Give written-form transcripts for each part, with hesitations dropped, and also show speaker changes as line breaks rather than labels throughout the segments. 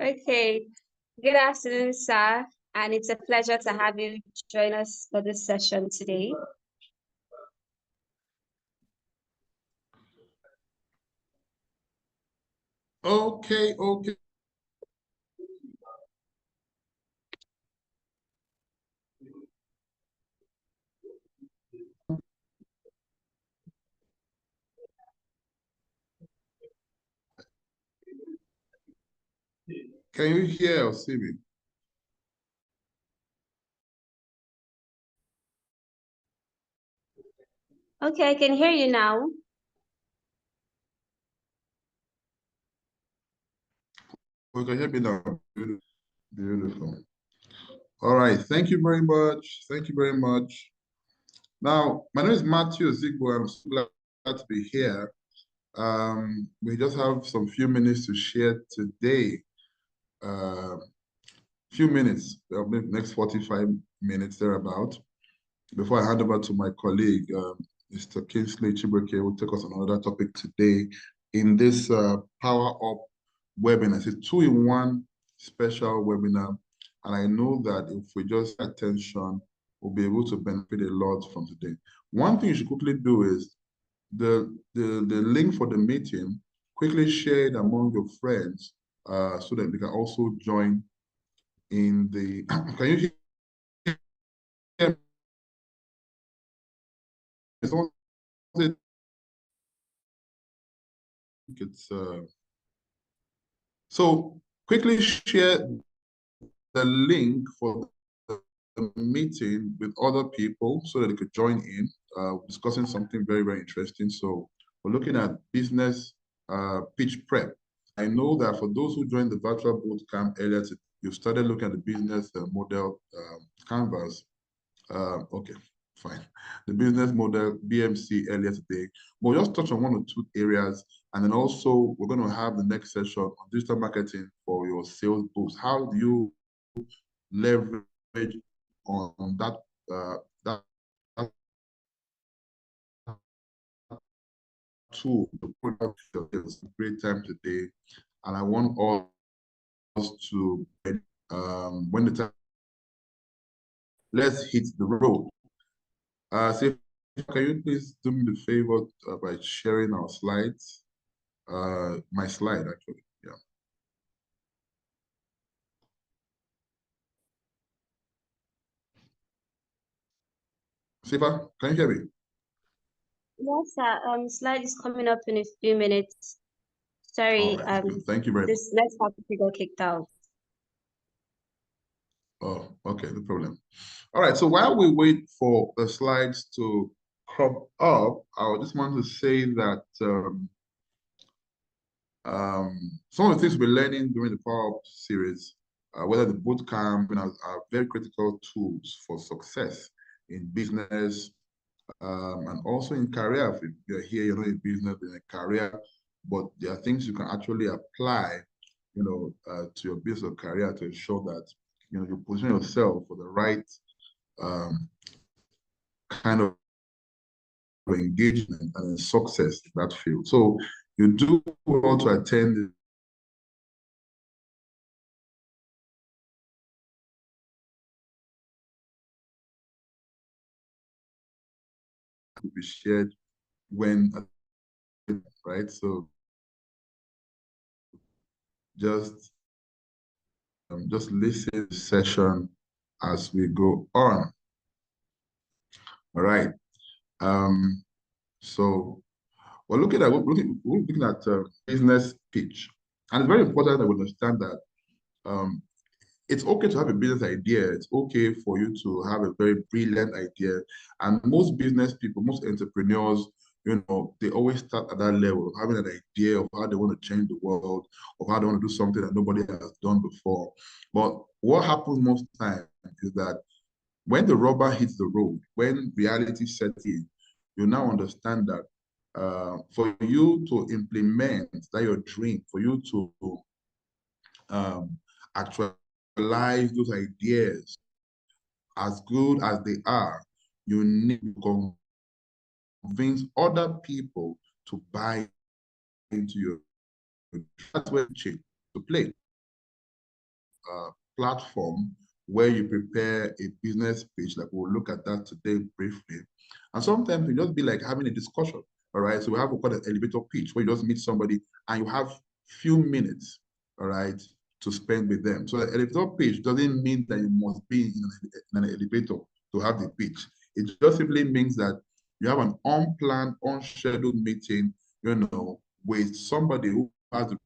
Okay. Good afternoon, sir. And it's a pleasure to have you join us for this session today.
Okay. Can you hear or see me?
Okay, I can hear you now.
We can hear me now. Beautiful. All right. Thank you very much. Thank you very much. Now, my name is Matthew Zigbo. I'm so glad to be here. We just have some few minutes to share today. Few minutes, maybe next 45 minutes thereabout. Before I hand over to my colleague, Mr. Kingsley Chibuke, who will take us on another topic today in this Power Up webinar. It's a two-in-one special webinar. And I know that if we just pay attention, we'll be able to benefit a lot from today. One thing you should quickly do is the link for the meeting, quickly share it among your friends so that they can also join in the, can you hear me? It's so quickly share the link for the meeting with other people so that they could join in, discussing something very, very interesting. So we're looking at business pitch prep. I know that for those who joined the virtual bootcamp earlier, you started looking at the business model canvas. Okay, fine. The business model BMC earlier today. We'll just touch on one or two areas, and then also we're going to have the next session on digital marketing for your sales boost. How do you leverage on that that tool to put out it's a great time today, and I want all us to when the time let's hit the road. So can you please do me the favor by sharing our slides? My slide actually. Yeah. Sifa, can you hear me?
Yes, sir. Slide is coming up in a few minutes. Sorry,
All right, good. Thank you very much.
this next topic got kicked out.
Oh, okay, no problem. All right, so while we wait for the slides to crop up, I just want to say that some of the things we're learning during the Power Up series, whether the boot camp, are very critical tools for success in business and also in career. If you're here, you're not in business, in a career, but there are things you can actually apply, to your business or career to ensure that you position yourself for the right kind of engagement and success in that field. So you do want to attend to be shared when, right? So just listen to the session as we go on. All right. So we're looking at business pitch, and it's very important that we understand that um, it's okay to have a business idea. It's okay for you to have a very brilliant idea. And most business people, most entrepreneurs, they always start at that level, having an idea of how they want to change the world, of how they want to do something that nobody has done before. But what happens most times is that when the rubber hits the road, when reality sets in, you now understand that for you to implement that your dream, for you to actualize those ideas as good as they are, you need to convince other people to buy into your. That's where change to play. platform where you prepare a business pitch. Like we'll look at that today briefly. And sometimes it just be like having a discussion. All right. So we have what we call an elevator pitch where you just meet somebody and you have few minutes, all right, to spend with them. So the elevator pitch doesn't mean that you must be in an elevator to have the pitch. It just simply means that you have an unplanned, unscheduled meeting, with somebody who has the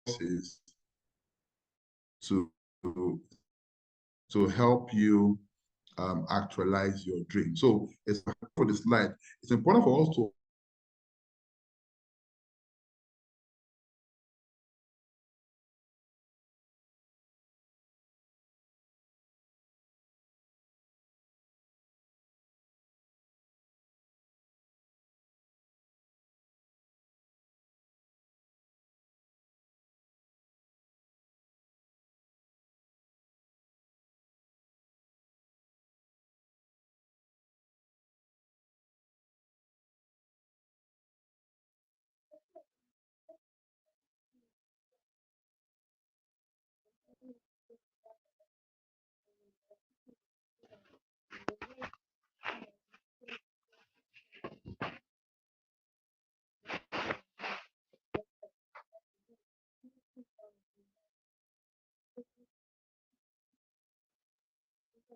resources to to help you actualize your dream. So it's for the slide. It's important for us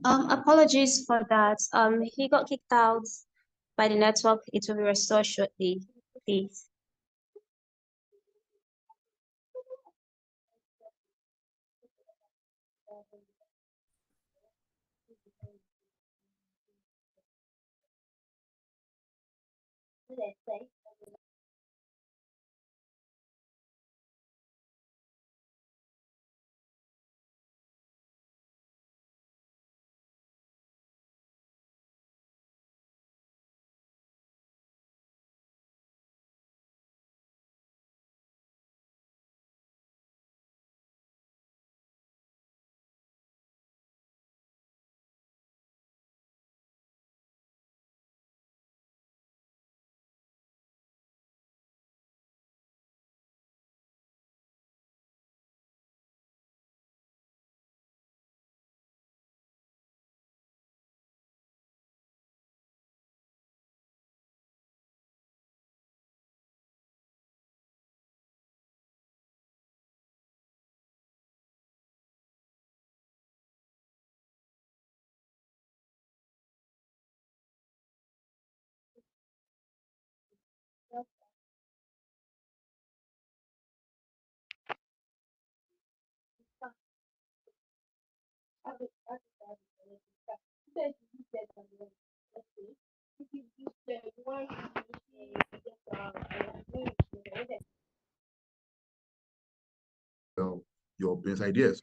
Apologies for that. He got kicked out by the network. It will be restored shortly, please.
your business ideas.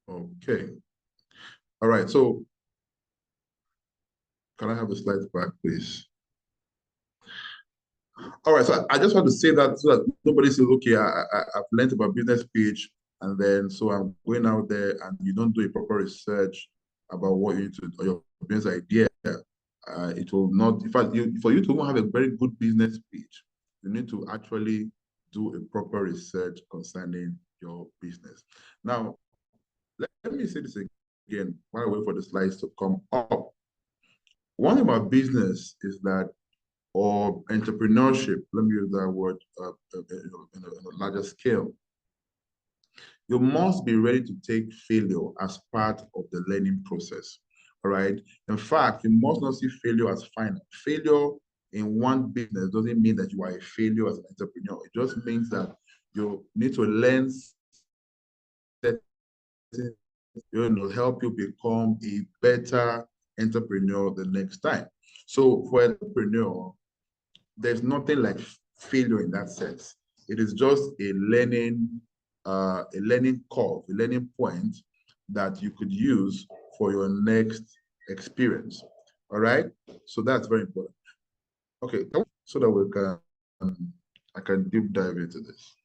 Okay. All right. So can I have the slides back, please? All right. So I just want to say that so that nobody says, okay, I've learned about business pitch, and then so I'm going out there and you don't do a proper research about what you need to, or your business idea. It will not, in fact, for you to even have a very good business pitch, you need to actually do a proper research concerning your business. Now, let me say this again while I wait for the slides to come up. One thing about business is that, or entrepreneurship, let me use that word in a larger scale, you must be ready to take failure as part of the learning process. All right. In fact, you must not see failure as final. Failure in one business doesn't mean that you are a failure as an entrepreneur. It just means that you need to learn, help you become a better entrepreneur the next time. So for an entrepreneur, there's nothing like failure in that sense. It is just a learning curve, a learning point that you could use for your next experience. All right. So that's very important. Okay. So that we can, I can deep dive into this.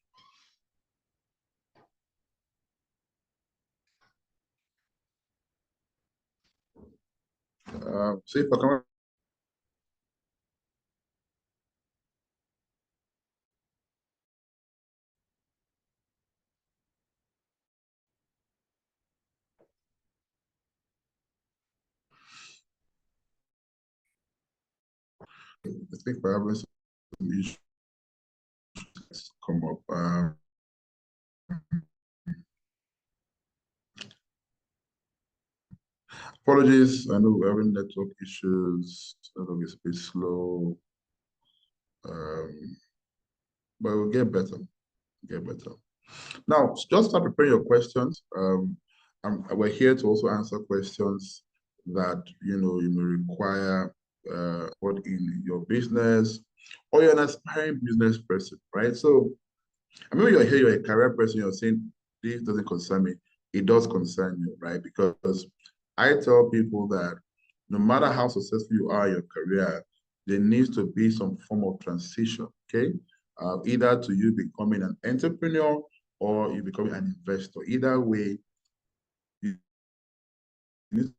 See if I can. I think we're having some issues come up. Apologies, I know we're having network issues. Network is a bit slow, um, but we'll get better. Get better. Now, just start preparing your questions. We're here to also answer questions that you may require what in your business, or you're an aspiring business person, right? So I mean, you're here, you're a career person, you're saying this doesn't concern me. It does concern you, right? Because I tell people that no matter how successful you are in your career, there needs to be some form of transition, okay? Either to you becoming an entrepreneur or you becoming an investor. Either way, you need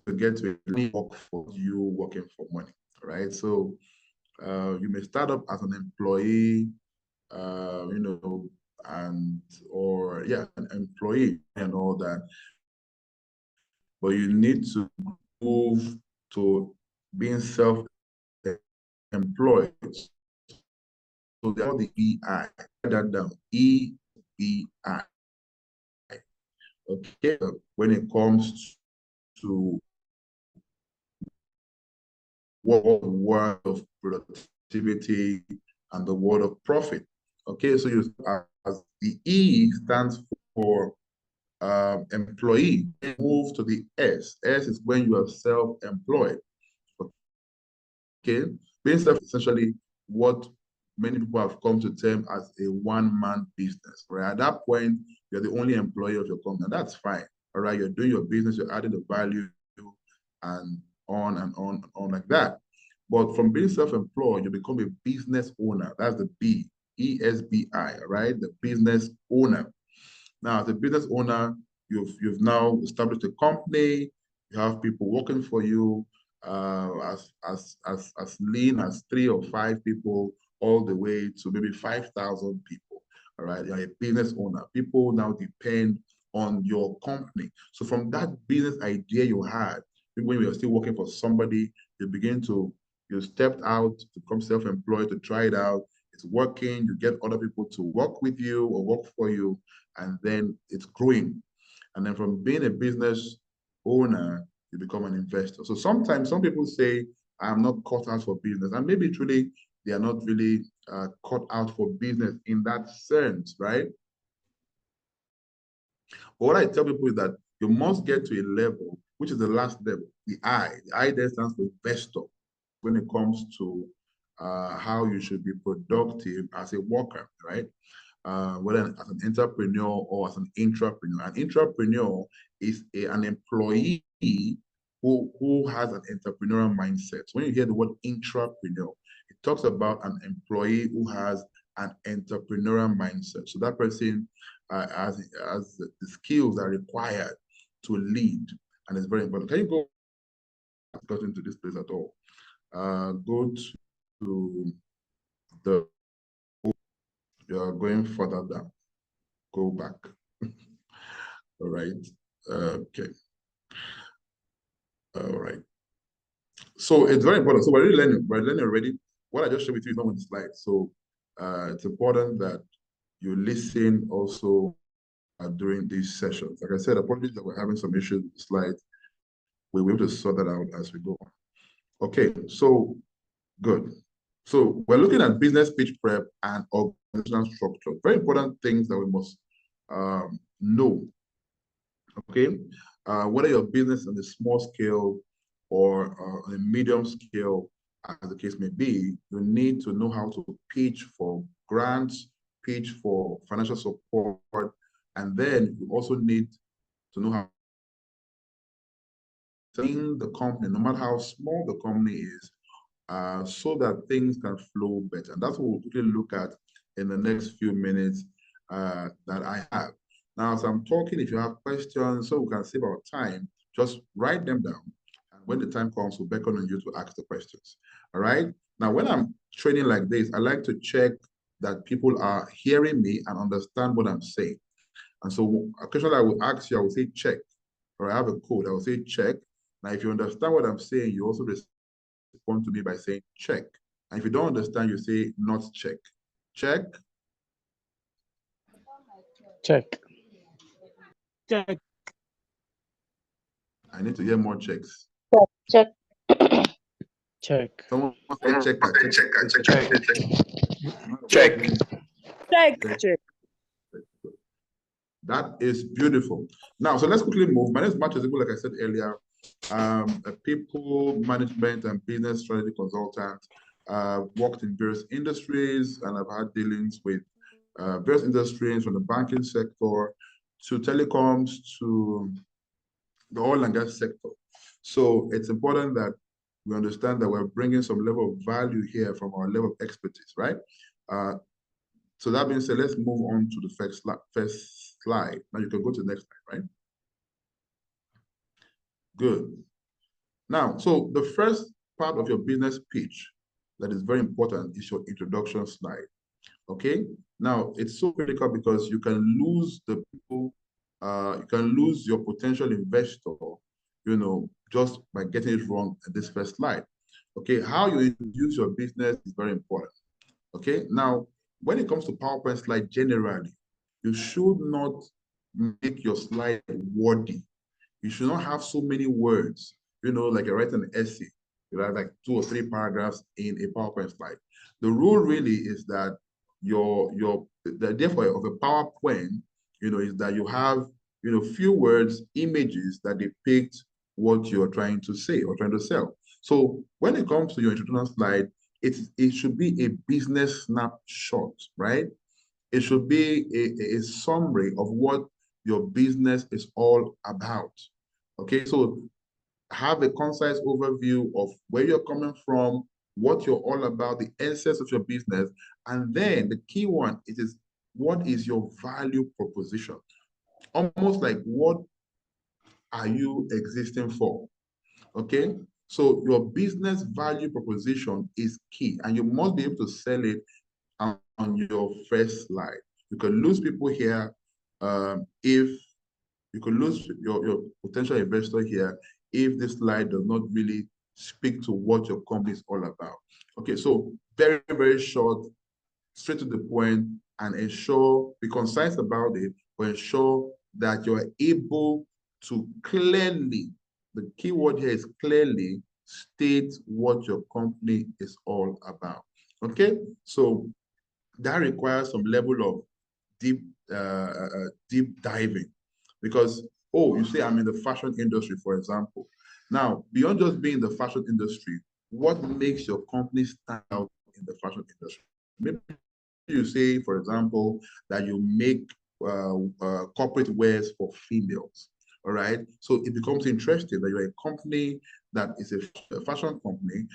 to get to a work for you working for money, right? So you may start up as an employee, you know, or yeah, an employee and all that. But you need to move to being self-employed. So they are the EI. Write that down. EBI. Okay. When it comes to word of productivity and the word of profit. Okay, so you as the E stands for employee, move to the S. S is when you are self-employed. Okay, being self essentially what many people have come to term as a one-man business. Right at that point, you're the only employee of your company. And that's fine. All right, you're doing your business, you're adding the value, and on and on and on like that. But from being self-employed, you become a business owner. That's the B, ESBI, right? The business owner. Now, as a business owner, you've now established a company. You have people working for you, as lean as 3 or 5 people, all the way to maybe 5,000 people. All right, you're a business owner. People now depend on your company. So from that business idea you had, when you were still working for somebody, you stepped out to become self-employed to try it out. It's working. You get other people to work with you or work for you, and then it's growing. And then from being a business owner, you become an investor. So sometimes some people say, I'm not cut out for business. And maybe truly they are not really cut out for business in that sense, right? But what I tell people is that you must get to a level, which is the last level, the I. The I there stands for investor when it comes to how you should be productive as a worker, right? Whether as an entrepreneur or as an intrapreneur. An intrapreneur is an employee who has an entrepreneurial mindset. So when you hear the word intrapreneur, it talks about an employee who has an entrepreneurial mindset. So that person has the skills that are required to lead, and it's very important. Can you go got into this place at all? Go to the, you're going further down. Go back. All right. Okay. All right. So it's very important. So we're really learning. We're learning already. What I just shared with you is not on the slide. So it's important that you listen also during these sessions. Like I said, apologies that we're having some issues with the slides. We're able to sort that out as we go on. Okay, so good. So we're looking at business pitch prep and organizational structure. Very important things that we must know. Okay, whether your business on a small scale or on a medium scale, as the case may be, you need to know how to pitch for grants, pitch for financial support, and then you also need to know how in the company, no matter how small the company is, so that things can flow better. And that's what we'll quickly look at in the next few minutes that I have. Now, as I'm talking, if you have questions, so we can save our time, just write them down When the time comes, we'll beckon on you to ask the questions. All right. Now, when I'm training like this, I like to check that people are hearing me and understand what I'm saying. And so occasionally I will ask you, I will say check, or I have a code, I will say check. Now, if you understand what I'm saying, you also respond to me by saying check. And if you don't understand, you say not check. Check.
Check. Check.
I need to hear more checks.
Check.
Check.
Someone say check.
Check.
Check. Check. That is beautiful. Now, so let's quickly move. My name is Matthew, like I said earlier, a people management and business strategy consultant. Worked in various industries, and I've had dealings with various industries, from the banking sector to telecoms to the oil and gas sector. So it's important that we understand that we're bringing some level of value here from our level of expertise, right? So that being said, let's move on to the first slide. Now you can go to the next slide, right? Good. Now, so the first part of your business pitch that is very important is your introduction slide. Okay. Now, it's so critical because you can lose the people, you can lose your potential investor, just by getting it wrong at this first slide. Okay. How you introduce your business is very important. Okay. Now, when it comes to PowerPoint slide, generally, you should not make your slide wordy. You should not have so many words, like you write an essay. You have like 2 or 3 paragraphs in a PowerPoint slide. The rule really is that the idea of a PowerPoint, is that you have, few words, images that depict what you're trying to say or trying to sell. So when it comes to your introduction slide, it should be a business snapshot, right? It should be a summary of what your business is all about. Okay, so have a concise overview of where you're coming from, what you're all about, the essence of your business, and then the key one is what is your value proposition? Almost like, what are you existing for? Okay, so your business value proposition is key, and you must be able to sell it on your first slide. You can lose people here if you could lose your potential investor here if this slide does not really speak to what your company is all about. Okay, so very, very short, straight to the point, and be concise about it, but ensure that you're able to clearly, the key word here is clearly, state what your company is all about. Okay, so that requires some level of deep diving, because, you say I'm in the fashion industry, for example. Now, beyond just being in the fashion industry, what makes your company stand out in the fashion industry? Maybe you say, for example, that you make corporate wears for females. All right. So it becomes interesting that you're a company that is a fashion company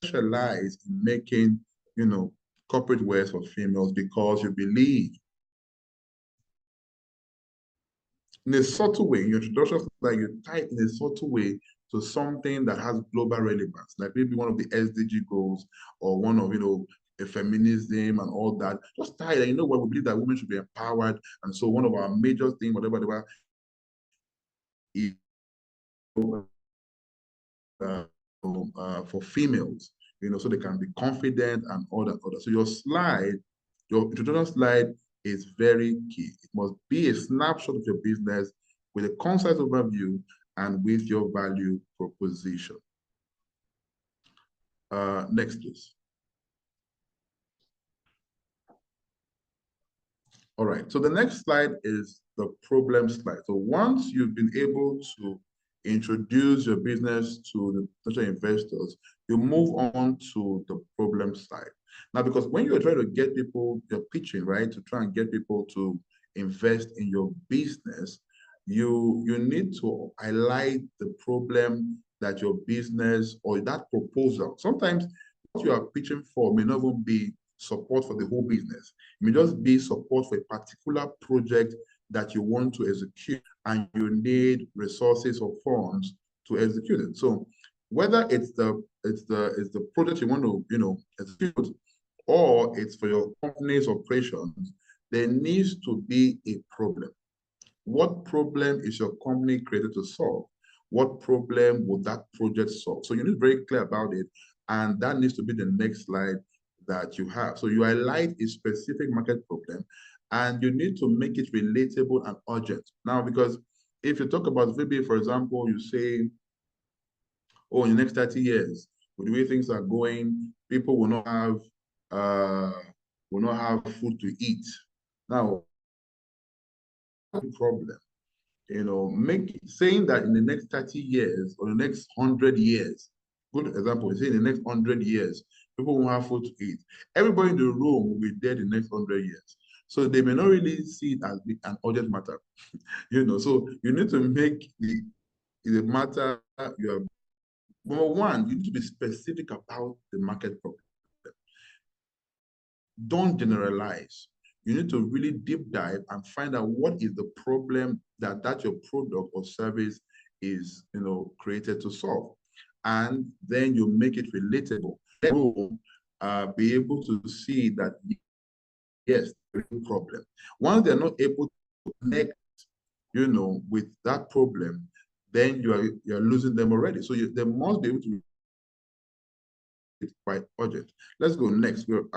specialized in making, corporate wears for females, because you believe in a subtle way, in your introduction, like you tie it in a subtle way to something that has global relevance, like maybe one of the SDG goals, or one of, a feminism and all that. Just tie it. What we believe that women should be empowered. And so one of our major things, whatever, is for females, so they can be confident and all that. So your introduction slide is very key. It must be a snapshot of your business with a concise overview and with your value proposition. Next, please. All right, so the next slide is the problem slide. So once you've been able to introduce your business to the potential investors, you move on to the problem slide. Now, because when you're trying to get people, you're pitching, right, to try and get people to invest in your business, you need to highlight the problem that your business or that proposal. Sometimes what you are pitching for may not even be support for the whole business. It may just be support for a particular project that you want to execute, and you need resources or funds to execute it. So whether it's the project you want to, execute, or it's for your company's operations, there needs to be a problem. What problem is your company created to solve? What problem would that project solve? So you need to be very clear about it, and that needs to be the next slide that you have. So you highlight a specific market problem, and you need to make it relatable and urgent. Now, because if you talk about maybe, for example, you say, oh, in the next 30 years, with the way things are going, people will not have food to eat. Now, problem, saying that in the next 30 years or the next 100 years, good example, we say in the next 100 years, people won't have food to eat. Everybody in the room will be dead in the next 100 years. So they may not really see it as an urgent matter, So you need to make the matter, number one, you need to be specific about the market problem. Don't generalize. You need to really deep dive and find out what is the problem that your product or service is, created to solve. And then you make it relatable. Then you be able to see that, yes, there is a problem. Once they're not able to connect, with that problem, then you're losing them already. So they must be able to. It's quite urgent. Let's go next. So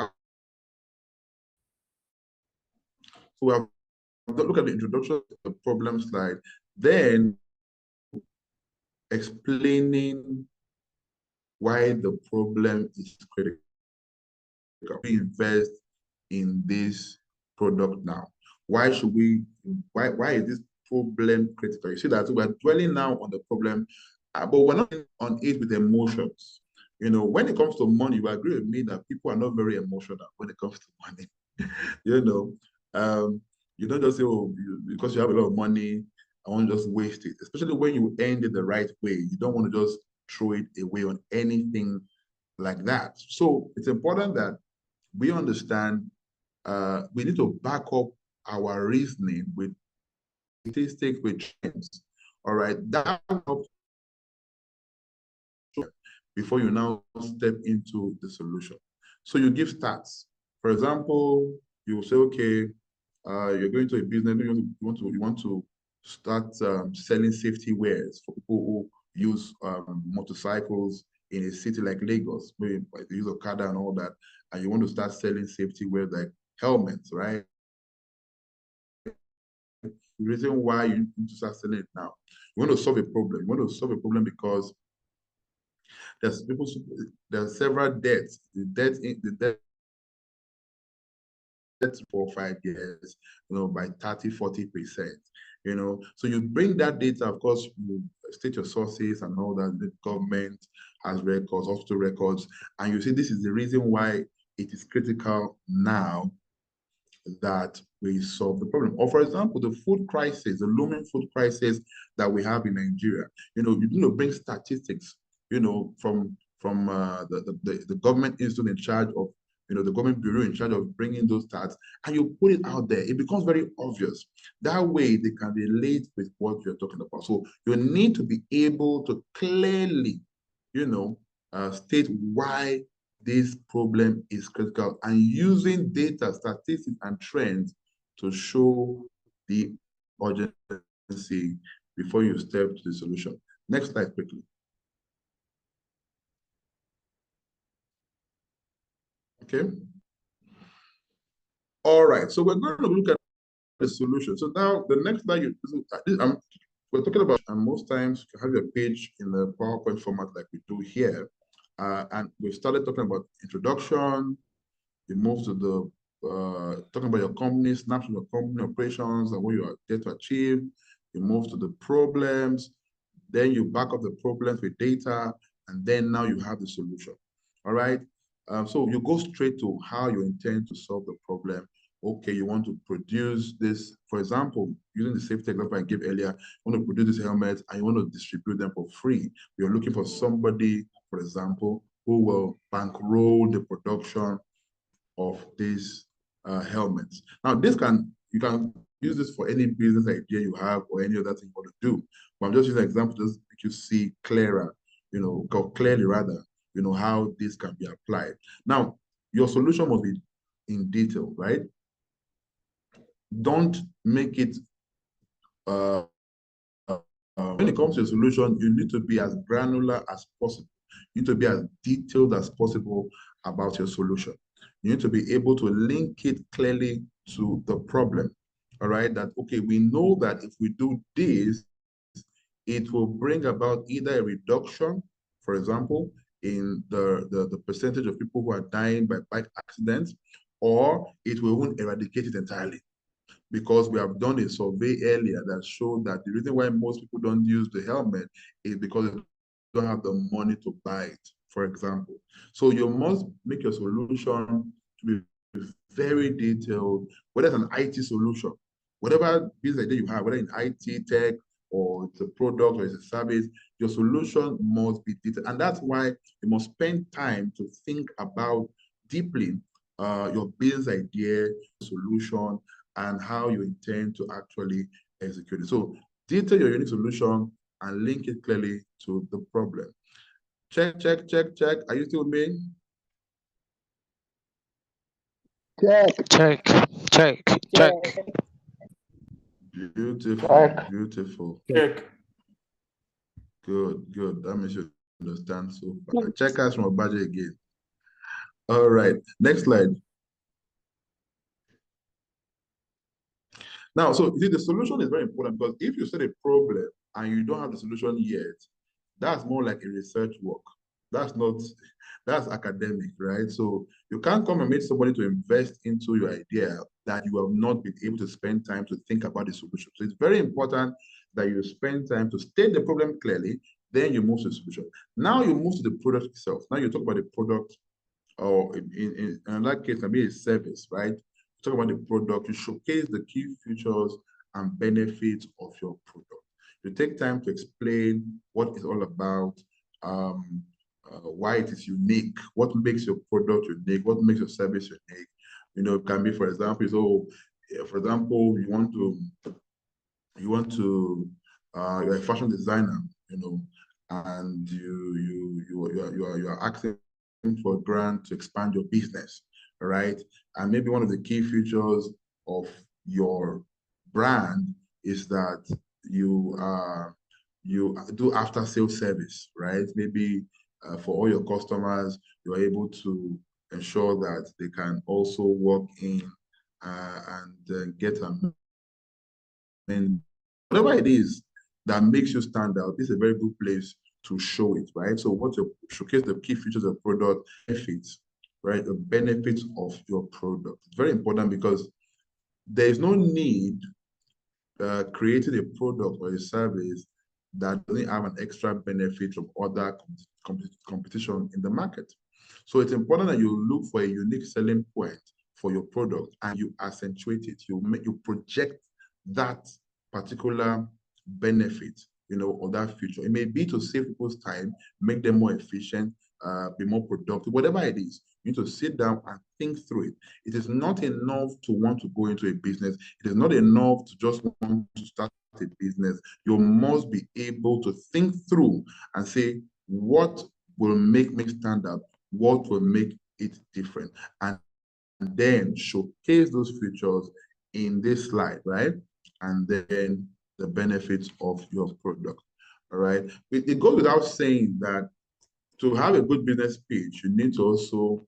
we have look at the introduction to the problem slide, then explaining why the problem is critical. We invest in this product now. Why is this problem critical? You see that we're dwelling now on the problem, but we're not on it with emotions. When it comes to money, you agree with me that people are not very emotional when it comes to money. You don't just say, oh, because you have a lot of money, I want to just waste it. Especially when you end it the right way. You don't want to just throw it away on anything like that. So it's important that we understand we need to back up our reasoning with statistics, with trends. All right, that helps before you now step into the solution. So you give stats. For example, you say, okay, you're going to a business, you want to start selling safety wares for people who use motorcycles in a city like Lagos, maybe they use Okada and all that, and you want to start selling safety wear like helmets, right? The reason why you need to start selling it now, you want to solve a problem. You want to solve a problem because there's several deaths. The death 4 or 5 years, by 30, 40%. So you bring that data, of course, you state your sources and all that. The government has records, hospital records, and you see this is the reason why it is critical now that we solve the problem. Or for example, the food crisis, the looming food crisis that we have in Nigeria. You need to bring statistics, from the government institute in charge of, the government bureau in charge of bringing those stats, and you put it out there. It becomes very obvious. That way they can relate with what you're talking about. So you need to be able to clearly, state why this problem is critical, and using data, statistics, and trends to show the urgency before you step to the solution. Next slide, quickly. Okay. All right, so we're going to look at the solution. So now the next slide, we're talking about, and most times you have your page in the PowerPoint format like we do here. And we started talking about introduction. We moved to the talking about your company, snapshot of company operations and what you are there to achieve. You move to the problems, then you back up the problems with data, and then now you have the solution. All right. So you go straight to how you intend to solve the problem. Okay, you want to produce this, for example, using the safety example I gave earlier, you want to produce these helmets and you want to distribute them for free. You're looking for somebody, for example, who will bankroll the production of these helmets. Now, you can use this for any business idea you have or any other thing you want to do. But I'm just using an example just to make you see clearer or clearly rather, how this can be applied. Now, your solution must be in detail, right? Don't make it when it comes to a solution, you need to be as granular as possible. You need to be as detailed as possible about your solution. You need to be able to link it clearly to the problem. All right, that, okay, we know that if we do this, it will bring about either a reduction, for example, in the percentage of people who are dying by bike accidents, or it will even eradicate it entirely, because we have done a survey earlier that showed that the reason why most people don't use the helmet is because they don't have the money to buy it, for example. So you must make your solution to be very detailed, whether it's an IT solution, whatever business idea you have, whether in IT, tech, or it's a product or it's a service, your solution must be detailed. And that's why you must spend time to think about deeply your business idea, solution, and how you intend to actually execute it. So detail your unique solution and link it clearly to the problem. Check, check, check, check. Are you still with me?
Check. Check. Check.
Beautiful, beautiful.
Check.
Good, good. That makes you understand so far. Check us from a budget again. All right, next slide. Now, so you see, the solution is very important, because if you set a problem and you don't have the solution yet, that's more like a research work. That's academic, right? So you can't come and make somebody to invest into your idea that you have not been able to spend time to think about the solution. So it's very important that you spend time to state the problem clearly, then you move to the solution. Now you move to the product itself. Now you talk about the product, or in that case, maybe a service, right? Talk about the product, you showcase the key features and benefits of your product. You take time to explain what it's all about, why it is unique, what makes your product unique, what makes your service unique. It can be, for example, for example, you're a fashion designer, and you are asking for a grant to expand your business, right? And maybe one of the key features of your brand is that you do after sales service, right? Maybe for all your customers, you're able to ensure that they can also walk in and get them. And whatever it is that makes you stand out, this is a very good place to show it, right? So what you showcase the key features of product, benefits, right? The benefits of your product. It's very important, because there is no need creating a product or a service that doesn't have an extra benefit from other competition in the market. So it's important that you look for a unique selling point for your product and you accentuate it. You project that particular benefit, or that feature. It may be to save people's time, make them more efficient, be more productive, whatever it is. You need to sit down and think through it. It is not enough to want to go into a business. It is not enough to just want to start a business. You must be able to think through and say, what will make me stand out? What will make it different? And then showcase those features in this slide, right? And then the benefits of your product, all right? It goes without saying that to have a good business pitch, you need to also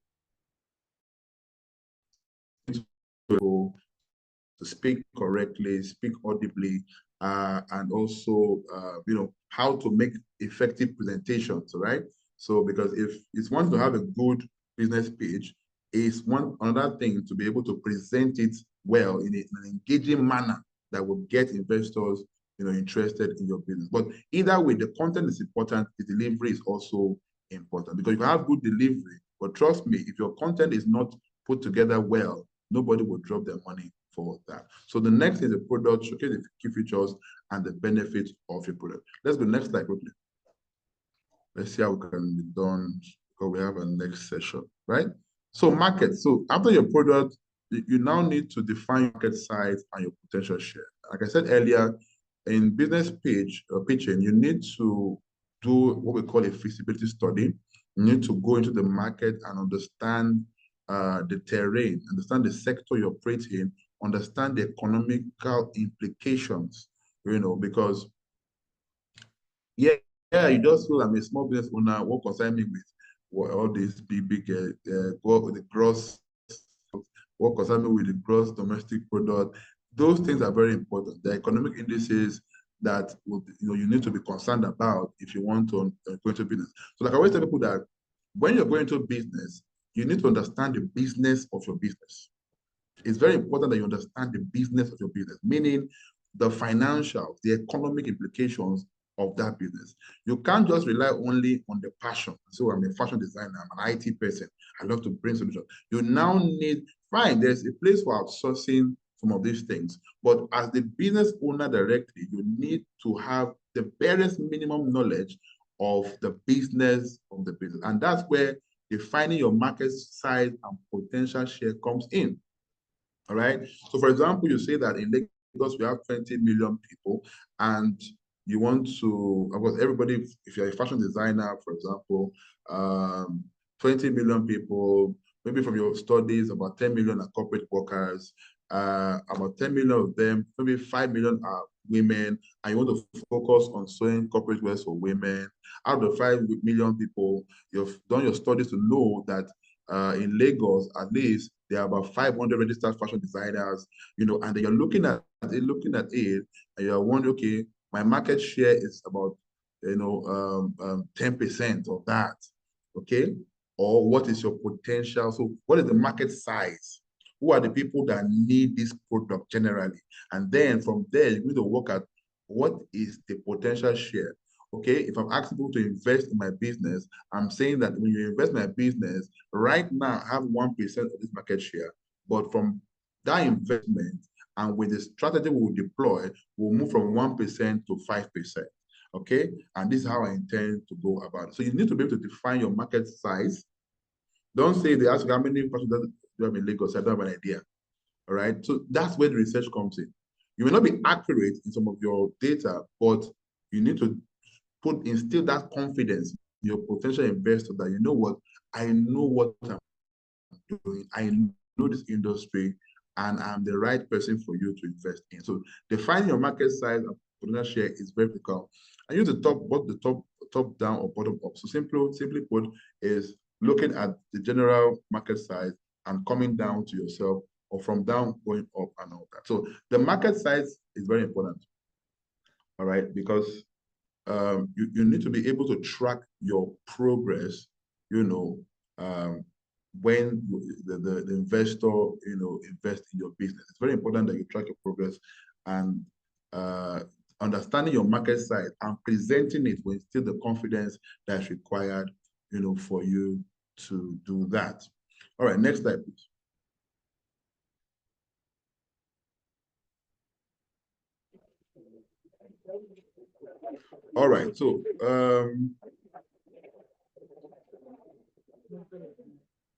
to speak correctly, speak audibly, and also, how to make effective presentations, right? So, because if it's one to have a good business pitch, it's another thing to be able to present it well in an engaging manner that will get investors, interested in your business. But either way, the content is important, the delivery is also important, because you have good delivery, but trust me, if your content is not put together well, nobody will drop their money for that. So the next is the product, showcase the key features and the benefits of your product. Let's go next slide quickly. Let's see how we can be done, because we have a next session, right? So market. So after your product, you now need to define market size and your potential share. Like I said earlier, in business pitching, you need to do what we call a feasibility study. You need to go into the market and understand the terrain, understand the sector you operate in, understand the economical implications, because you just feel I'm a small business owner, what concern me with all these big the gross, what concern me with the gross domestic product. Those things are very important. The economic indices that you need to be concerned about if you want to go into business. So like I always tell people that when you're going into business, you need to understand the business of your business. It's very important that you understand the business of your business, meaning the financial, the economic implications of that business. You can't just rely only on the passion. So I'm a fashion designer, I'm an IT person, I love to bring solutions. You now need, fine, there's a place for outsourcing some of these things, but as the business owner directly, you need to have the barest minimum knowledge of the business of the business. And that's where defining your market size and potential share comes in. All right. So, for example, you say that in Lagos we have 20 million people, and you want to, of course, everybody, if you're a fashion designer, for example, 20 million people, maybe from your studies, about 10 million are corporate workers, about 10 million of them, maybe 5 million are women, and you want to focus on sewing corporate wear for women. Out of 5 million people, you've done your studies to know that in Lagos, at least, there are about 500 registered fashion designers, and then you're looking at it, and you're wondering, okay, my market share is about, 10% of that, okay? Or what is your potential? So what is the market size? Who are the people that need this product generally? And then from there, you need to work at what is the potential share. Okay, if I'm asking people to invest in my business, I'm saying that when you invest in my business, right now I have 1% of this market share. But from that investment and with the strategy we will deploy, we'll move from 1% to 5%. Okay, and this is how I intend to go about it. So you need to be able to define your market size. Don't say they ask how many persons do you have in Lagos. I don't have an idea. All right, so that's where the research comes in. You may not be accurate in some of your data, but you need to instill that confidence in your potential investor that you know what, I know what I'm doing, I know this industry, and I'm the right person for you to invest in. So defining your market size and potential share is very critical. And use the top down or bottom up. So simply put is looking at the general market size and coming down to yourself, or from down going up and all that. So the market size is very important. All right, because you need to be able to track your progress, when the investor, invest in your business. It's very important that you track your progress, and understanding your market size and presenting it will instill the confidence that's required, for you to do that. All right, next slide, please. All right, so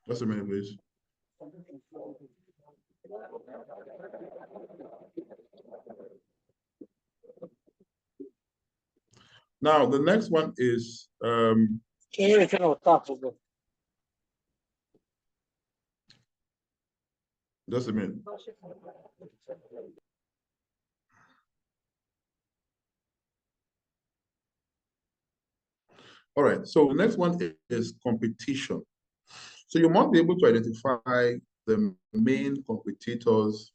just a minute, please. Now, the next one is just a minute. All right, so the next one is competition. So you must be able to identify the main competitors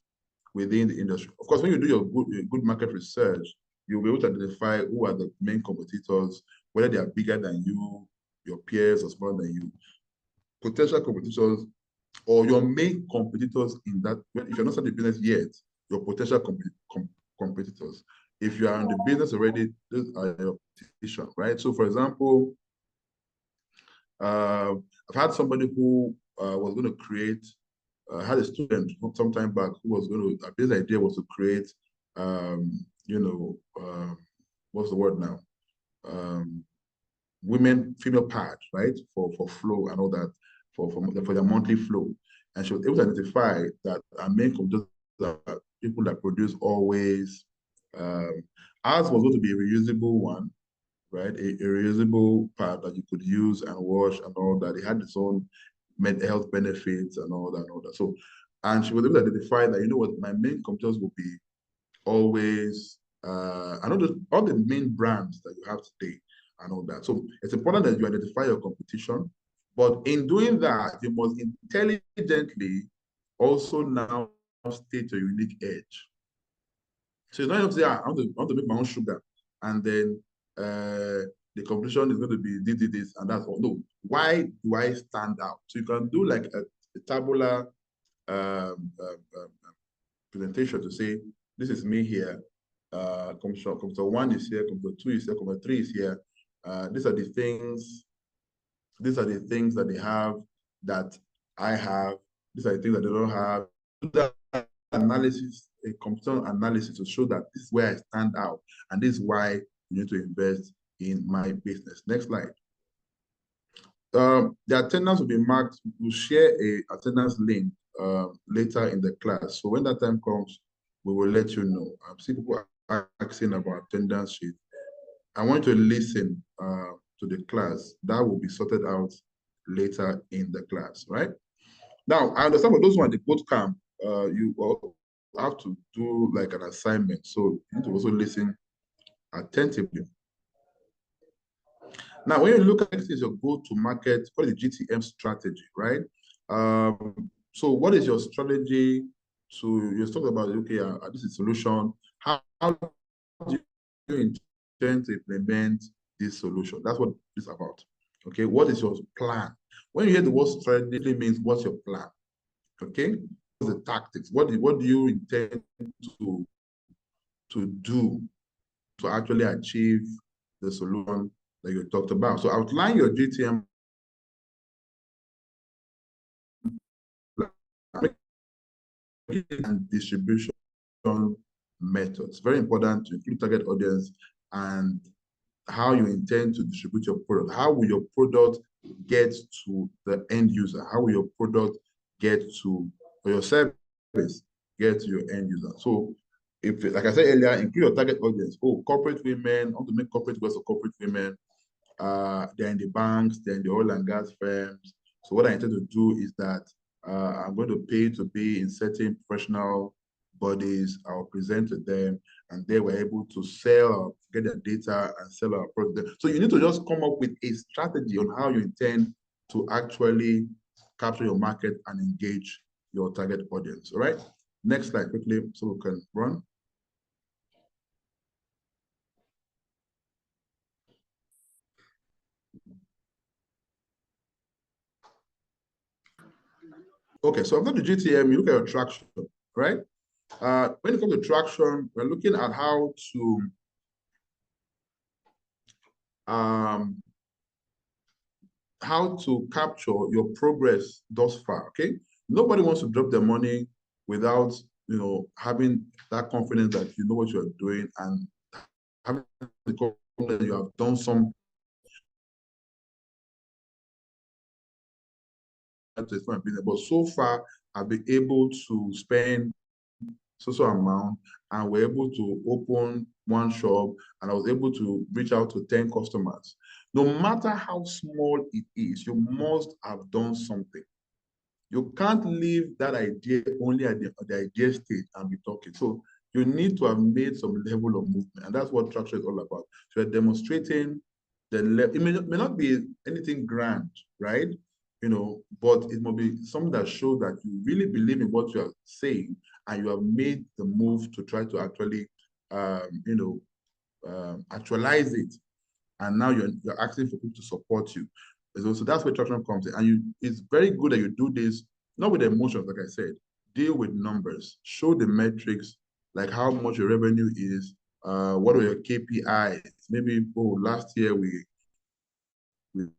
within the industry. Of course, when you do your good market research, you'll be able to identify who are the main competitors, whether they are bigger than you, your peers, or smaller than you. Potential competitors, or your main competitors in that. If you're not starting the business yet, your potential competitors. If you are in the business already, those are your competition, right? So, for example, I've had somebody who was going to create, had a student some time back who was going to, his idea was to create, what's the word now? Female pad, right? For flow and all that, for their monthly flow. And she was able to identify that our main competitors are people that produce always. Ours was going to be a reusable one, right? A reusable pad that you could use and wash and all that. It had its own health benefits and all that and all that. So, and she was able to identify that, you know what, my main competitors will be always, I know all the main brands that you have today and all that. So it's important that you identify your competition, but in doing that, you must intelligently also now state your unique edge. So it's not enough to say, I want to make my own sugar, and then the competition is going to be this, and that's all. No, why do I stand out? So you can do like a tabular presentation to say, this is me here. Computer 1 is here, computer 2 is here, computer 3 is here. These are the things that they have that I have. These are the things that they don't have. That analysis, a computer analysis to show that this is where I stand out, and this is why you need to invest in my business. Next slide. The attendance will be marked. We'll share a attendance link later in the class. So when that time comes, we will let you know. I've seen people asking about attendance sheet. I want you to listen to the class. That will be sorted out later in the class, right? Now, I understand for those who are in the boot camp, you all have to do like an assignment. So you need to also listen attentively. Now, when you look at this, your go-to-market, what is the GTM strategy, right? So what is your strategy to, you talk about, okay, this is solution. How do you intend to implement this solution? That's what it's about, okay? What is your plan? When you hear the word strategy, it means what's your plan, okay? What's the tactics? What do you intend to do to actually achieve the solution that you talked about? So outline your GTM and distribution methods. Very important to include target audience and how you intend to distribute your product. How will your product get to the end user? How will your product get to, or your service get to your end user? So if, like I said earlier, include your target audience. Oh, corporate women, I want to make corporate wealth for corporate women. They're in the banks, they're in the oil and gas firms. So what I intend to do is that I'm going to pay to be in certain professional bodies. I'll present to them, and they were able to sell, get their data and sell our product. So you need to just come up with a strategy on how you intend to actually capture your market and engage your target audience. All right. Next slide quickly so we can run. Okay, so after the GTM, you look at your traction, right? When it comes to traction, we're looking at how to capture your progress thus far. Okay, nobody wants to drop their money without having that confidence that you know what you're doing and having the confidence that you have done some. But so far, I've been able to spend so amount, and we're able to open one shop, and I was able to reach out to 10 customers. No matter how small it is, you must have done something. You can't leave that idea only at the idea stage and be talking. So you need to have made some level of movement, and that's what traction is all about. So you're demonstrating the level. It may not be anything grand, right? But it must be something that shows that you really believe in what you are saying, and you have made the move to try to actually, actualize it. And now you're asking for people to support you. So that's where traction comes in. And it's very good that you do this, not with emotions, like I said. Deal with numbers. Show the metrics, like how much your revenue is. What are your KPIs? Maybe, last year we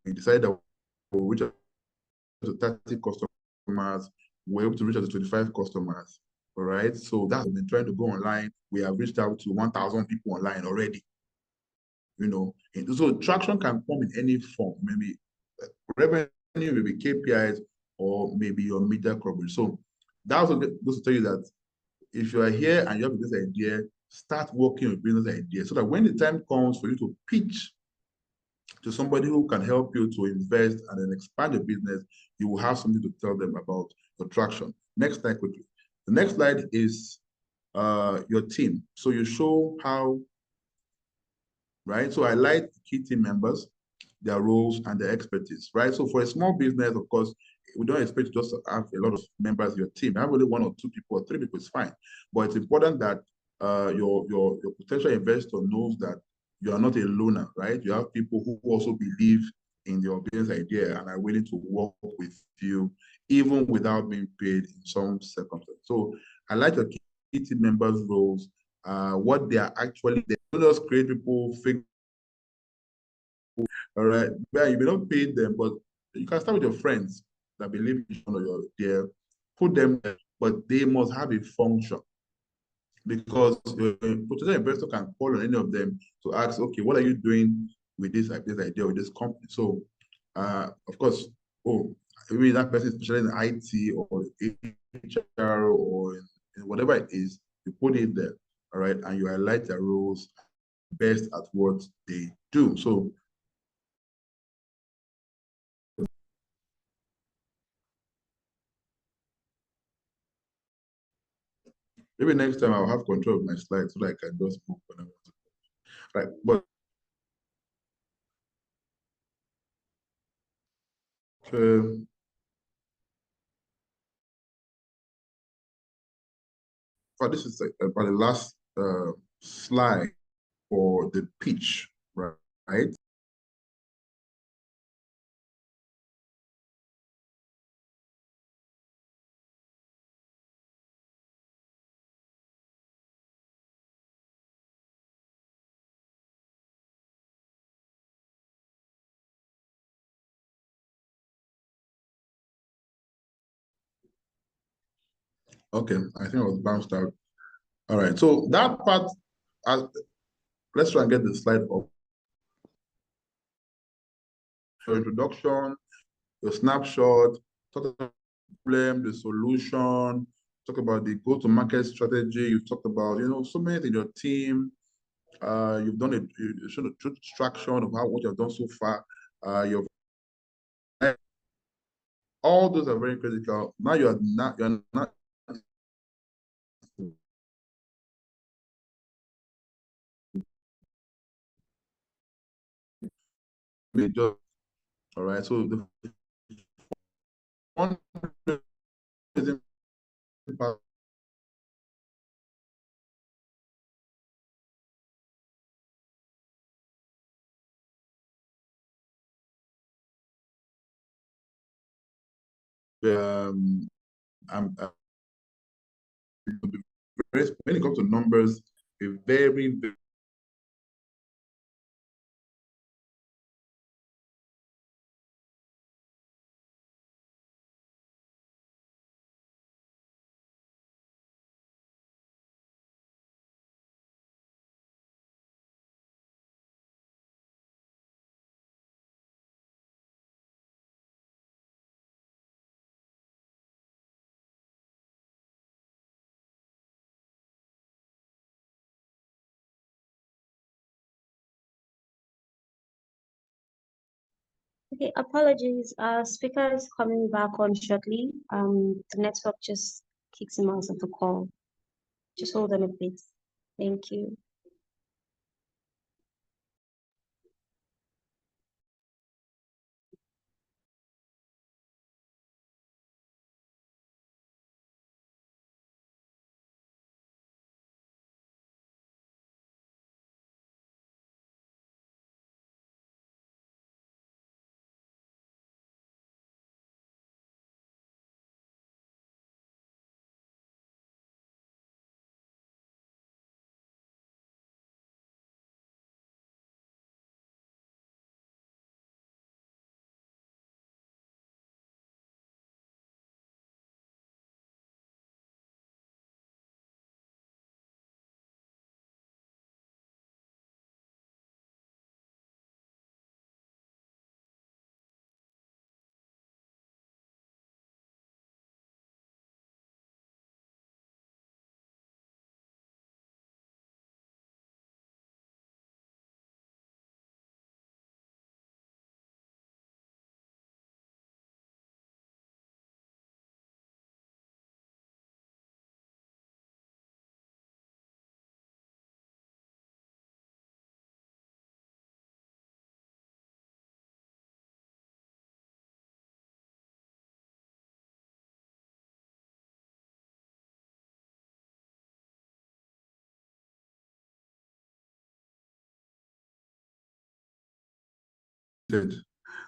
decided that we'll reach out to 30 customers. We're able to reach out to 25 customers. All right. So that's been trying to go online. We have reached out to 1,000 people online already. So traction can come in any form, maybe revenue, maybe KPIs, or maybe your media coverage. So that also goes to tell you that if you are here and you have a business idea, start working with business ideas so that when the time comes for you to pitch to somebody who can help you to invest and then expand your business, you will have something to tell them about your traction. Next slide quickly. The next slide is your team. So you show how, right? So I like key team members, their roles and their expertise, right? So for a small business, of course, we don't expect just to have a lot of members of your team. Have only one or two people or three people is fine. But it's important that your potential investor knows that you are not a loner, right? You have people who also believe in your business idea and are willing to work with you, even without being paid in some circumstances. So I like your key team members' roles, what they are actually, they don't just create people, fake. All right. Well, you may not pay them, but you can start with your friends that believe in you or you're there, put them there, but they must have a function because a potential investor can call on any of them to ask, okay, what are you doing with this idea with this company? So, of course, oh, maybe that person is especially in IT or HR or in whatever it is, you put it there, all right, and you highlight their roles best at what they do. So maybe next time I'll have control of my slides so that I can just move when I want to. Right. But for this is about the last slide for the pitch, right? Okay, I think I was bounced out. All right, so that part, let's try and get the slide up. Your introduction, your snapshot, talk about the problem, the solution, talk about the go-to-market strategy. You talked about, so many things, your team. You've done you showed a true extraction of what you've done so far. Your all those are very critical. Now you're not just all right. So the one is I'm when it comes to numbers, a very, very
Okay, apologies. Speaker is coming back on shortly. The network just kicks him out of the call. Just hold on a bit. Thank you.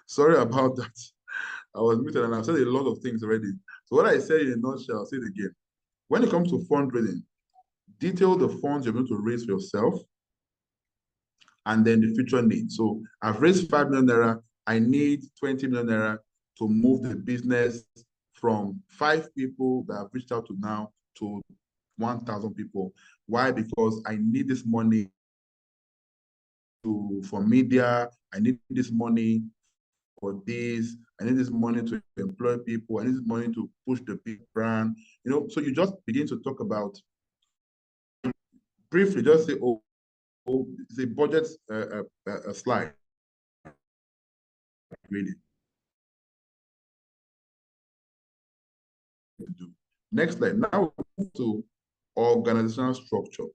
Sorry about that. I was muted and I've said a lot of things already. So what I said in a nutshell, I'll say it again. When it comes to fundraising, detail the funds you're going to raise for yourself and then the future needs. So I've raised 5 million naira. I need 20 million naira to move the business from 5 people that I've reached out to now to 1,000 people. Why? Because I need this money for media. I need this money for this. I need this money to employ people. I need this money to push the big brand. So you just begin to talk about briefly, just say, oh, it's a budget slide, really. Next slide. Now we move to organizational structure.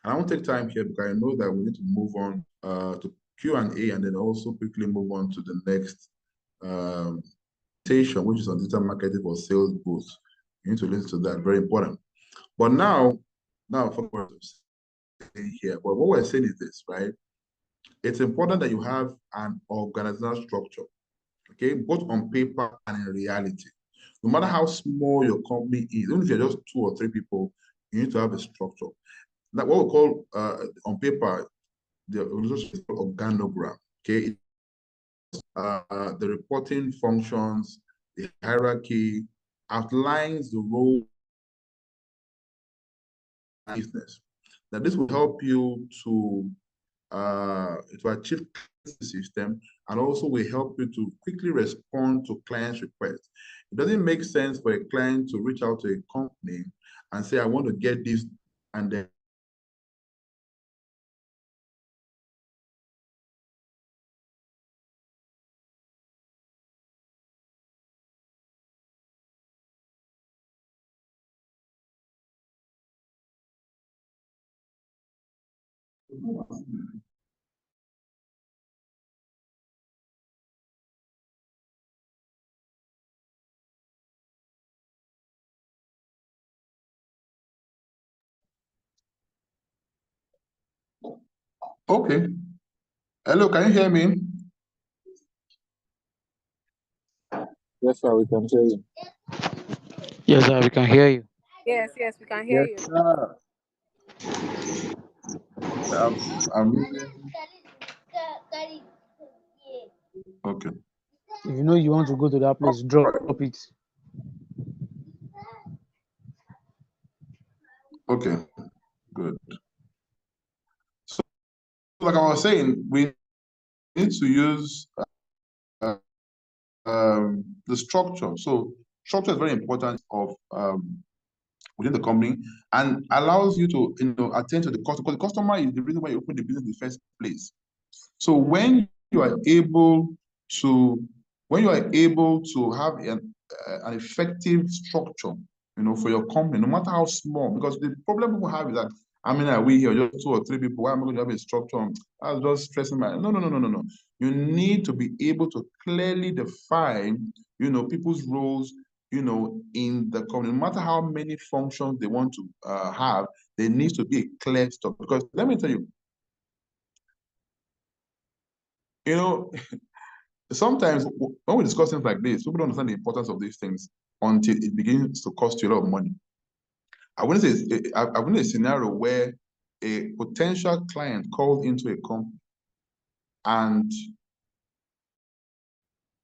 And I won't take time here because I know that we need to move on to Q&A and then also quickly move on to the next station, which is on digital marketing for sales booth. You need to listen to that, very important. But now for here, but what we're saying is this, right? It's important that you have an organizational structure, okay, both on paper and in reality. No matter how small your company is, even if you're just 2 or 3 people, you need to have a structure. Like what we call on paper, the organization is called organogram, okay? The reporting functions, the hierarchy, outlines the role of business. Now, this will help you to achieve the system and also will help you to quickly respond to clients' requests. It doesn't make sense for a client to reach out to a company and say, I want to get this, and then okay. Hello, can you hear me?
Yes, sir, we can hear you. Yes, sir, we can hear you.
Yes, we can hear you.
Sir. I'm okay.
If you know you want to go to that place, drop it.
Okay, good. So, like I was saying, we need to use the structure. So, structure is very important of within the company and allows you to attend to the customer, because the customer is the reason why you open the business in the first place. So when you are able to have an effective structure, for your company, no matter how small, because the problem people have is that, we here just 2 or 3 people, why am I going to have a structure? I was just stressing no. You need to be able to clearly define, people's roles, in the company. No matter how many functions they want to have, there needs to be a clear structure. Because let me tell you, sometimes when we discuss things like this, people don't understand the importance of these things until it begins to cost you a lot of money. I wouldn't say I wouldn't a scenario where a potential client called into a company and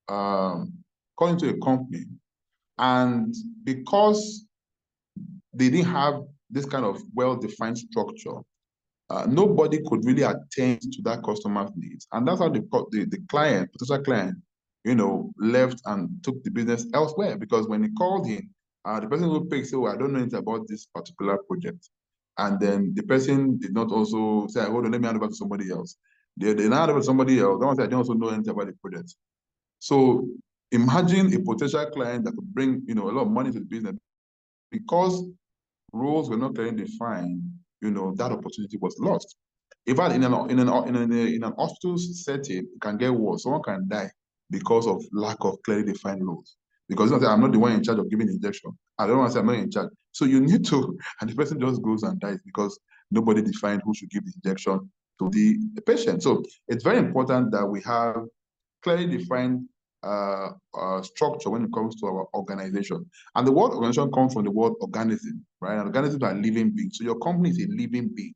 called into a company, and because they didn't have this kind of well-defined structure, nobody could really attend to that customer's needs. And that's how the client, potential client, left and took the business elsewhere. Because when he called in, the person who picked said, I don't know anything about this particular project. And then the person did not also say, hold on, let me hand over to somebody else. They hand over to somebody else. That one said, I don't also know anything about the project. So imagine a potential client that could bring, a lot of money to the business. Because roles were not clearly defined, that opportunity was lost. In fact, in an hospital setting, it can get worse. Someone can die because of lack of clearly defined roles. Because I'm not the one in charge of giving injection. I don't want to say I'm not in charge. So you need to, and the person just goes and dies because nobody defined who should give the injection to the patient. So it's very important that we have clearly defined structure when it comes to our organization. And the word organization comes from the word organism, right? And organisms are living beings. So your company is a living being.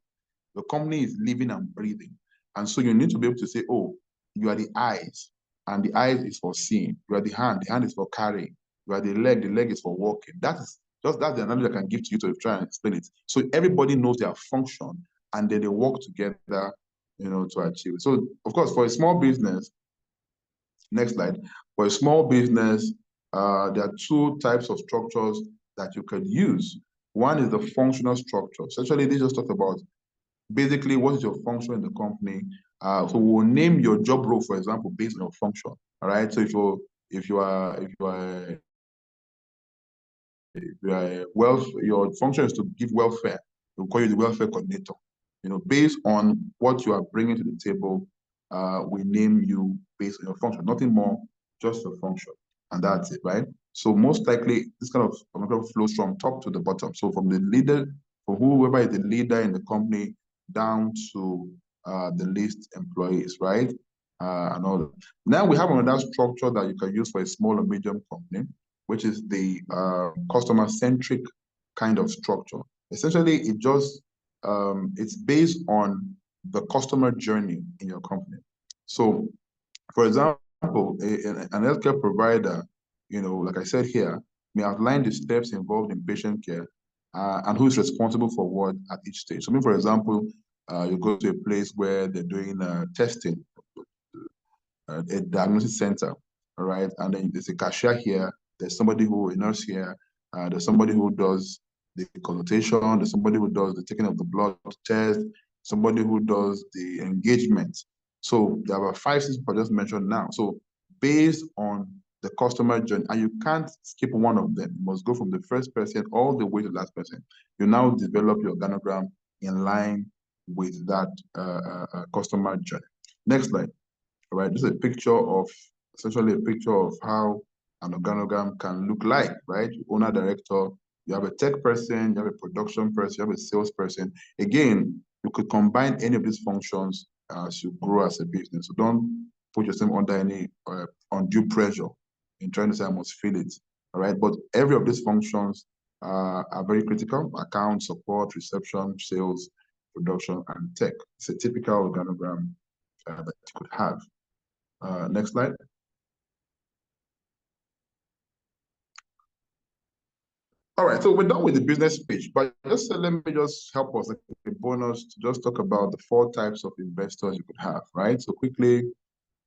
Your company is living and breathing. And so you need to be able to say, oh, you are the eyes, and the eyes is for seeing. You are the hand is for carrying. You are the leg is for walking. That's the analogy I can give to you to try and explain it. So everybody knows their function, and then they work together, to achieve it. So of course, for a small business, next slide. For a small business, there are two types of structures that you can use. One is the functional structure. Essentially, they just talked about basically what is your function in the company. So we'll name your job role, for example, based on your function. All right. So if you are your function is to give welfare, we'll call you the welfare coordinator. Based on what you are bringing to the table, we name you based on your function. Nothing more, just your function, and that's it, right? So most likely, this kind of flows from top to the bottom. So from the leader, for whoever is the leader in the company, down to the least employees, right? And all that. Now we have another structure that you can use for a small or medium company, which is the customer-centric kind of structure. Essentially, it's based on the customer journey in your company. So, for example, an healthcare provider, like I said here, may outline the steps involved in patient care and who is responsible for what at each stage. So, for example, you go to a place where they're doing testing, a diagnosis center, all right? And then there's a cashier here, there's somebody a nurse here, there's somebody who does the consultation, there's somebody who does the taking of the blood test, somebody who does the engagement. So there are 5, 6 people I just mentioned now. So based on the customer journey, and you can't skip one of them. You must go from the first person all the way to the last person. You now develop your organogram in line with that customer journey. Next slide. Right, this is essentially a picture of how an organogram can look like, right? Owner, director, you have a tech person, you have a production person, you have a sales person. Again, you could combine any of these functions as you grow as a business. So don't put yourself under any undue pressure in trying to say I must feel it, all right? But every of these functions are very critical: account, support, reception, sales, production, and tech. It's a typical organogram that you could have. Next slide. All right, so we're done with the business page, but let me just help us, a bonus, to just talk about the 4 types of investors you could have, right? So quickly,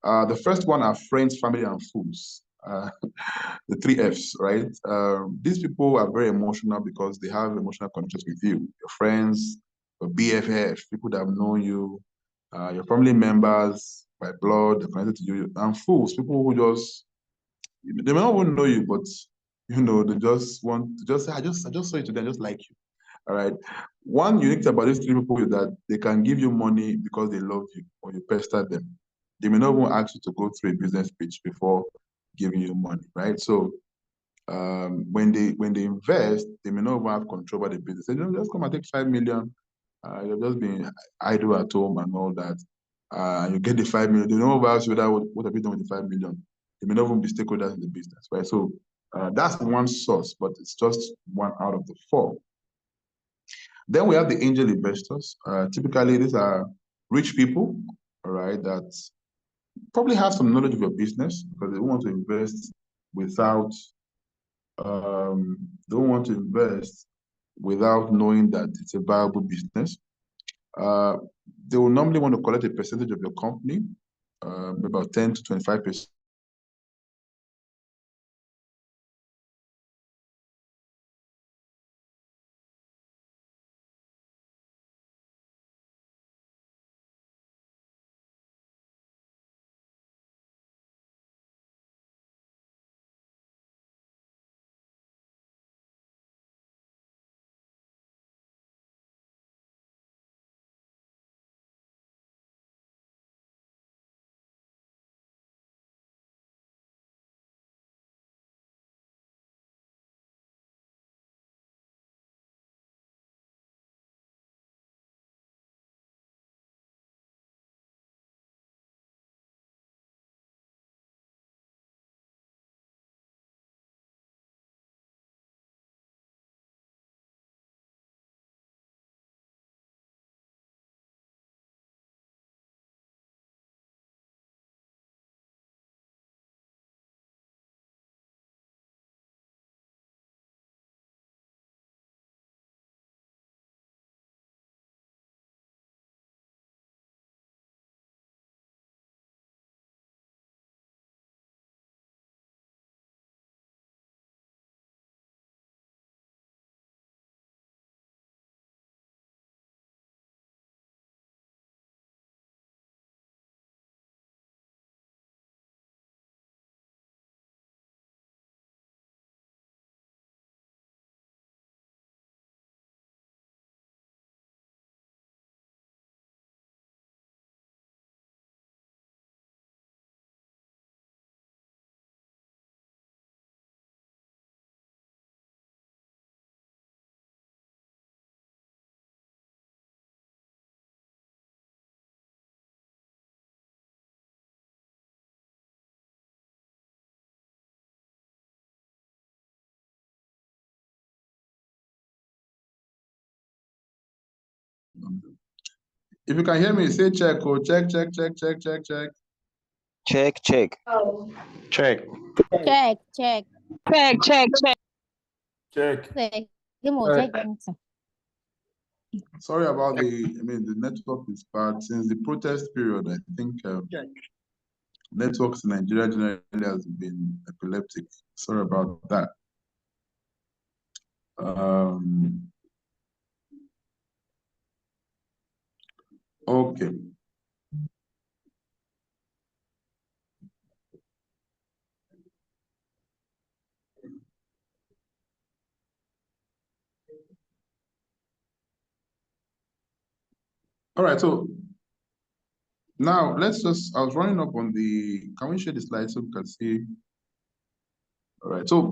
the first one are friends, family, and fools. The 3 Fs, right? These people are very emotional because they have emotional connections with you. Your friends, your BFF, people that have known you, your family members by blood, they're connected to you, and fools, people who they may not even know you, but they just want to just say, I just saw you today, I just like you. All right. One unique thing about these 3 people is that they can give you money because they love you or you pester them. They may not even ask you to go through a business pitch before giving you money, right? So when they invest, they may not even have control over the business. They just come and take 5 million. You're just being idle at home and all that. You get the 5 million. They don't ask you what have you done with the 5 million. They may not even be stakeholders in the business, right? So that's one source, but it's just one out of the 4. Then we have the angel investors. Typically, these are rich people, all right, that probably have some knowledge of your business because they want to invest without don't want to invest without knowing that it's a viable business. They will normally want to collect a percentage of your company, about 10 to 25%. If you can hear me, say check. Oh, check, check, check, check, check, check.
Check, check.
Oh.
Check.
Check, check.
Check, check, check.
Check.
Check. Check.
Sorry about the network is bad. Since the protest period, I think networks in Nigeria generally has been epileptic. Sorry about that. Okay. All right, so now let's just, I was running up on can we share the slide so we can see? All right, so,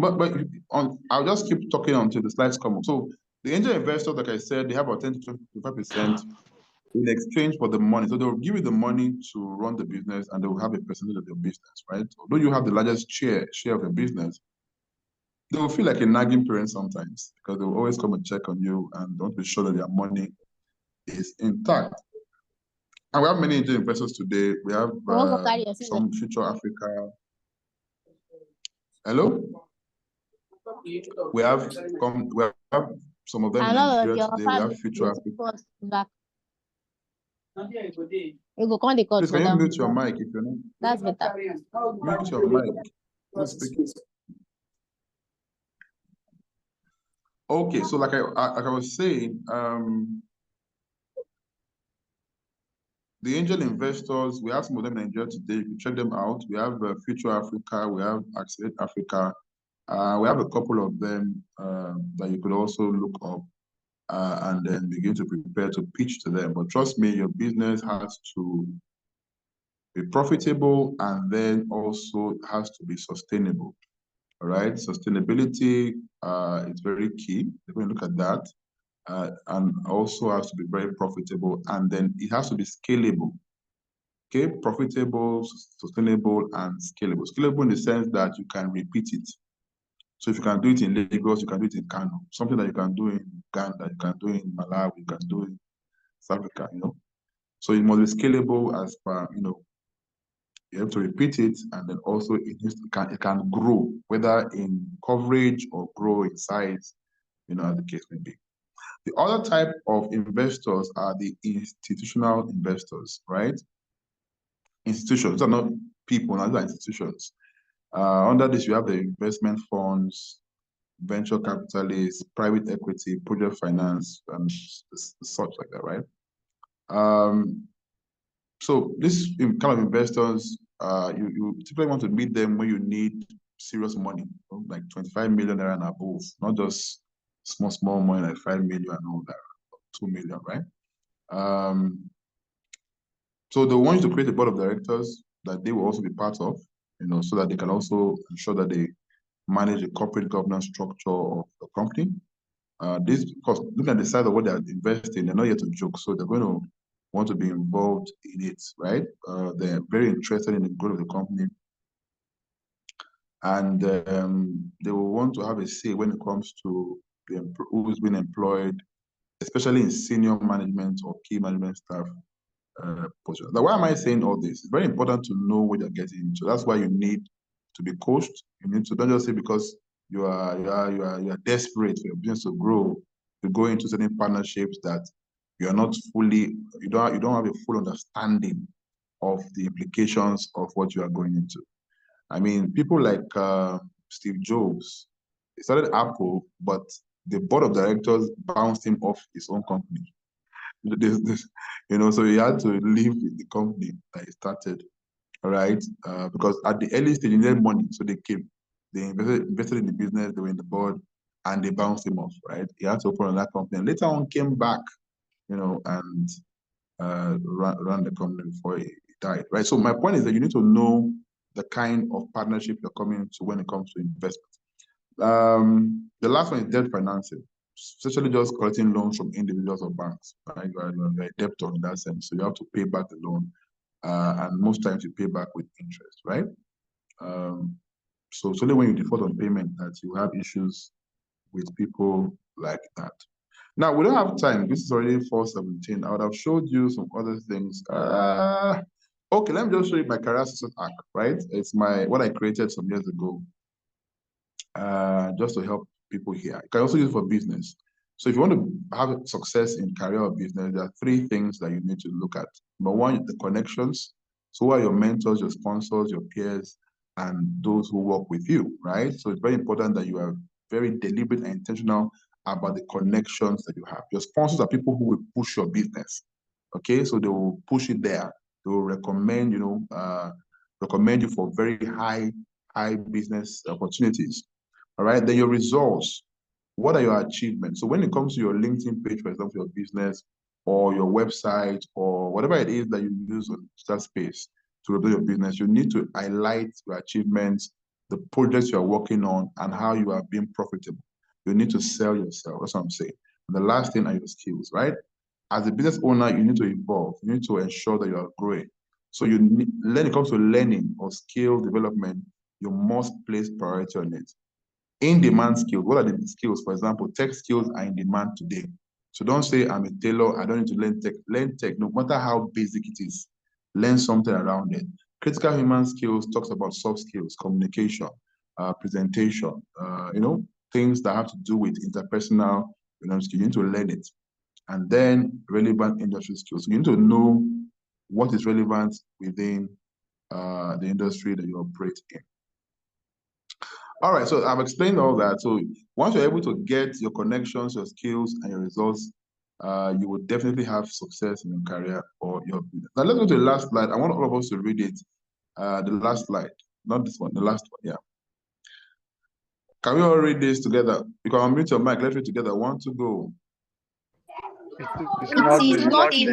I'll just keep talking until the slides come up. So the angel investors, like I said, they have about 10 to 25% in exchange for the money. So they'll give you the money to run the business and they will have a percentage of your business, right? Although you have the largest share of your business, they will feel like a nagging parent sometimes because they will always come and check on you and don't be sure that their money is intact. And we have many angel investors today. We have some Future Africa. Hello? We have some of them in Nigeria today. We have Future Africa. Please, can you mute your mic if you're not?
That's better.
Mute your mic. Okay, so like I was saying, the angel investors, we have some of them in Nigeria today. You can check them out. We have Future Africa, we have Accelerate Africa. We have a couple of them that you could also look up and then begin to prepare to pitch to them. But trust me, your business has to be profitable and then also has to be sustainable. All right, sustainability is very key. We're going to look at that. And also has to be very profitable, and then it has to be scalable. Okay, profitable, sustainable, and scalable. Scalable in the sense that you can repeat it. So if you can do it in Lagos, you can do it in Kano. Something that you can do in Uganda, you can do in Malawi, you can do in South Africa, So it must be scalable as per, you have to repeat it, and then also it can grow, whether in coverage or grow in size, as the case may be. The other type of investors are the institutional investors, right? Institutions are not people, these are institutions. Under this, you have the investment funds, venture capitalists, private equity, project finance, and such like that, right? So this kind of investors, you typically want to meet them when you need serious money, like 25 million naira and above, not just small money like 5 million and all that, 2 million, right? So they want you to create a board of directors that they will also be part of, so that they can also ensure that they manage the corporate governance structure of the company. This, because looking at the side of what they're investing, they're not here to joke, so they're going to want to be involved in it, right? They're very interested in the growth of the company. And they will want to have a say when it comes to who's been employed, especially in senior management or key management staff positions. Now, why am I saying all this? It's very important to know what you're getting into. That's why you need to be coached. You need to, don't just say because you are desperate for your business to grow, to go into certain partnerships that you are not fully, you don't have a full understanding of the implications of what you are going into. I mean, people like Steve Jobs, he started Apple, but the board of directors bounced him off his own company. So he had to leave the company that he started, all right? Because at the early stage, he needed money, so they invested in the business, they were in the board, and they bounced him off, right? He had to open another company. And later on, came back, and ran the company before he died, right? So my point is that you need to know the kind of partnership you're coming into when it comes to investment. The last one is debt financing, essentially just collecting loans from individuals or banks, right? You're a debtor in that sense, so you have to pay back the loan, and most times you pay back with interest, right? So it's only when you default on payment that you have issues with people like that. Now, we don't have time. This is already 4:17. I would have showed you some other things. Okay, let me just show you my career success arc, right? It's what I created some years ago, just to help people here. You can also use it for business. So if you want to have success in career or business, there are 3 things that you need to look at. Number 1, the connections. So who are your mentors, your sponsors, your peers, and those who work with you, right? So it's very important that you are very deliberate and intentional about the connections that you have. Your sponsors are people who will push your business. Okay, so they will push it there. They will recommend, recommend you for very high business opportunities. All right, then your results. What are your achievements? So when it comes to your LinkedIn page, for example, your business or your website or whatever it is that you use on that space to rebuild your business, you need to highlight your achievements, the projects you are working on, and how you are being profitable. You need to sell yourself. That's what I'm saying. And the last thing are your skills, right? As a business owner, you need to evolve. You need to ensure that you are growing. So when it comes to learning or skill development, you must place priority on it. In-demand skills. What are the skills? For example, tech skills are in demand today. So don't say, I'm a tailor, I don't need to learn tech. Learn tech, no matter how basic it is. Learn something around it. Critical human skills talks about soft skills, communication, presentation, things that have to do with interpersonal, skills. You need to learn it. And then relevant industry skills. So you need to know what is relevant within the industry that you operate in. All right, so I've explained all that. So once you're able to get your connections, your skills, and your results, you will definitely have success in your career or your business. Now let's go to the last slide. I want all of us to read it. The last slide, not this one, the last one, yeah. Can we all read this together? You can unmute your mic. Let's read together. 1, 2, go.
It is not the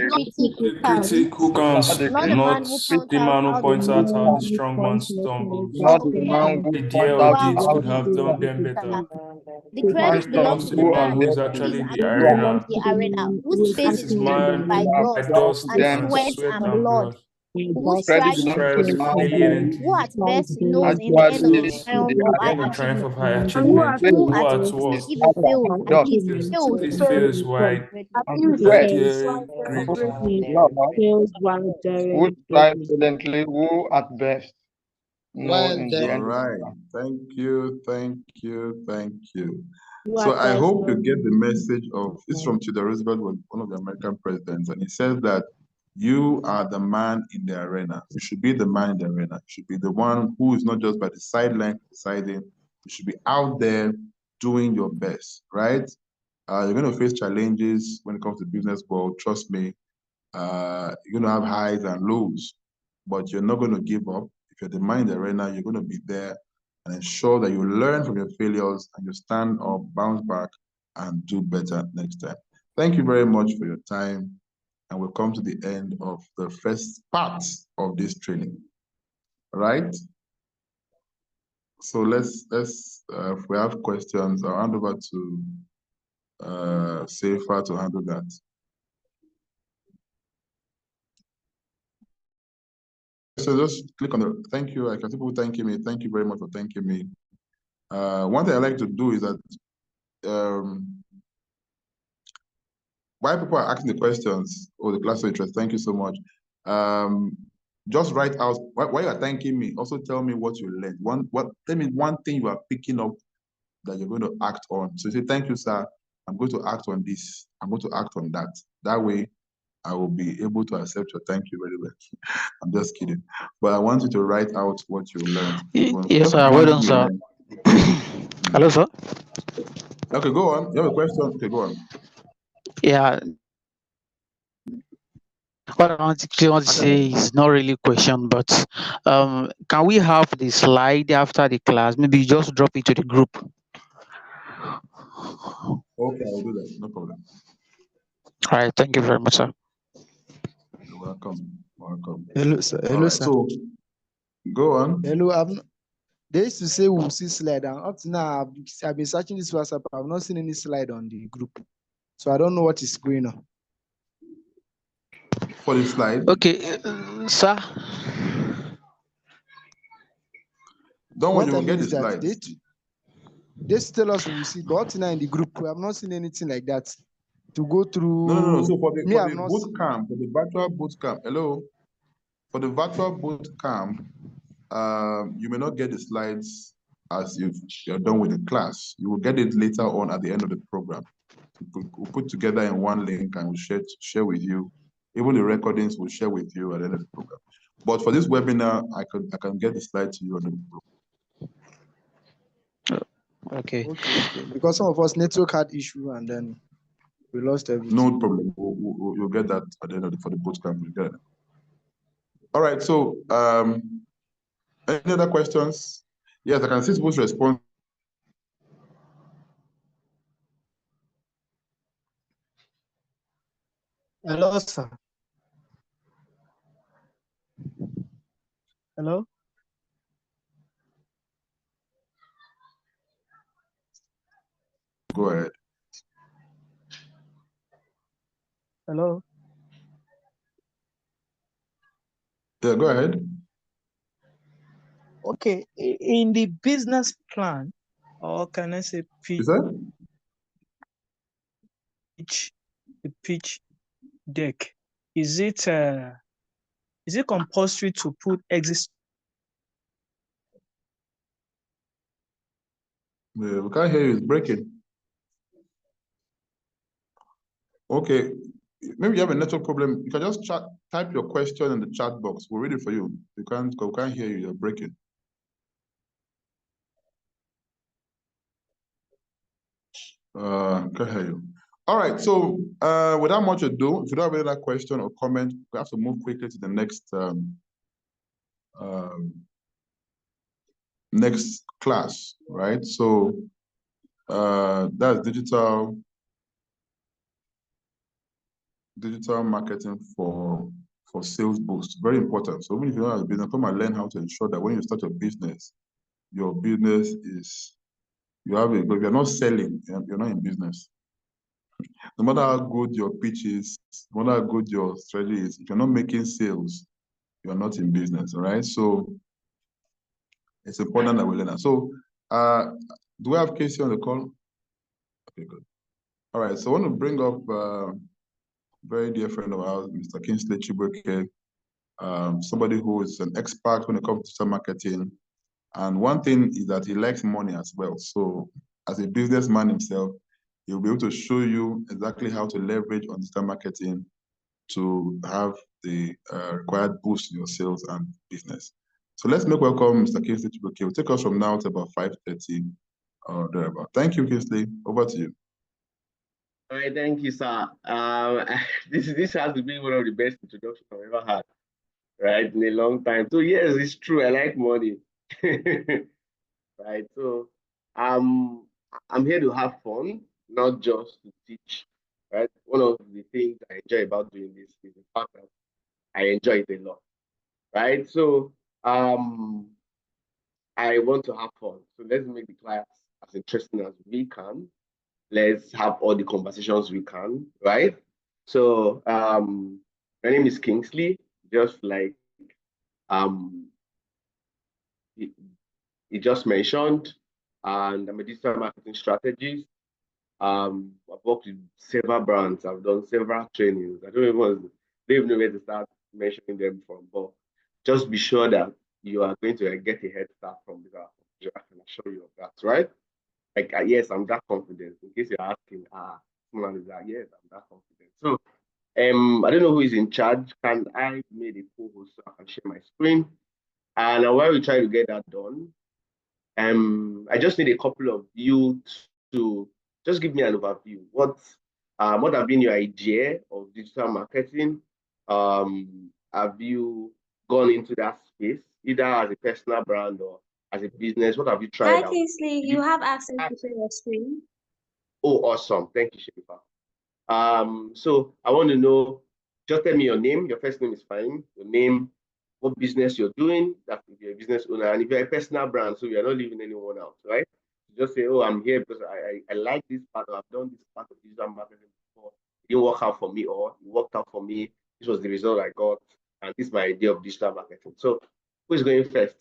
critic who counts,
Not
not the man who points
the
out
man who
how
points
the
out how the
strong
strong man stumbles.
Not the man who
Idea
points
or
out
deeds
how
could
the
have done them better.
The
man
credit belongs
Comes
to
to
the
the
stumbles
man
man
who is
there
who is
actually
to
the
actually
do
arena,
in the arena,
who
whose face
faces
is written
man
by
by
dust
dust,
and
then
and
sweat
sweat
and
and
blood,
blood.
who
credit
strives
belongs to the
Strives
man
who
valiantly
at best knows
and
in
who
the
has
end of the
knows
faced
triumph
the
of
in
high
the
hardship,
triumph of
achievement,
high
who
achievement,
who
faces
at
who at
worst,
worst
if he
hardship
fails
and
at
dust
least
is
fails
his
with
face
grace,
is white
and
and
sweat,
tear great.
blood, who strive silently, who at best know
Well
in the
All
done.
end of
right.
the
Thank you, thank you, thank you. So I hope you get the message of this from Theodore Roosevelt, one of the American presidents, and he says that you are the man in the arena. You should be the man in the arena. You should be the one who is not just by the sideline deciding. You should be out there doing your best, right? You're going to face challenges when it comes to business world. Trust me, you're going to have highs and lows, but you're not going to give up. If you're the man in the arena, you're going to be there and ensure that you learn from your failures and you stand up, bounce back, and do better next time. Thank you very much for your time. And we'll come to the end of the first part of this training. All right? So if we have questions, I'll hand over to Safer to handle that. So just click on the thank you. I can see people thanking me. Thank you very much for thanking me. One thing I like to do is that while people are asking the questions or the class of interest, thank you so much. Just write out while you are thanking me. Also tell me what you learned. Tell me one thing you are picking up that you're going to act on. So say, thank you, sir. I'm going to act on this. I'm going to act on that. That way, I will be able to accept your thank you very well. I'm just kidding. But I want you to write out what you learned.
Yes, sir. Well done, sir. Hello, sir.
Okay, go on. You have a question? Okay, go on.
Yeah. What I want to say is not really a question, but can we have the slide after the class? Maybe you just drop it to the group.
Okay, I'll do that. No problem.
All right. Thank you very much, sir.
You're welcome. Welcome.
Hello, sir. Hello, sir.
So, go on.
Hello, they used to say we'll see slide, and up to now, I've been searching this WhatsApp. I've not seen any slide on the group, so I don't know what is going on.
For the slide.
Okay, sir.
Don't worry,
What
you
I
will
mean
get the
is that
slides.
they tell us we'll see, but up to now in the group, we have not seen anything like that. to go through.
No. So for the
Me, I'm not.
boot camp, for the virtual boot camp, hello, for the virtual boot camp, you may not get the slides as you're done with the class. You will get it later on at the end of the program. We'll put together in one link and we'll share with you. Even the recordings we'll share with you at the end of the program. But for this webinar, I can get the slide to you on the program.
Okay.
Okay. Because some of us network had issue and then we lost everything.
No problem. You'll get that at the end of for the bootcamp. We'll get it. All right. So, any other questions? Yes, I can see people's response.
Hello, sir. Hello?
Go ahead.
Hello?
Yeah, go ahead.
Okay, in the business plan, or can I say pitch, the pitch deck, is it compulsory to put exist?
Yeah, we can't hear you. It's breaking. Okay, maybe you have a network problem. You can just type your question in the chat box. We'll read it for you. We can't hear you. You're breaking. Can't hear you. All right. So, without much ado, if you don't have any other question or comment, we have to move quickly to the next class, right? So, that's digital marketing for sales boost. Very important. So even if you don't have a business, come and learn how to ensure that when you start your business is, you have it. But if you're not selling, you're not in business. No matter how good your pitch is, no matter how good your strategy is, if you're not making sales, you're not in business. All right. So it's important that we learn that. So do we have Casey on the call? Okay, good. All right. So I want to bring up very dear friend of ours, Mr. Kingsley Chibuike, somebody who is an expert when it comes to digital marketing. And one thing is that he likes money as well. So as a businessman himself, he'll be able to show you exactly how to leverage on digital marketing to have the required boost in your sales and business. So let's make welcome Mr. Kingsley Chibuike. He'll take us from now to about 5:30 or thereabout. Thank you, Kingsley. Over to you.
All right, thank you, sir. This has to be one of the best introductions I've ever had, right, in a long time. So yes, it's true. I like money, right? So I'm here to have fun, not just to teach, right? One of the things I enjoy about doing this is the fact that I enjoy it a lot, right? So I want to have fun. So let's make the class as interesting as we can. Let's have all the conversations we can, right? So my name is Kingsley, just like he just mentioned, and I'm a digital marketing strategist. I've worked with several brands. I've done several trainings. I don't even know where to start mentioning them from, but just be sure that you are going to get a head start from this. I can assure you of that, right? Like, yes, I'm that confident. In case you're asking, someone is that, yes, I'm that confident. So, I don't know who is in charge. Can I make a co-host so I can share my screen? And while we try to get that done, I just need a couple of you to just give me an overview. What have been your idea of digital marketing? Have you gone into that space, either as a personal brand or as a business? What have you tried
Hi,
out?
Kingsley. You have access to share your screen.
Oh, awesome. Thank you, Sherifa. So I want to know, just tell me your name. Your first name is fine. Your name, what business you're doing, that if you're a business owner, and if you're a personal brand, so you're not leaving anyone out, right? Just say, oh, I'm here because I like this part, or I've done this part of digital marketing before. It didn't work out for me, or it worked out for me. This was the result I got, and this is my idea of digital marketing. So who is going first?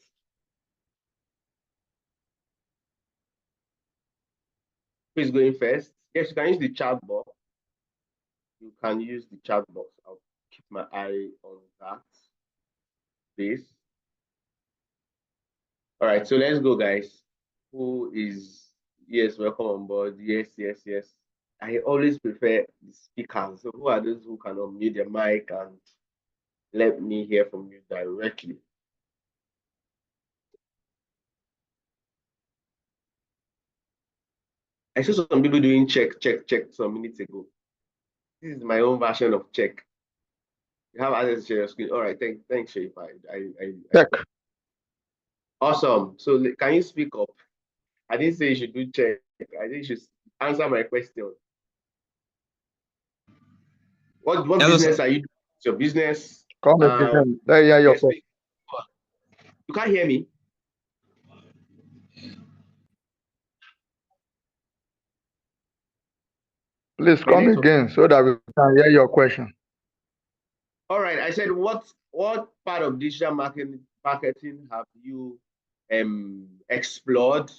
Who is going first? Yes, you can use the chat box. you can use the chat box. I'll keep my eye on that space. All right, so let's go, guys. Who is, yes, welcome on board. Yes, yes, yes. I always prefer the speakers. So who are those who can unmute their mic and let me hear from you directly? I saw some people doing check some minutes ago. This is my own version of check. You have access to your screen. All right, thanks, Shape.
Check.
Awesome. So can you speak up? I didn't say you should do check. I think you should answer my question. What business are you doing? Your business?
Come again. Let me hear your question.
You can't hear me?
Please come again so that we can hear your question.
All right. I said, what part of digital marketing have you explored?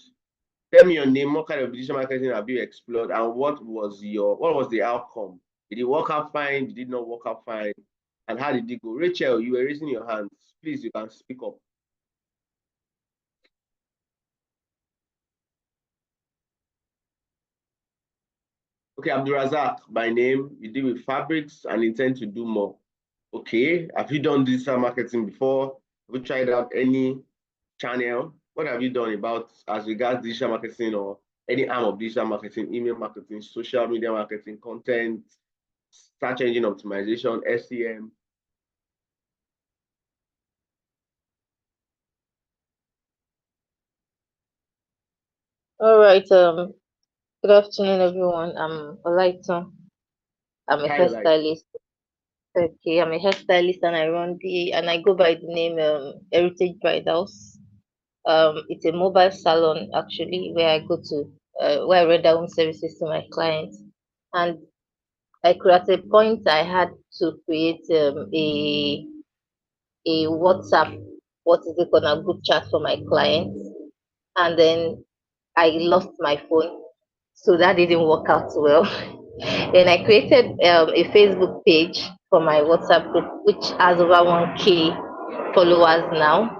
Tell me your name. What kind of digital marketing have you explored, and what was the outcome? Did it work out fine? Did it not work out fine? And how did it go? Rachel, you were raising your hands. Please, you can speak up. Okay, Abdurazak, by name, you deal with fabrics and intend to do more. Okay, have you done digital marketing before? Have you tried out any channel? What have you done about as regards digital marketing or any arm of digital marketing, email marketing, social media marketing, content, search engine optimization, SEM?
All right. Good afternoon, everyone. I'm Olaito. I'm a
Hi,
hairstylist. Okay, I'm a hairstylist and I go by the name Heritage Bridals. It's a mobile salon actually where I go to where I render home services to my clients. And at a point I had to create a WhatsApp, what is it called, a group chat for my clients. And then I lost my phone, so that didn't work out well. Then I created a Facebook page for my WhatsApp group, which has over 1K followers now.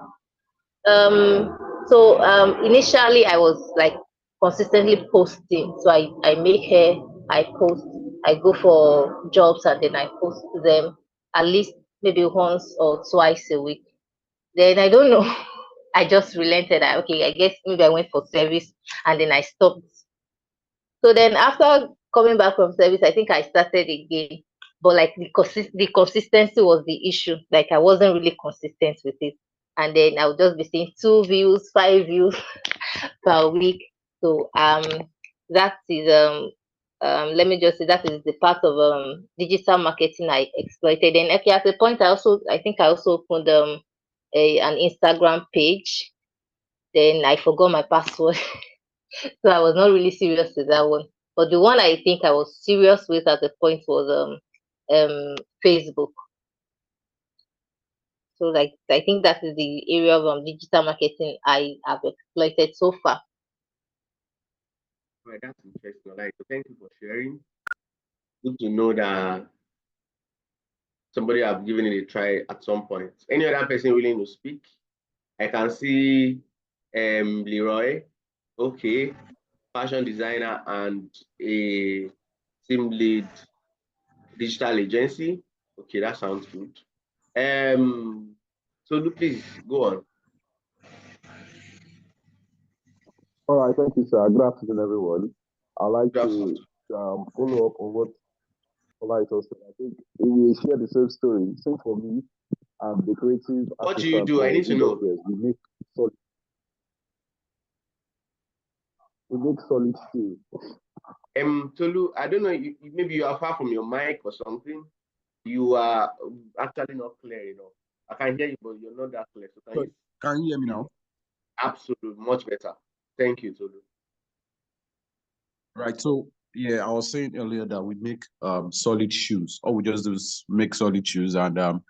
Initially I was like consistently posting. So I make hair, I post, I go for jobs and then I post them at least maybe once or twice a week. Then I don't know. I just relented. Okay, I guess maybe I went for service and then I stopped. So then after coming back from service, I think I started again. But like the consistency was the issue. Like I wasn't really consistent with it. And then I would just be seeing 2 views, 5 views per week. So that is let me just say that is the part of digital marketing I exploited. And okay, at the point I think I also opened an Instagram page. Then I forgot my password. So I was not really serious with that one. But the one I think I was serious with at the point was Facebook. So like I think that is the area of digital marketing I have exploited so far.
Right, that's interesting. Like, thank you for sharing. Good to know that somebody have given it a try at some point. Any other person willing to speak? I can see Leroy. Okay, fashion designer and a team lead digital agency. Okay, that sounds good. So please go on.
All right, thank you, sir. Good afternoon, everyone. I'd like to follow up on what Olaito said. I think we share the same story. Same for me. I'm the creative.
What do you do? I need to know.
We make solid steel.
Tolu, I don't know. Maybe you are far from your mic or something. You are actually not clear enough. I can hear you, but you're not that clear. So
can you hear me now?
Absolutely, much better. Thank you, Tolu.
Right. So yeah, I was saying earlier that we make solid shoes. All we just do is make solid shoes, and the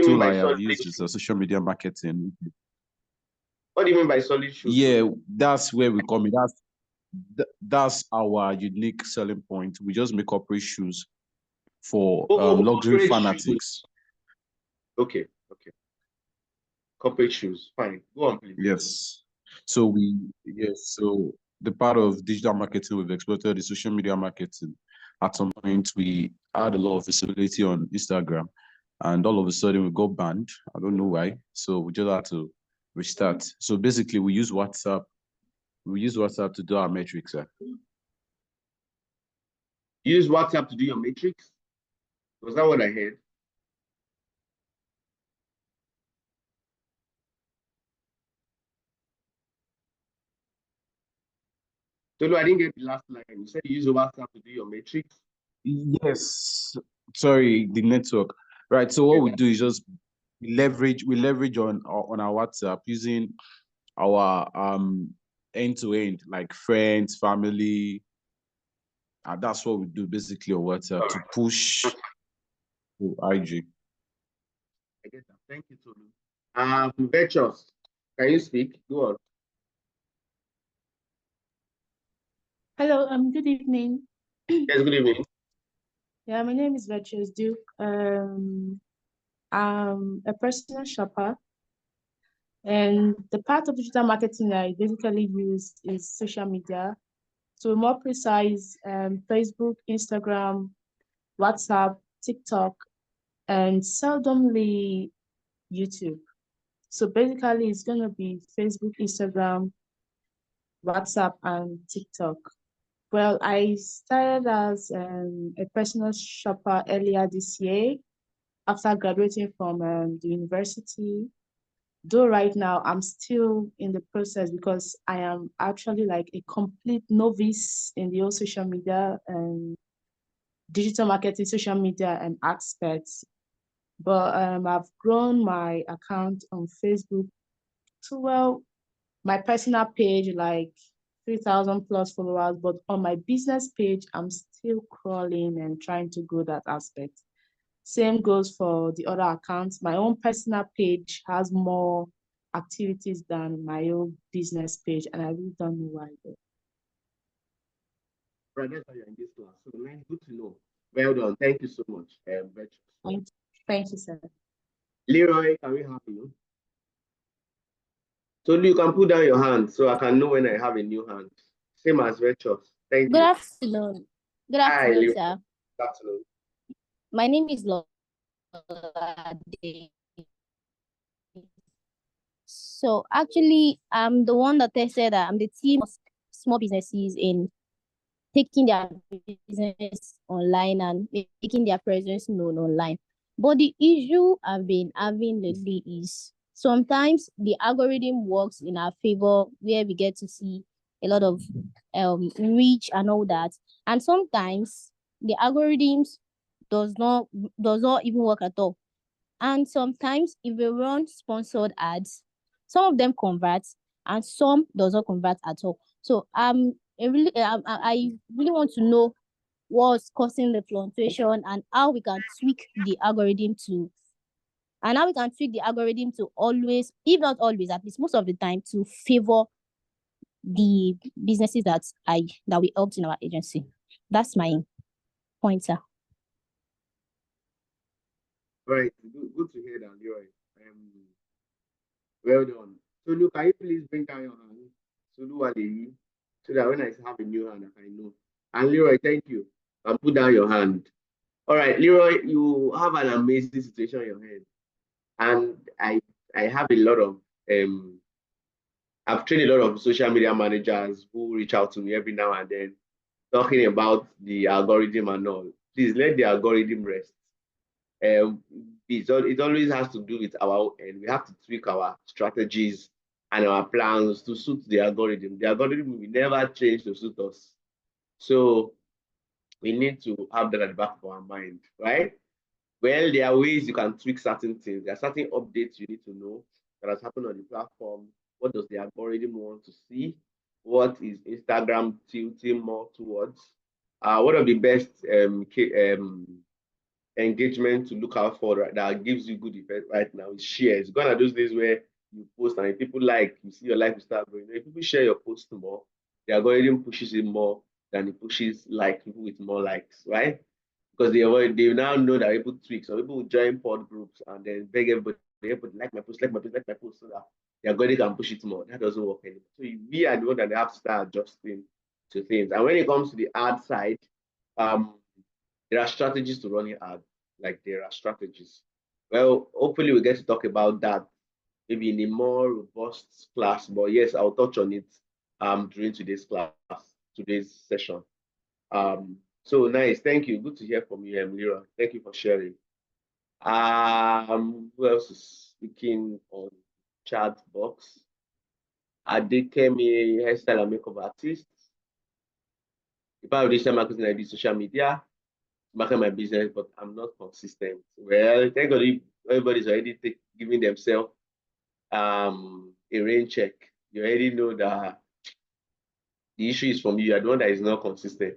tool I have used is social media marketing.
What do you mean by solid shoes?
Yeah, that's where we come in. That's our unique selling point. We just make corporate shoes.
for luxury
corporate
fanatics.
shoes. Okay. Corporate shoes. Fine. Go on, please.
Yes. So the part of digital marketing, we've exploited the social media marketing. At some point, we had a lot of visibility on Instagram, and all of a sudden we got banned. I don't know why. So we just had to restart. So basically, we use WhatsApp. We use WhatsApp to do our metrics.
Use WhatsApp to do your matrix? Was that what I heard? Tolu, I didn't get the last line. You said you use WhatsApp to do your matrix?
Yes. Sorry, the network. Right. So what we do is just we leverage on our WhatsApp using our end-to-end, like friends, family. That's what we do basically on WhatsApp to push to IG.
I get that. Thank you, Tolu. Virtuous, can you speak? Go on.
Hello, good evening.
Yes, good evening.
Yeah, my name is Virtuous Duke. I'm a personal shopper, and the part of digital marketing I basically use is social media. So more precise, Facebook, Instagram, WhatsApp, TikTok, and seldomly YouTube. So basically, it's gonna be Facebook, Instagram, WhatsApp, and TikTok. Well, I started as a personal shopper earlier this year after graduating from the university. Though right now I'm still in the process because I am actually like a complete novice in the whole social media and digital marketing, social media and aspects. But I've grown my account on Facebook to, well, my personal page, like 3,000 plus followers, but on my business page, I'm still crawling and trying to grow that aspect. Same goes for the other accounts. My own personal page has more activities than my own business page, and I really don't know why.
Right, that's why you're in this class. So nice, good to know. Well done. Thank you so much, Virtuous.
Thank you, sir.
Leroy, can we have you? So you can put down your hand so I can know when I have a new hand. Same as Virtuous. Thank you.
Good afternoon. Good
Hi,
afternoon,
Leroy.
sir.
Good afternoon.
My name is Lola. So actually, I'm the one that tested that I'm the team of small businesses in taking their business online and making their presence known online. But the issue I've been having lately is sometimes the algorithm works in our favor where we get to see a lot of reach and all that. And sometimes the algorithms does not even work at all. And sometimes if we run sponsored ads, some of them convert and some does not convert at all. So I really want to know what's causing the fluctuation and how we can tweak the algorithm to always, if not always, at least most of the time, to favor the businesses that we helped in our agency. That's my pointer.
Right, good to hear that, Leroy. Well done. So, look, can you please bring down your hand? So that when I have a new hand, I know. And Leroy, thank you. And put down your hand. All right, Leroy, you have an amazing situation in your head. And I have a lot of I've trained a lot of social media managers who reach out to me every now and then talking about the algorithm and all. Please let the algorithm rest. It always has to do with our end. We have to tweak our strategies and our plans to suit the algorithm. The algorithm will never change to suit us. So we need to have that at the back of our mind, right? Well, there are ways you can tweak certain things. There are certain updates you need to know that has happened on the platform. What does the algorithm want to see? What is Instagram tilting more towards? What are the best engagement to look out for that gives you good effect right now is shares. Gone are those days where you post and people like, you see your life will start growing. If people share your post more, the algorithm pushes it more than it pushes like people with more likes, right? because they now know that people tweak. So people will join pod groups and then beg everybody like my post, like my post, like my post, so that the algorithm can push it more. That doesn't work anymore. So we are the one that have to start adjusting to things. And when it comes to the ad side, there are strategies to running ad. Like there are strategies. Well, hopefully we get to talk about that maybe in a more robust class. But yes, I'll touch on it during today's class, today's session. So nice, thank you. Good to hear from you, Lira. Thank you for sharing. Who else is speaking on chat box? Adekemi, hairstyle and makeup artist. If I have digital marketing, I do social media, market my business, but I'm not consistent. Well, thank God everybody's already giving themselves a rain check. You already know that the issue is from you. You're the one that is not consistent.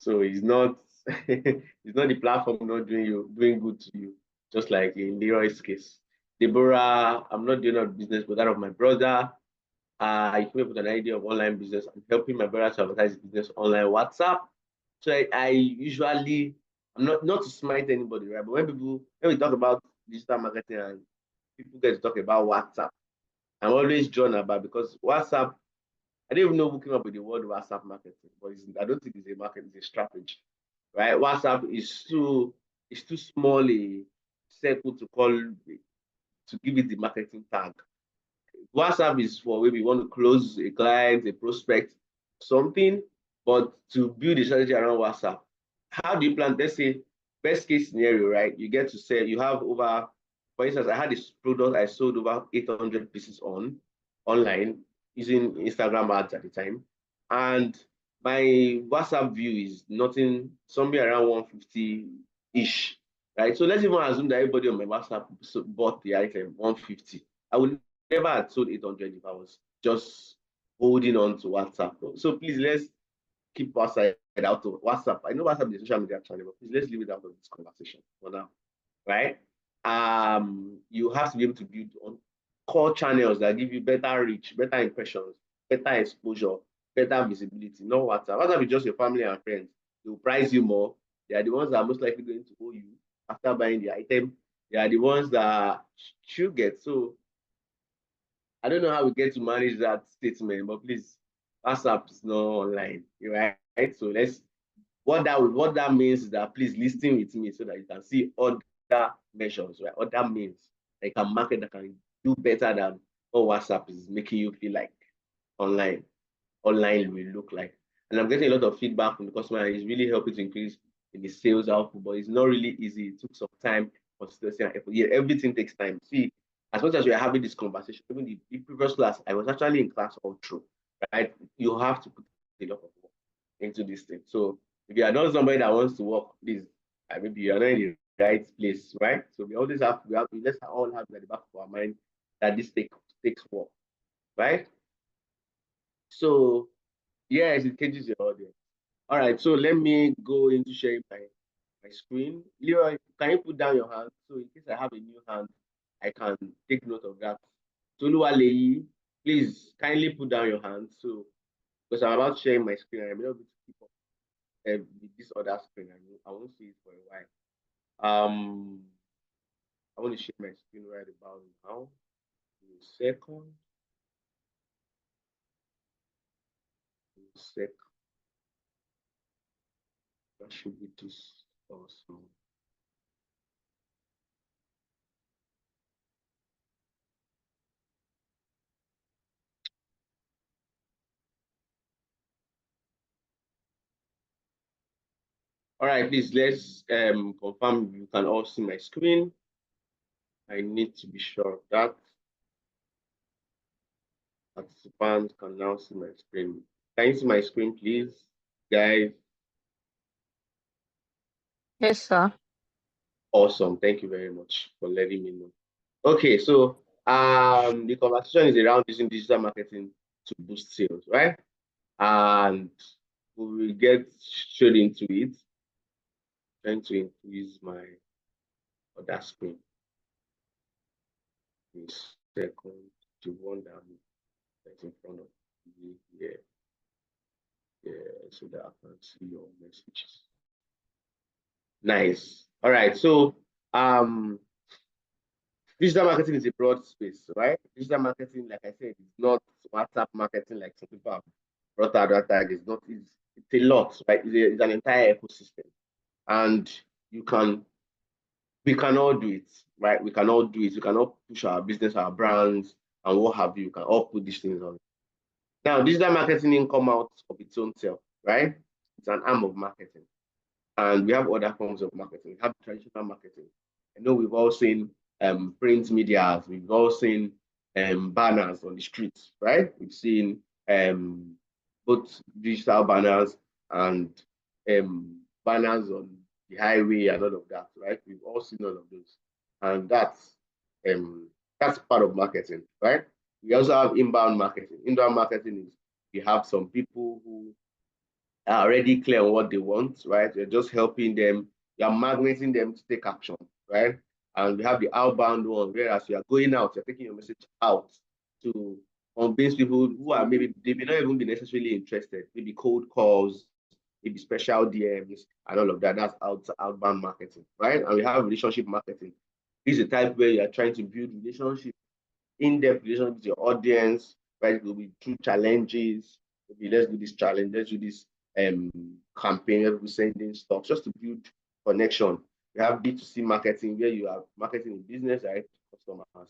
So it's not it's not the platform not doing good to you, just like in Leroy's case. Deborah, I'm not doing a business, but that of my brother. I came up with an idea of online business. I'm helping my brother to advertise his business online WhatsApp. So I usually, I'm not to smite anybody, right? But when we talk about digital marketing and people get to talk about WhatsApp, I'm always drawn about, because WhatsApp, I don't even know who came up with the word WhatsApp marketing, but I don't think it's a market, it's a strategy, right? WhatsApp is too small a circle to give it the marketing tag. WhatsApp is for maybe you want to close a client, a prospect, something, but to build a strategy around WhatsApp, how do you plan? Let's say best case scenario, right? You get to say you have over, for instance, I had this product I sold over 800 pieces online using Instagram ads at the time, and my WhatsApp view is nothing, somewhere around 150-ish, right? So let's even assume that everybody on my WhatsApp bought the item 150. I would never had sold 800 if I was just holding on to WhatsApp. So please, let's keep WhatsApp out of WhatsApp. I know WhatsApp is a social media channel, but please let's leave it out of this conversation for now, right? You have to be able to build on core channels that give you better reach, better impressions, better exposure, better visibility. No WhatsApp. WhatsApp is just your family and friends. They will price you more. They are the ones that are most likely going to owe you after buying the item. They are the ones that should get. So I don't know how we get to manage that statement, but please, WhatsApp is not online, right? So what that means is that please listen with me so that you can see other measures, right? Other means that you can market that can do better than what WhatsApp is making you feel like online will look like. And I'm getting a lot of feedback from the customer. It's really helping to increase in the sales output, but it's not really easy. It took some time, consistency, and effort. Yeah, everything takes time. See, as much as we are having this conversation, even the previous class, I was actually in class all through, right? You have to put a lot of work into this thing. So if you are not somebody that wants to work, please, maybe you are not in the right place, right? So we always have to, let's all have at the back of our mind that this takes work, right? So yes, it changes your audience. All right, so let me go into sharing my screen. Leroy, can you put down your hand? So in case I have a new hand, I can take note of that. Toluwaleyi, please kindly put down your hand. So because I'm about sharing my screen, I'm not able to keep up with this other screen. I won't see it for a while. I want to share my screen right about now. In a second. That should be this also. All right, please let's confirm you can all see my screen. I need to be sure of that. Participants can now see my screen. Can you see my screen, please, guys?
Yes, sir.
Awesome. Thank you very much for letting me know. Okay, so the conversation is around using digital marketing to boost sales, right? And we will get straight into it. Trying to increase my other screen. A second, the one that's in front of me here. Yeah, so that I can see your messages. Nice. All right. So digital marketing is a broad space, right? Digital marketing, like I said, is not WhatsApp marketing like some people have brought out that tag. It's not, it's a lot, right? It's an entire ecosystem. And we can all do it, right? We can all do it. We can all push our business, our brands, and what have you. We can all put these things on. Now, digital marketing didn't come out of its own self, right? It's an arm of marketing. And we have other forms of marketing. We have traditional marketing. I know we've all seen print media, we've all seen banners on the streets, right? We've seen both digital banners and banners on the highway and all of that, right? We've all seen all of those. And that's part of marketing, right? We also have inbound marketing. Inbound marketing is we have some people who are already clear on what they want, right? You're just helping them, you're magneting them to take action, right? And we have the outbound one, whereas you are going out, you're taking your message out to convince people who are maybe, they may not even be necessarily interested, maybe cold calls, maybe special DMs, and all of that. That's outbound marketing, right? And we have relationship marketing. This is a type where you're trying to build relationship, in-depth relationship with your audience, right? It will be through challenges. Maybe let's do this challenge, let's do this campaign, every sending stuff, just to build connection. We have B2C marketing, where you are marketing in business direct to customers,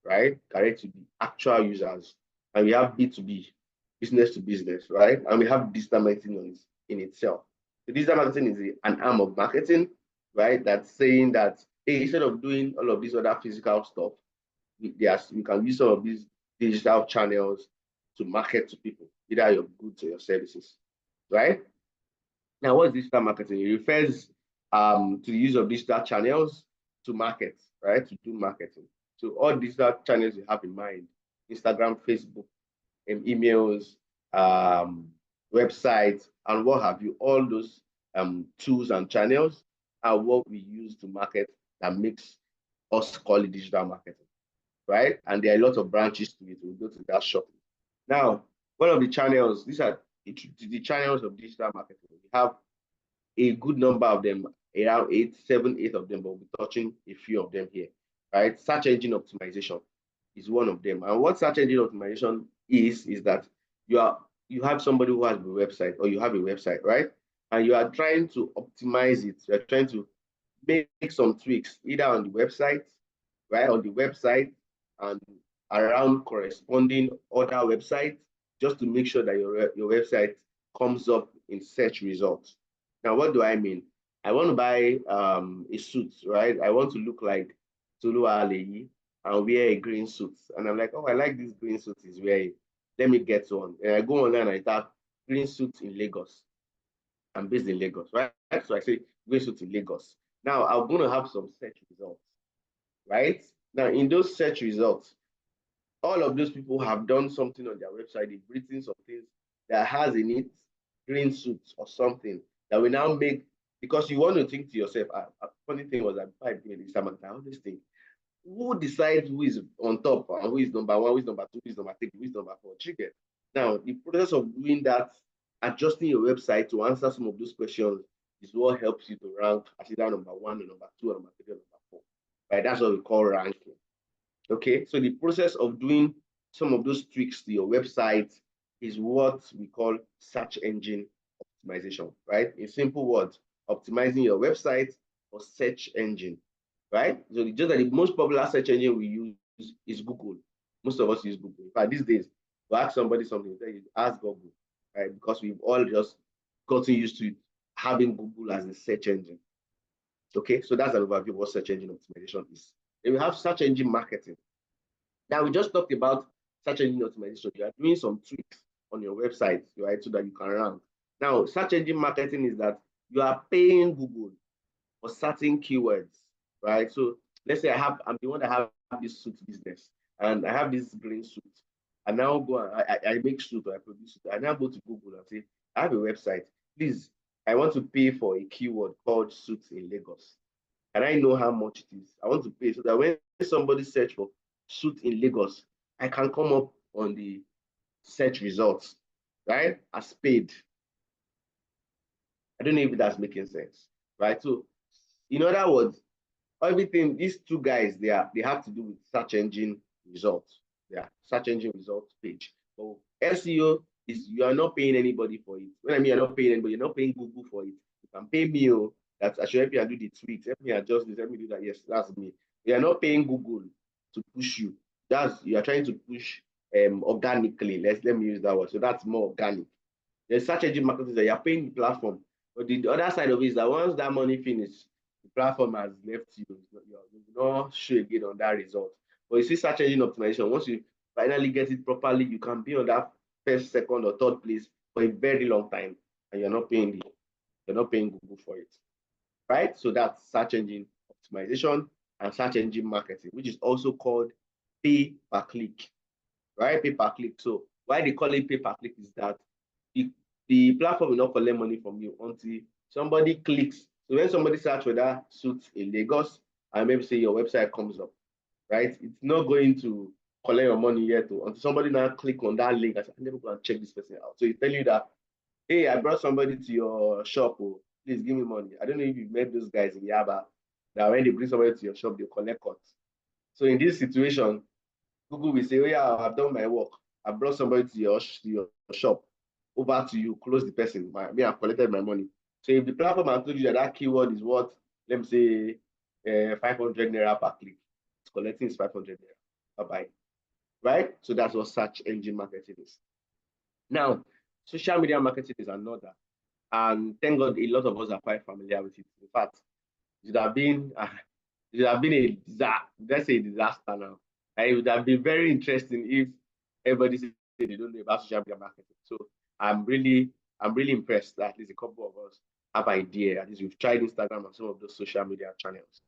right? Direct to the actual users. And we have B2B, business to business, right? And we have digital marketing in itself. So digital marketing is an arm of marketing, right? That's saying that, hey, instead of doing all of these other physical stuff, we can use some of these digital channels to market to people, either your goods or your services, right? Now, what's digital marketing? It refers to the use of digital channels to market, right? To do marketing. So all digital channels you have in mind, Instagram, Facebook, emails, websites, and what have you, all those tools and channels are what we use to market that makes us call it digital marketing, right? And there are a lot of branches to it. We'll go to that shortly. Now, one of the channels, these are the channels of digital marketing. We have a good number of them, around 7, 8 of them, but we'll be touching a few of them here, right? Search engine optimization is one of them. And what search engine optimization is that you have somebody who has a website, or you have a website, right? And you are trying to optimize it. You're trying to make some tweaks, either on the website, right? On the website and around corresponding other websites, just to make sure that your website comes up in search results. Now, what do I mean? I want to buy a suit, right? I want to look like Tolu Aleyi and wear a green suit. And I'm like, oh, I like this green suit he's wearing. Let me get one. And I go online and I type green suit in Lagos. I'm based in Lagos, right? So I say green suit in Lagos. Now, I'm going to have some search results, right? Now, in those search results, all of those people have done something on their website. They've written some things that has in it green suits or something that will now make, because you want to think to yourself, a funny thing was that I always think, who decides who is on top and who is number 1, who is number 2, who is number 3, who is number 4? Trigger. Now, the process of doing that, adjusting your website to answer some of those questions is what helps you to rank as either number 1 or number 2 or number 3 or number 4. Right? That's what we call ranking. Okay, so the process of doing some of those tweaks to your website is what we call search engine optimization, right? In simple words, optimizing your website for search engine, right? So just that the most popular search engine we use is Google. Most of us use Google. In fact, these days, we ask somebody something, ask Google, right? Because we've all just gotten used to having Google as a search engine. Okay, so that's an overview of what search engine optimization is. Then we have search engine marketing. Now, we just talked about search engine optimization. You are doing some tweaks on your website, right, so that you can rank. Now, search engine marketing is that you are paying Google for certain keywords, right? So let's say I'm the one that have this suit business, and I have this green suit. I now go and I make suit, or I produce it. I now go to Google and say, I have a website. Please, I want to pay for a keyword called suits in Lagos. And I know how much it is. I want to pay so that when somebody search for suit in Lagos, I can come up on the search results, right? As paid. I don't know if that's making sense, right? So In other words, everything, these two guys, they have to do with search engine results. Yeah, search engine results page. So SEO is, you are not paying anybody for it. When I mean you're not paying anybody, you're not paying Google for it. You can pay me, that I should help you and do the tweets, help me adjust this, help me do that. Yes, that's me. You are not paying Google to push you. You are trying to push organically. Let me use that word. So that's more organic. The search engine marketing that you're paying the platform. But the other side of it is that once that money finishes, the platform has left you. You will not show again on that result. But you see search engine optimization, once you finally get it properly, you can be on that first, second, or third place for a very long time, and you're not paying Google for it. Right? So that's search engine optimization and search engine marketing, which is also called pay per click. Right? Pay per click. So why they call it pay per click is that the platform will not collect money from you until somebody clicks. So when somebody search for that suit in Lagos, and maybe say your website comes up, right? It's not going to collect your money yet until somebody now click on that link and say, I never go and check this person out. So it's telling you that, hey, I brought somebody to your shop, please give me money. I don't know if you've met those guys in Yaba, that when they bring somebody to your shop, they collect cuts. So in this situation, Google will say, oh yeah, I've done my work. I brought somebody to your shop. Over to you, close the person. I've collected my money. So if the platform has told you that keyword is what, let me say, 500 naira per click, it's collecting 500 naira. Bye-bye. Right? So that's what search engine marketing is. Now, social media marketing is another. And thank God a lot of us are quite familiar with it. In fact, it would have been a disaster now. And it would have been very interesting if everybody said they don't know about social media marketing. So I'm really impressed that at least a couple of us have an idea. At least we've tried Instagram and some of those social media channels.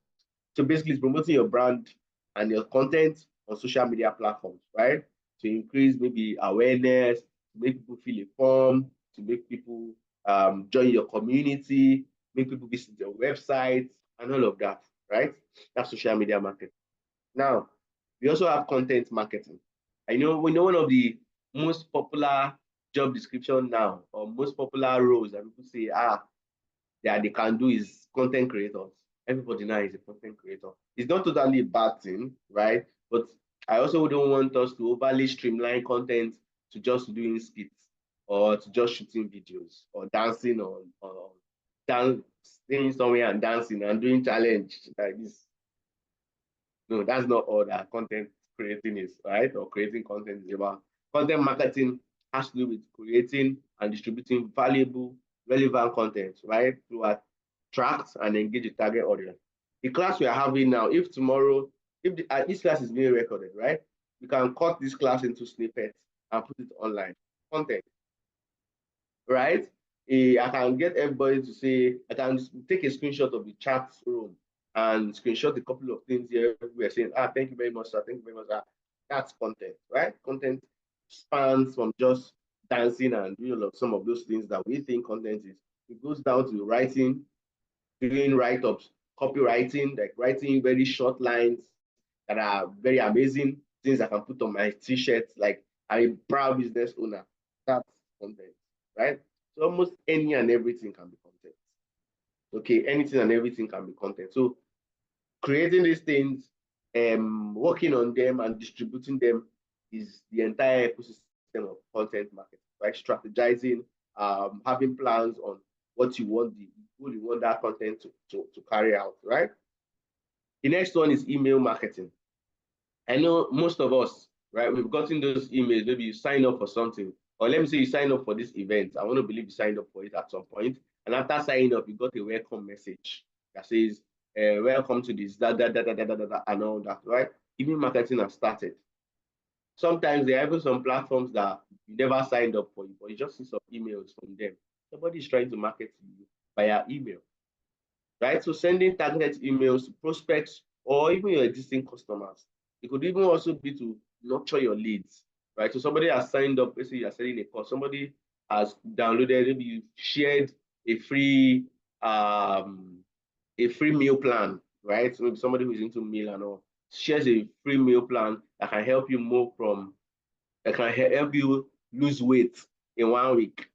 So basically, it's promoting your brand and your content on social media platforms, right? To increase maybe awareness, to make people feel informed, to make people join your community, make people visit your website, and all of that, right? That's social media marketing. Now, we also have content marketing. We know one of the most popular job description now, or most popular roles that people say, they can do is content creators. Everybody now is a content creator. It's not totally a bad thing, right? But I also don't want us to overly streamline content to just doing skits or to just shooting videos or dancing or staying somewhere and dancing and doing challenge like this. No, that's not all that content creating is, right? Or creating content is about. Content marketing has to do with creating and distributing valuable, relevant content, right? To attract and engage the target audience. The class we are having now, if tomorrow, if this class is being recorded, right? We can cut this class into snippets and put it online. Content, right? I can get everybody to say, I can take a screenshot of the chat room and screenshot a couple of things here. We are saying, thank you very much, sir. Thank you very much, sir. That's content, right? Content spans from just dancing and doing some of those things that we think content is. It goes down to writing, doing write-ups, copywriting, like writing very short lines that are very amazing, things I can put on my t-shirts, like I'm a proud business owner. That's content, right? So almost any and everything can be content. Okay, anything and everything can be content. So creating these things, working on them and distributing them is the entire ecosystem of content marketing, right? Strategizing, having plans on what you want that content to carry out, right? The next one is email marketing. I know most of us, right? We've gotten those emails. Maybe you sign up for something, or let me say you sign up for this event. I want to believe you signed up for it at some point. And after signing up, you got a welcome message that says, welcome to this, and all that, right? Email marketing has started. Sometimes there are even some platforms that you never signed up for, but you just see some emails from them. Somebody is trying to market to you via email, right? So sending targeted emails to prospects or even your existing customers. It could even also be to nurture your leads, right? So somebody has signed up, let's say you're selling a course, somebody has downloaded, maybe you shared a free meal plan, right? So maybe somebody who's into meal and all shares a free meal plan that can help you that can help you lose weight in 1 week,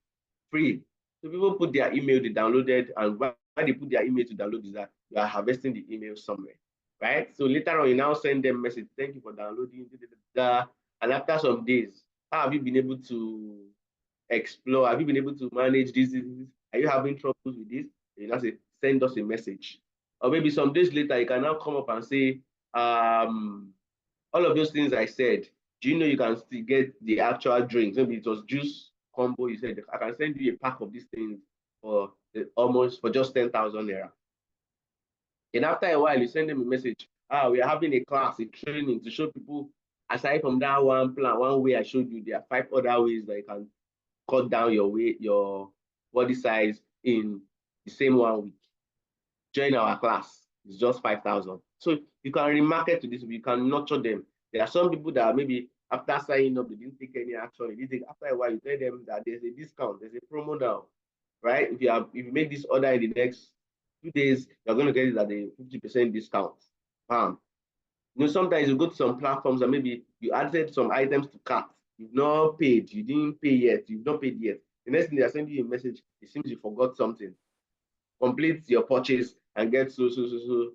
free. So people put their email, they downloaded, and they put their email to download is that you are harvesting the email somewhere, right? So later on, you now send them message, thank you for downloading, and after some days, how have you been able to explore? Have you been able to manage this? Are you having troubles with this? You now say, send us a message. Or maybe some days later, you can now come up and say, all of those things I said, do you know you can still get the actual drinks? Maybe it was juice combo. You said, I can send you a pack of these things for almost for just 10,000 naira. And after a while, you send them a message. We are having a class, a training to show people, aside from that one plan, one way I showed you, there are 5 other ways that you can cut down your weight, your body size in the same 1 week. Join our class. It's just 5,000. So you can remarket to this. You can nurture them. There are some people that maybe after signing up, they didn't take any action. They didn't take, after a while, you tell them that there's a discount, there's a promo now, right? If you make this order in the next 2 days, you're going to get it at a 50% discount. Sometimes you go to some platforms and maybe you added some items to cart. You've not paid. You didn't pay yet. You've not paid yet. The next thing they are sending you a message, it seems you forgot something. Complete your purchase and get so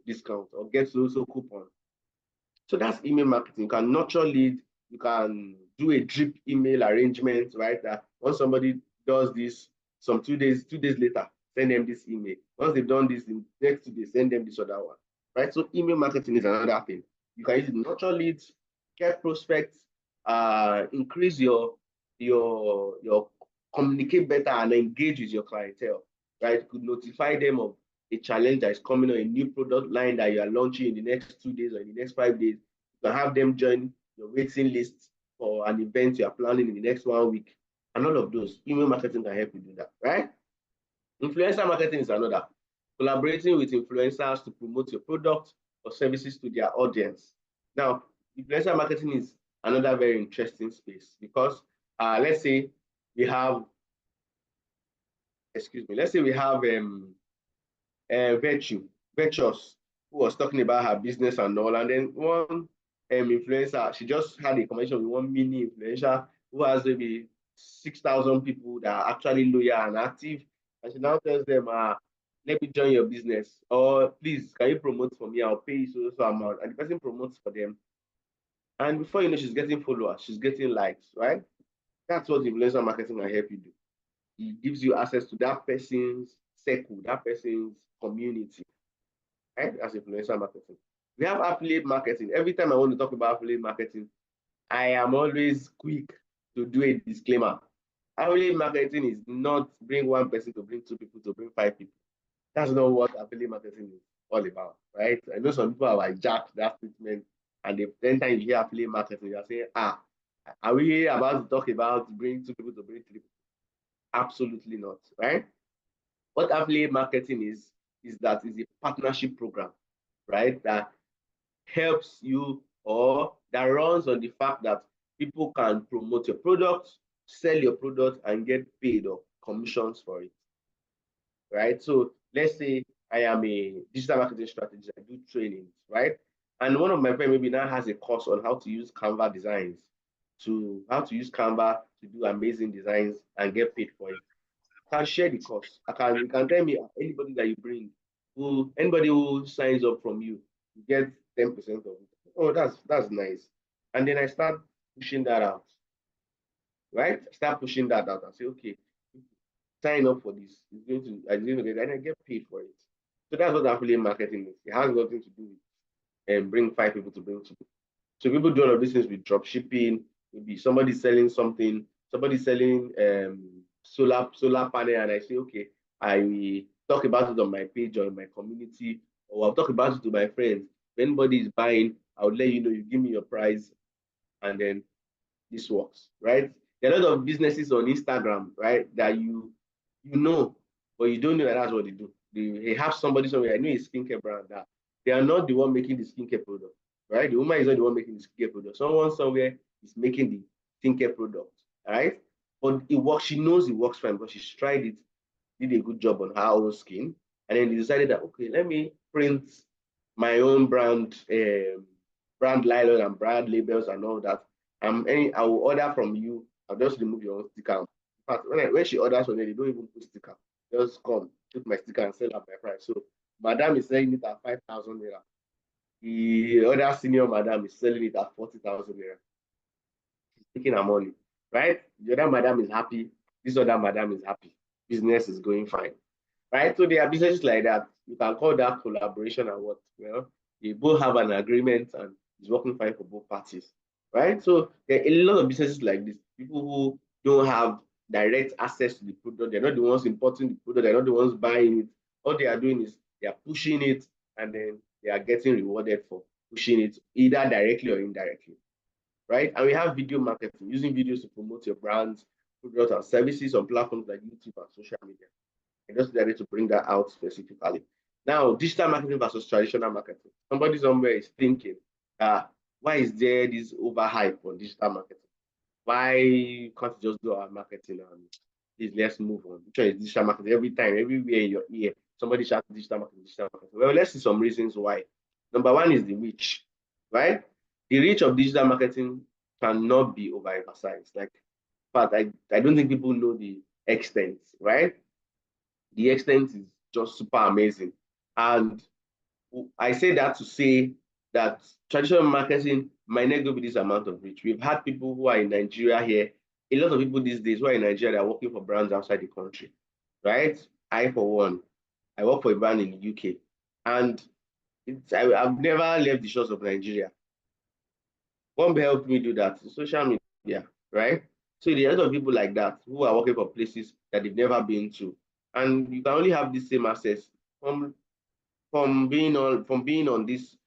discount or get so coupon. So that's email marketing. You can nurture lead. You can do a drip email arrangement, right? That once somebody does this, some 2 days later, send them this email. Once they've done this, in the next 2 days, send them this other one, right? So email marketing is another thing. You can use it to nurture leads, get prospects, increase your communicate better and engage with your clientele, right? You could notify them of a challenge that is coming on, a new product line that you are launching in the next 2 days or in the next 5 days. You can have them join your waiting list for an event you are planning in the next 1 week. And all of those, email marketing can help you do that, right? Influencer marketing is another. Collaborating with influencers to promote your product or services to their audience. Now, influencer marketing is another very interesting space because let's say we have, Virtuous, who was talking about her business and all, and then one influencer, she just had a conversation with one mini influencer who has maybe 6,000 people that are actually loyal and active, and she now tells them, let me join your business, or please, can you promote for me? I'll pay you so amount, and the person promotes for them, and before you know, she's getting followers, she's getting likes, right? That's what influencer marketing can help you do. It gives you access to that person's circle, that person's community, right? As influencer marketing. We have affiliate marketing. Every time I want to talk about affiliate marketing, I am always quick to do a disclaimer. Affiliate marketing is not bring one person to bring 2 people to bring 5 people. That's not what affiliate marketing is all about, right? I know some people have hijacked that statement, and anytime you hear affiliate marketing, you're saying, are we about to talk about bring 2 people to bring 3 people? Absolutely not, right? What affiliate marketing is that is a partnership program, right? That helps you, or that runs on the fact that people can promote your product, sell your product, and get paid or commissions for it, right? So let's say I am a digital marketing strategist, I do trainings, right? And one of my friends maybe now has a course on how to use Canva designs, how to use Canva to do amazing designs and get paid for it. I can share the cost. You can tell me anybody that you bring, anybody who signs up from you, you get 10% of it. Oh, that's nice. And then I start pushing that out, right? Start pushing that out and say, okay, sign up for this. I'm going to get, and I get paid for it. So that's what affiliate marketing is. It has nothing to do with bring 5 people to bring 2 people. So people do all of these things with drop shipping. Maybe somebody selling something, somebody selling solar panel, and I say, okay, I will talk about it on my page or in my community, or I'll talk about it to my friends. If anybody is buying, I'll let you know, you give me your price, and then this works, right? There are a lot of businesses on Instagram, right, that you know, but you don't know that that's what they do. They have somebody somewhere, I know a skincare brand, that they are not the one making the skincare product, right? The woman is not the one making the skincare product. Someone somewhere is making the skincare product, right? But it works. She knows it works fine because she's tried it, did a good job on her own skin, and then decided that, okay, let me print my own brand nylon and brand labels and all that. I will order from you. I'll just remove your own sticker. In fact, when she orders from you, they don't even put sticker. Just come. put my sticker and sell at my price. So madam is selling it at 5,000 naira. The other senior madam is selling it at 40,000 naira. She's taking her money, right? The other madam is happy. This other madam is happy. Business is going fine, right? So there are businesses like that. You can call that collaboration and what? Well, they both have an agreement and it's working fine for both parties, right? So there are a lot of businesses like this. People who don't have direct access to the product, they're not the ones importing the product, they're not the ones buying it. All they are doing is they are pushing it and then they are getting rewarded for pushing it either directly or indirectly, right? And we have video marketing, using videos to promote your brands, products, and services on platforms like YouTube and social media. I just decided to bring that out specifically. Now, digital marketing versus traditional marketing. Somebody somewhere is thinking, why is there this overhype on digital marketing? Why can't you just do our marketing and please let's move on? Which one is digital marketing? Every time, everywhere in your ear, somebody shouts digital marketing, digital marketing. Well, let's see some reasons why. Number one is the reach, right? The reach of digital marketing cannot be overemphasized. Like, but I don't think people know the extent, right? The extent is just super amazing. And I say that to say that traditional marketing might not go with this amount of reach. We've had people who are in Nigeria here. A lot of people these days who are in Nigeria are working for brands outside the country, right? I, for one, I work for a brand in the UK. And I've never left the shores of Nigeria. What helped me do that? Social media, right? So there are a lot of people like that who are working for places that they've never been to. And you can only have the same access from being on these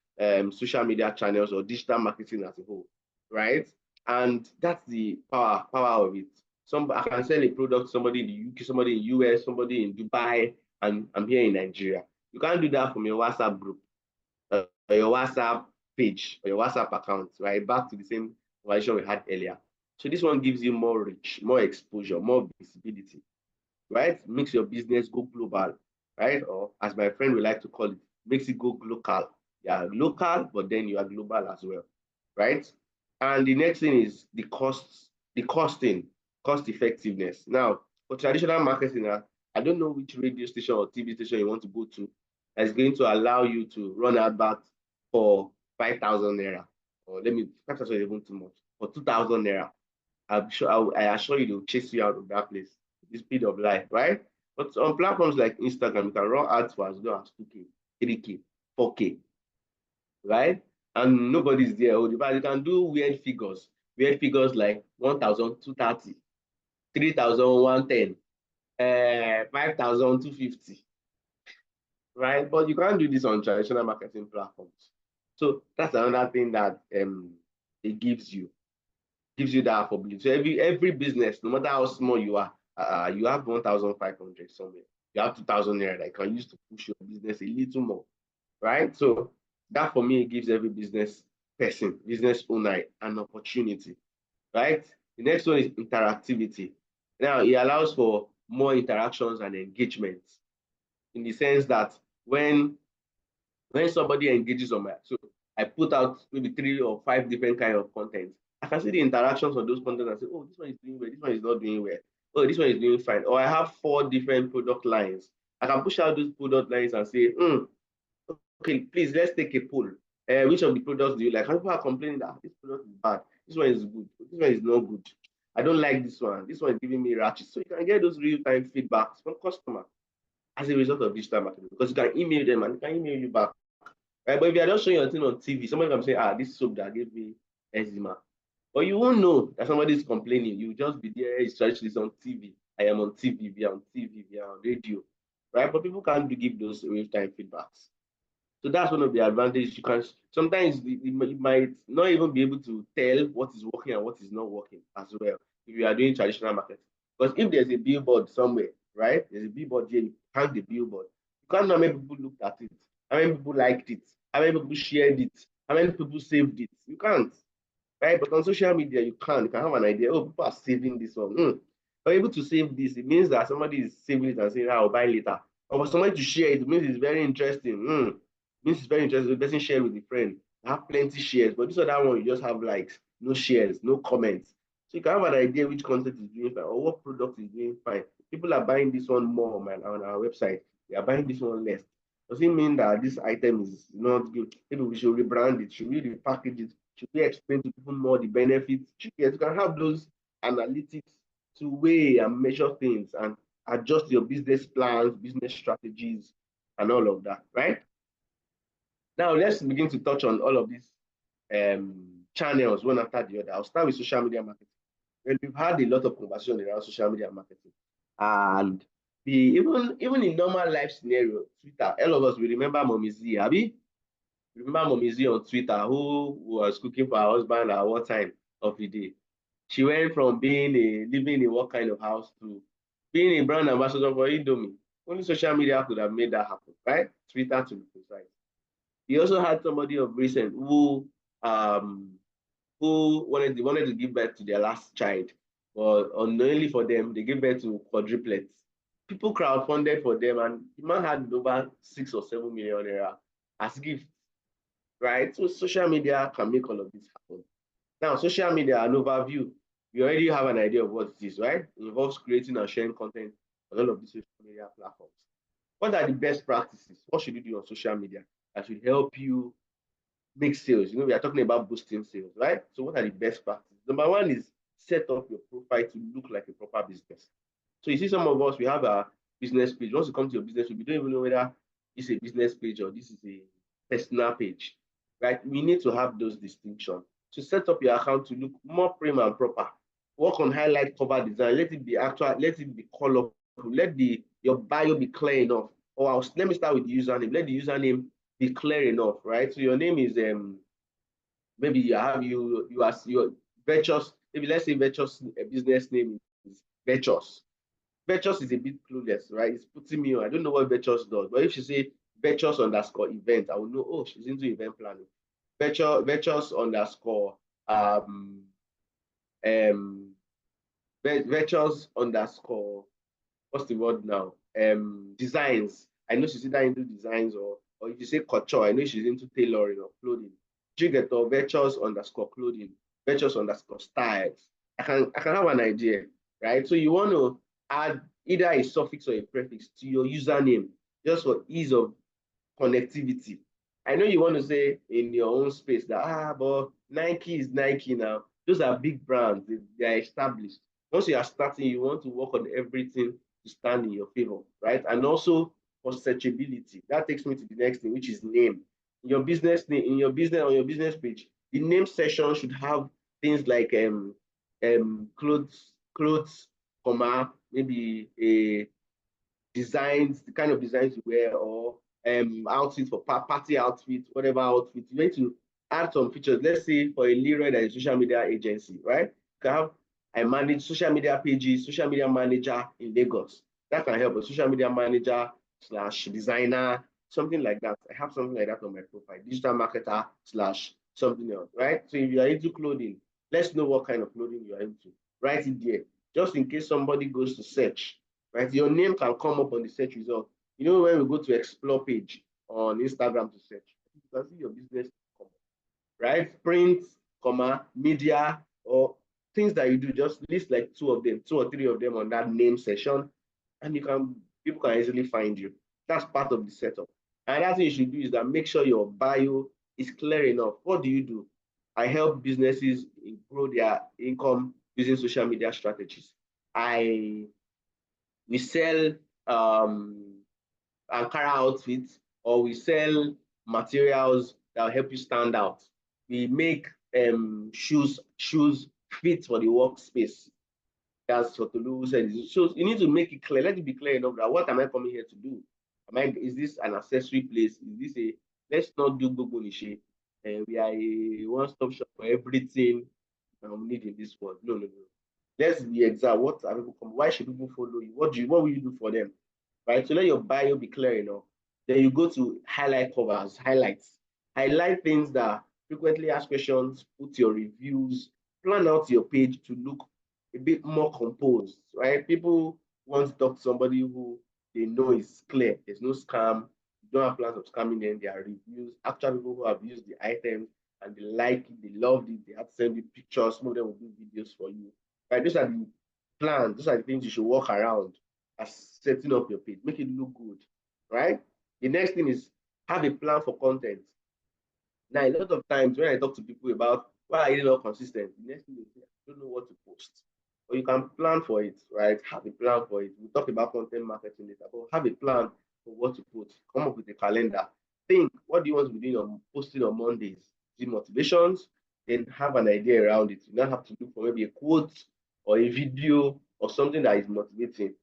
social media channels or digital marketing as a whole, right? And that's the power of it. I can sell a product to somebody in the UK, somebody in US, somebody in Dubai, and I'm here in Nigeria. You can't do that from your WhatsApp group, or your WhatsApp page, or your WhatsApp account, right? Back to the same conversation we had earlier. So this one gives you more reach, more exposure, more visibility, right? Makes your business go global, right? Or as my friend would like to call it, makes it go local. You are local, but then you are global as well, right? And the next thing is the cost effectiveness. Now, for traditional marketing, I don't know which radio station or TV station you want to go to that's going to allow you to run adverts for 5,000 naira, or 5,000 even too much, for 2,000 naira. I assure you they'll chase you out of that place. The speed of life, right? But on platforms like Instagram, you can run ads for as low as 2K, 3K, 4K, right? And nobody's there. You can do weird figures like 1,230, 3,110, 5,250, right? But you can't do this on traditional marketing platforms. So that's another thing that it gives you that affordability. So every business, no matter how small you are, you have 1,500 somewhere. You have 2,000 naira that you can use to push your business a little more, right? So that for me gives every business person, business owner, an opportunity, right? The next one is interactivity. Now it allows for more interactions and engagements, in the sense that when somebody engages on so I put out maybe 3 or 5 different kind of content. I can see the interactions on those content and say, oh, this one is doing well, this one is not doing well. Oh, this one is doing fine. Or I have 4 different product lines. I can push out those product lines and say, okay, please, let's take a poll. Which of the products do you like? And people are complaining that this product is bad, this one is good, this one is not good. I don't like this one is giving me ratchet. So you can get those real-time feedbacks from customers as a result of digital marketing, because you can email them and they can email you back. Right? But if you're just showing your thing on TV, somebody can say, this soap that gave me eczema. But you won't know that somebody is complaining. You just be there, it's this on TV. I am on TV, we are on TV, we are on radio. Right? But people can't give those real-time feedbacks. So that's one of the advantages. You can sometimes you might not even be able to tell what is working and what is not working as well if you are doing traditional marketing. Because if there's a billboard somewhere, right? There's a billboard here, you hang the billboard. You can't know how many people looked at it, how many people liked it, how many people shared it, how many people saved it. You can't, right? But on social media, you can have an idea. Oh, people are saving this one. You're able to save this. It means that somebody is saving it and saying, I'll buy later. Or for somebody to share it, it means it's very interesting. Means it's very interesting. The person share with a friend. I have plenty shares, but this other one, you just have likes, no shares, no comments. So you can have an idea which content is doing fine or what product is doing fine. People are buying this one more on our website. We are buying this one less. Does it mean that this item is not good? Maybe we should rebrand it. Should we repackage it? Should we explain to people more the benefits? Yes, you can have those analytics to weigh and measure things and adjust your business plans, business strategies, and all of that, right? Now, let's begin to touch on all of these channels one after the other. I'll start with social media marketing. Well, we've had a lot of conversation around social media marketing. And even in normal life scenario, Twitter, all of us, we remember Mommy Z, Abby? Remember Mommy Z on Twitter, who was cooking for her husband at what time of the day? She went from living in what kind of house to being a brand ambassador for Indomie. Only social media could have made that happen, right? Twitter to be precise. We also had somebody of recent who wanted to give birth to their last child, but unknowingly for them, they gave birth to quadruplets. People crowdfunded for them, and the man had over 6 or 7 million naira as gifts, right? So social media can make all of this happen. Now, social media, an overview, you already have an idea of what it is, right? It involves creating and sharing content on all of these social media platforms. What are the best practices? What should you do on social media that should help you make sales? We are talking about boosting sales, right? So what are the best practices? Number one is set up your profile to look like a proper business. So you see some of us, we have a business page. Once you come to your business page, we don't even know whether it's a business page or this is a personal page, right? We need to have those distinctions. So set up your account to look more prim and proper. Work on highlight cover design. Let it be actual, let it be colorful. Let your bio be clear enough. Or let me start with the username. Let the username be clear enough, right? So your name is maybe you are your Virtuous. Maybe let's say Virtuous business name is Virtuous. Virtuous is a bit clueless, right? It's putting me on. I don't know what Virtuous does, but if she say Virtuous underscore event, I will know, oh, she's into event planning. Virtuous underscore Virtuous underscore, what's the word now? Designs. I know she's either into designs or if you say couture, I know she's into tailoring or clothing. You get to Virtuous underscore clothing, Virtuous underscore styles. I can have an idea, right? So you want to add either a suffix or a prefix to your username just for ease of connectivity. I know you want to say in your own space that, but Nike is Nike now. Those are big brands, they are established. Once you are starting, you want to work on everything to stand in your favor, right? And also for searchability. That takes me to the next thing, which is name. In your business name, on your business page, the name section should have things like clothes, maybe a designs, the kind of designs you wear, or outfit for party outfit, whatever outfit. You need to add some features. Let's say for a Leroy that is a social media agency, right? I manage social media pages, social media manager in Lagos. That can help a social media manager / designer, something like that. I have something like that on my profile, digital marketer / something else, right? So if you are into clothing, let's know what kind of clothing you are into. Write it there, just in case somebody goes to search, right? Your name can come up on the search result. You know, when we go to explore page on Instagram to search, you can see your business come up, right? Print, media, or things that you do, just list like 2 or 3 of them on that name session, and people can easily find you. That's part of the setup. Another thing you should do is that make sure your bio is clear enough. What do you do? I help businesses grow their income using social media strategies. We sell Ankara outfits, or we sell materials that will help you stand out. We make shoes fit for the workspace. That's what Tolu said. So you need to make it clear. Let it be clear enough that what am I coming here to do? Is this an accessory place? Is this let's not do Google Nishi. We are a one-stop shop for everything we need in this world. No. Let's be exact. What are people come? Why should people follow you? What will you do for them? Right? So let your bio be clear enough. Then you go to highlight covers, highlights. Highlight things that frequently asked questions, put your reviews, plan out your page to look a bit more composed, right? People want to talk to somebody who they know is clear. There's no scam. You don't have plans of scamming them. There are reviews. Actual people who have used the items and they like it, they loved it. They had to send you pictures. Some of them will do videos for you. Right? Those are the plans. Those are the things you should work around as setting up your page. Make it look good. right? The next thing is have a plan for content. Now, a lot of times when I talk to people about why are you not consistent, the next thing is I don't know what to post. But you can plan for it, right? Have a plan for it. We'll talk about content marketing later, but have a plan for what to post. Come up with a calendar. Think, what do you want to be doing on posting on Mondays? The motivations, then have an idea around it. You don't have to look for maybe a quote or a video or something that is motivating.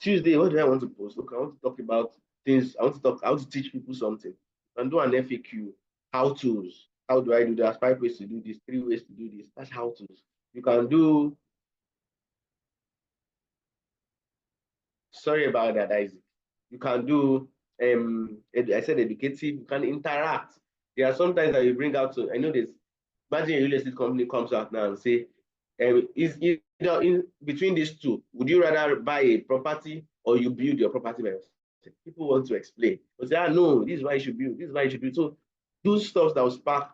Tuesday, what do I want to post? Look, I want to talk about things. I want to teach people something. And do an FAQ, how to's. How do I do that? 5 ways to do this, 3 ways to do this. That's how to's. You can do, sorry about that, Isaac. You can do, I said educative, you can interact. There are sometimes that you bring out, I know this, imagine a real estate company comes out now and say, is in between these two, would you rather buy a property or you build your property by yourself? People want to explain. But say, no, this is why you should build, this is why you should build. So do stuff that will spark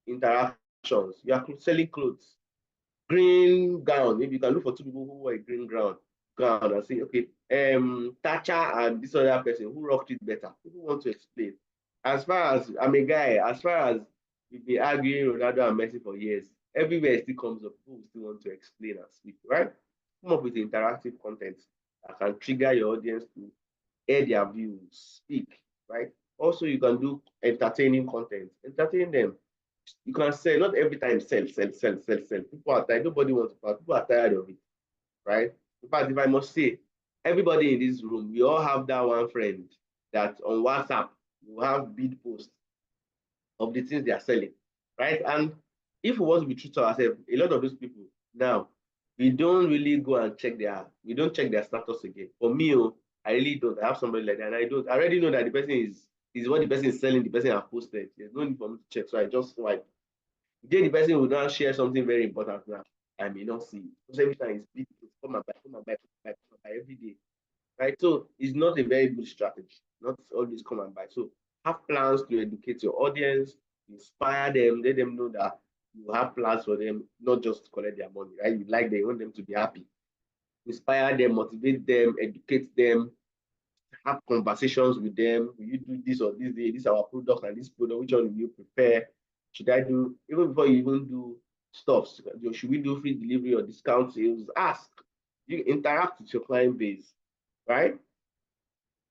interactions. You are selling clothes, green gown. Maybe you can look for 2 people who wear a green gown and say, okay, Thatcher and this other person, who rocked it better? People want to explain. As far as I'm a guy, as far as we've been arguing Ronaldo and Messi for years, everywhere it still comes up, people still want to explain and speak, right? Come up with interactive content that can trigger your audience to air their views, speak, right? Also, you can do entertaining content, entertain them. You can sell, not every time sell. People are tired, nobody wants to people are tired of it, right? In fact, if I must say, everybody in this room, we all have that one friend that on WhatsApp, you have bid posts of the things they are selling, right? And if we want to be true to ourselves, a lot of those people now, we don't really go and check we don't check their status again. For me, I really don't. I have somebody like that, and I already know that the person is what the person is selling, the person has posted. There's no need for me to check, so I just swipe. Then the person will now share something very important now. I may not see it. Because every time it's big, come and buy every day. Right? So it's not a very good strategy. Not always come and buy. So have plans to educate your audience, inspire them, let them know that you have plans for them, not just to collect their money, right? You like them, you want them to be happy. Inspire them, motivate them, educate them, have conversations with them. Will you do this or this day? This is our product and this product. Which one will you prefer? Should I do, even before you even do stuff, should we do free delivery or discount sales? Ask. You interact with your client base, right?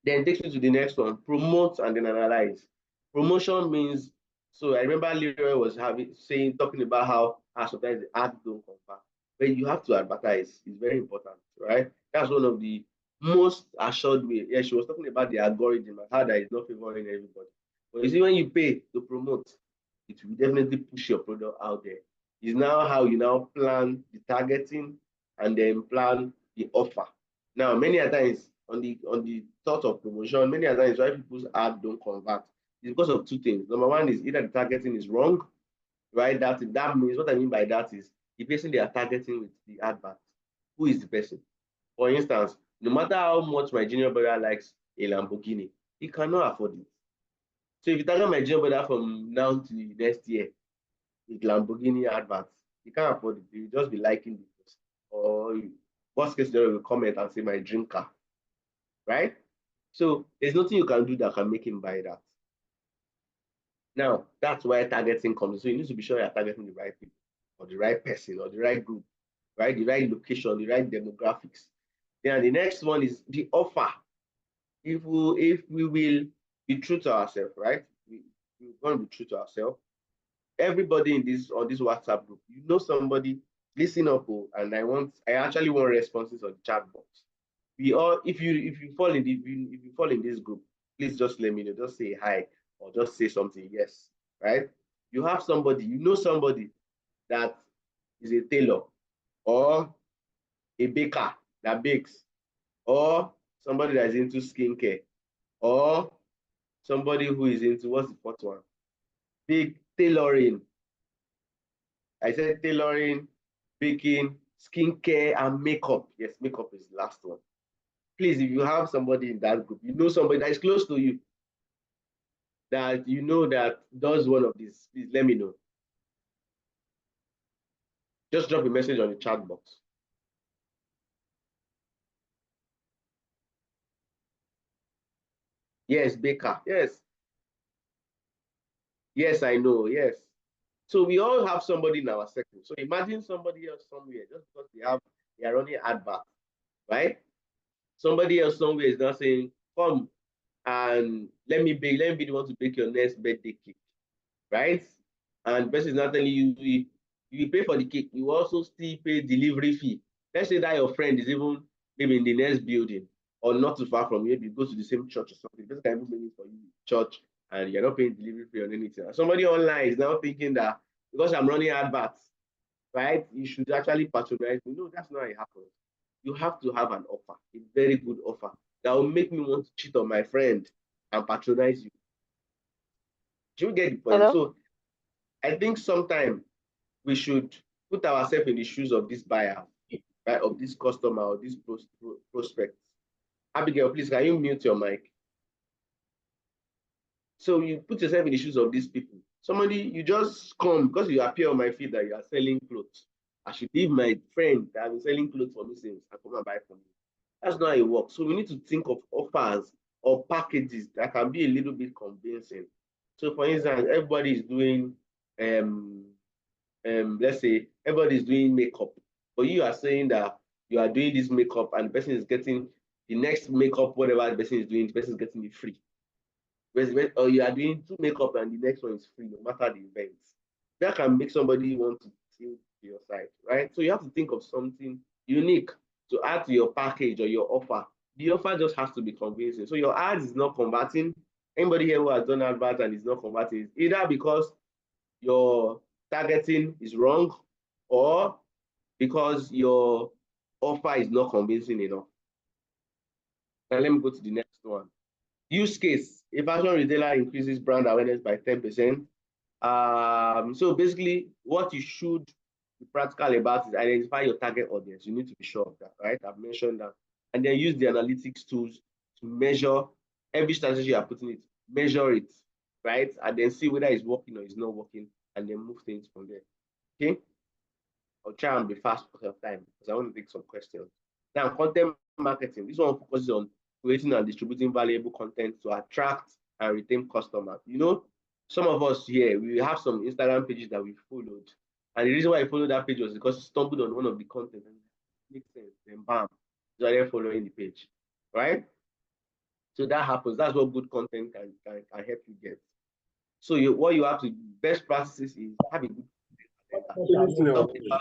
Then takes you to the next one, promote and then analyze. Promotion means, so I remember Leroy was talking about how sometimes the ads don't convert. But you have to advertise. It's very important, right? That's one of the most assured way. Yeah, she was talking about the algorithm and how that is not favoring everybody. But you see, when you pay to promote, it will definitely push your product out there. It's now how you now plan the targeting and then plan the offer. Now, many a times on the thought of promotion, many a times why people's ads don't convert is because of 2 things. Number one is either the targeting is wrong, right? That means, what I mean by that is the person they are targeting with the advert. Who is the person? For instance, no matter how much my junior brother likes a Lamborghini, he cannot afford it. So if you target my junior brother from now to next year with Lamborghini adverts, he can't afford it. He will just be liking the post. Or worst case scenario, will comment and say my dream car, right? So there's nothing you can do that can make him buy that. Now, that's why targeting comes. So you need to be sure you're targeting the right people, or the right person, or the right group, right? The right location, the right demographics. Then the next one is the offer. If we will be true to ourselves, right? We're going to be true to ourselves. Everybody in this WhatsApp group, you know somebody, listen up, and I actually want responses on the chat box. We all, if you fall in this group, please just let me know. Just say hi or just say something. Yes, right? You have somebody, you know somebody that is a tailor or a baker that bakes, or somebody that is into skincare, or somebody who is into, what's the fourth one? Big tailoring. I said tailoring, baking, skincare, and makeup. Yes, makeup is the last one. Please, if you have somebody in that group, you know somebody that is close to you, that you know that does one of these, please let me know. Just drop a message on the chat box. Yes, baker. Yes. Yes, I know. Yes. So we all have somebody in our circle. So imagine somebody else somewhere, just because they are running advert, right? Somebody else somewhere is now saying, come and let me be the one to bake your next birthday cake, right? And person is not telling you, you pay for the cake, you also still pay delivery fee. Let's say that your friend is even maybe in the next building or not too far from you, maybe you go to the same church or something. This can even bring it for you church and you're not paying delivery fee or anything. And somebody online is now thinking that because I'm running adverts, right, you should actually patronize me. No, that's not how it happens. You have to have an offer, a very good offer that will make me want to cheat on my friend and patronize you. Do you get the point?
Hello?
So I think sometimes we should put ourselves in the shoes of this buyer, right, of this customer or this prospect. Abigail, please, can you mute your mic? So you put yourself in the shoes of these people. Somebody, you just come because you appear on my feed that you are selling clothes. I should leave my friend that has been selling clothes for me since and come and buy from me. That's not how it works. So we need to think of offers or packages that can be a little bit convincing. So for instance, everybody is doing let's say everybody is doing makeup, but you are saying that you are doing this makeup and the person is getting the next makeup, whatever the person is doing, the person is getting it free. Or you are doing 2 makeup and the next one is free, no matter the events. That can make somebody want to tilt to your side, right? So you have to think of something unique to add to your package or your offer. The offer just has to be convincing. So your ad is not converting. Anybody here who has done advert and is not converting is either because your targeting is wrong or because your offer is not convincing enough. Now let me go to the next one. Use case: a fashion retailer increases brand awareness by 10%. So basically, what you should be practical about is identify your target audience. You need to be sure of that, right? I've mentioned that. And then use the analytics tools to measure every strategy you're putting it, measure it, right? And then see whether it's working or it's not working, and then move things from there. Okay? I'll try and be fast because of time because I want to take some questions. Now, content marketing. This one focuses on creating and distributing valuable content to attract and retain customers. You know, some of us here, we have some Instagram pages that we followed. And the reason why I followed that page was because I stumbled on one of the content and it makes sense. Then bam, so I following the page, right? So that happens. That's what good content can help you get. So what you have to, best practices is have a good content.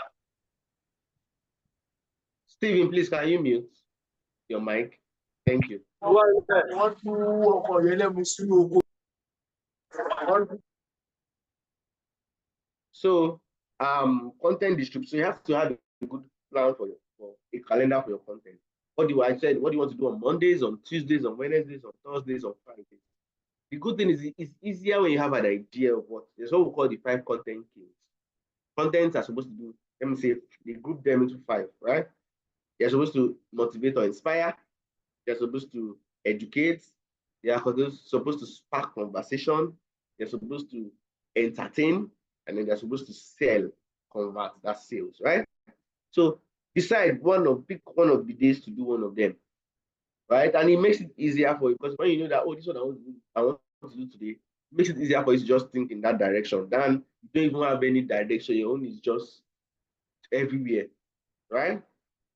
Steven, please, can you mute your mic? Thank you. So, content distribution. So you have to have a good plan for a calendar for your content. What do I said? What do you want to do on Mondays, on Tuesdays, on Wednesdays, on Thursdays, on Fridays? The good thing is it's easier when you have an idea of what. There's what we call the 5 content kings. Contents are supposed to do. Let me say they group them into 5, right? They're supposed to motivate or inspire. They're supposed to educate. They are supposed to spark conversation. They're supposed to entertain, and then they're supposed to sell, convert. That's sales, right? So decide pick one of the days to do one of them, right? And it makes it easier for you because when you know that, oh, this one I want to do today, it makes it easier for you to just think in that direction. Then you don't even have any direction. Your own is just everywhere, right?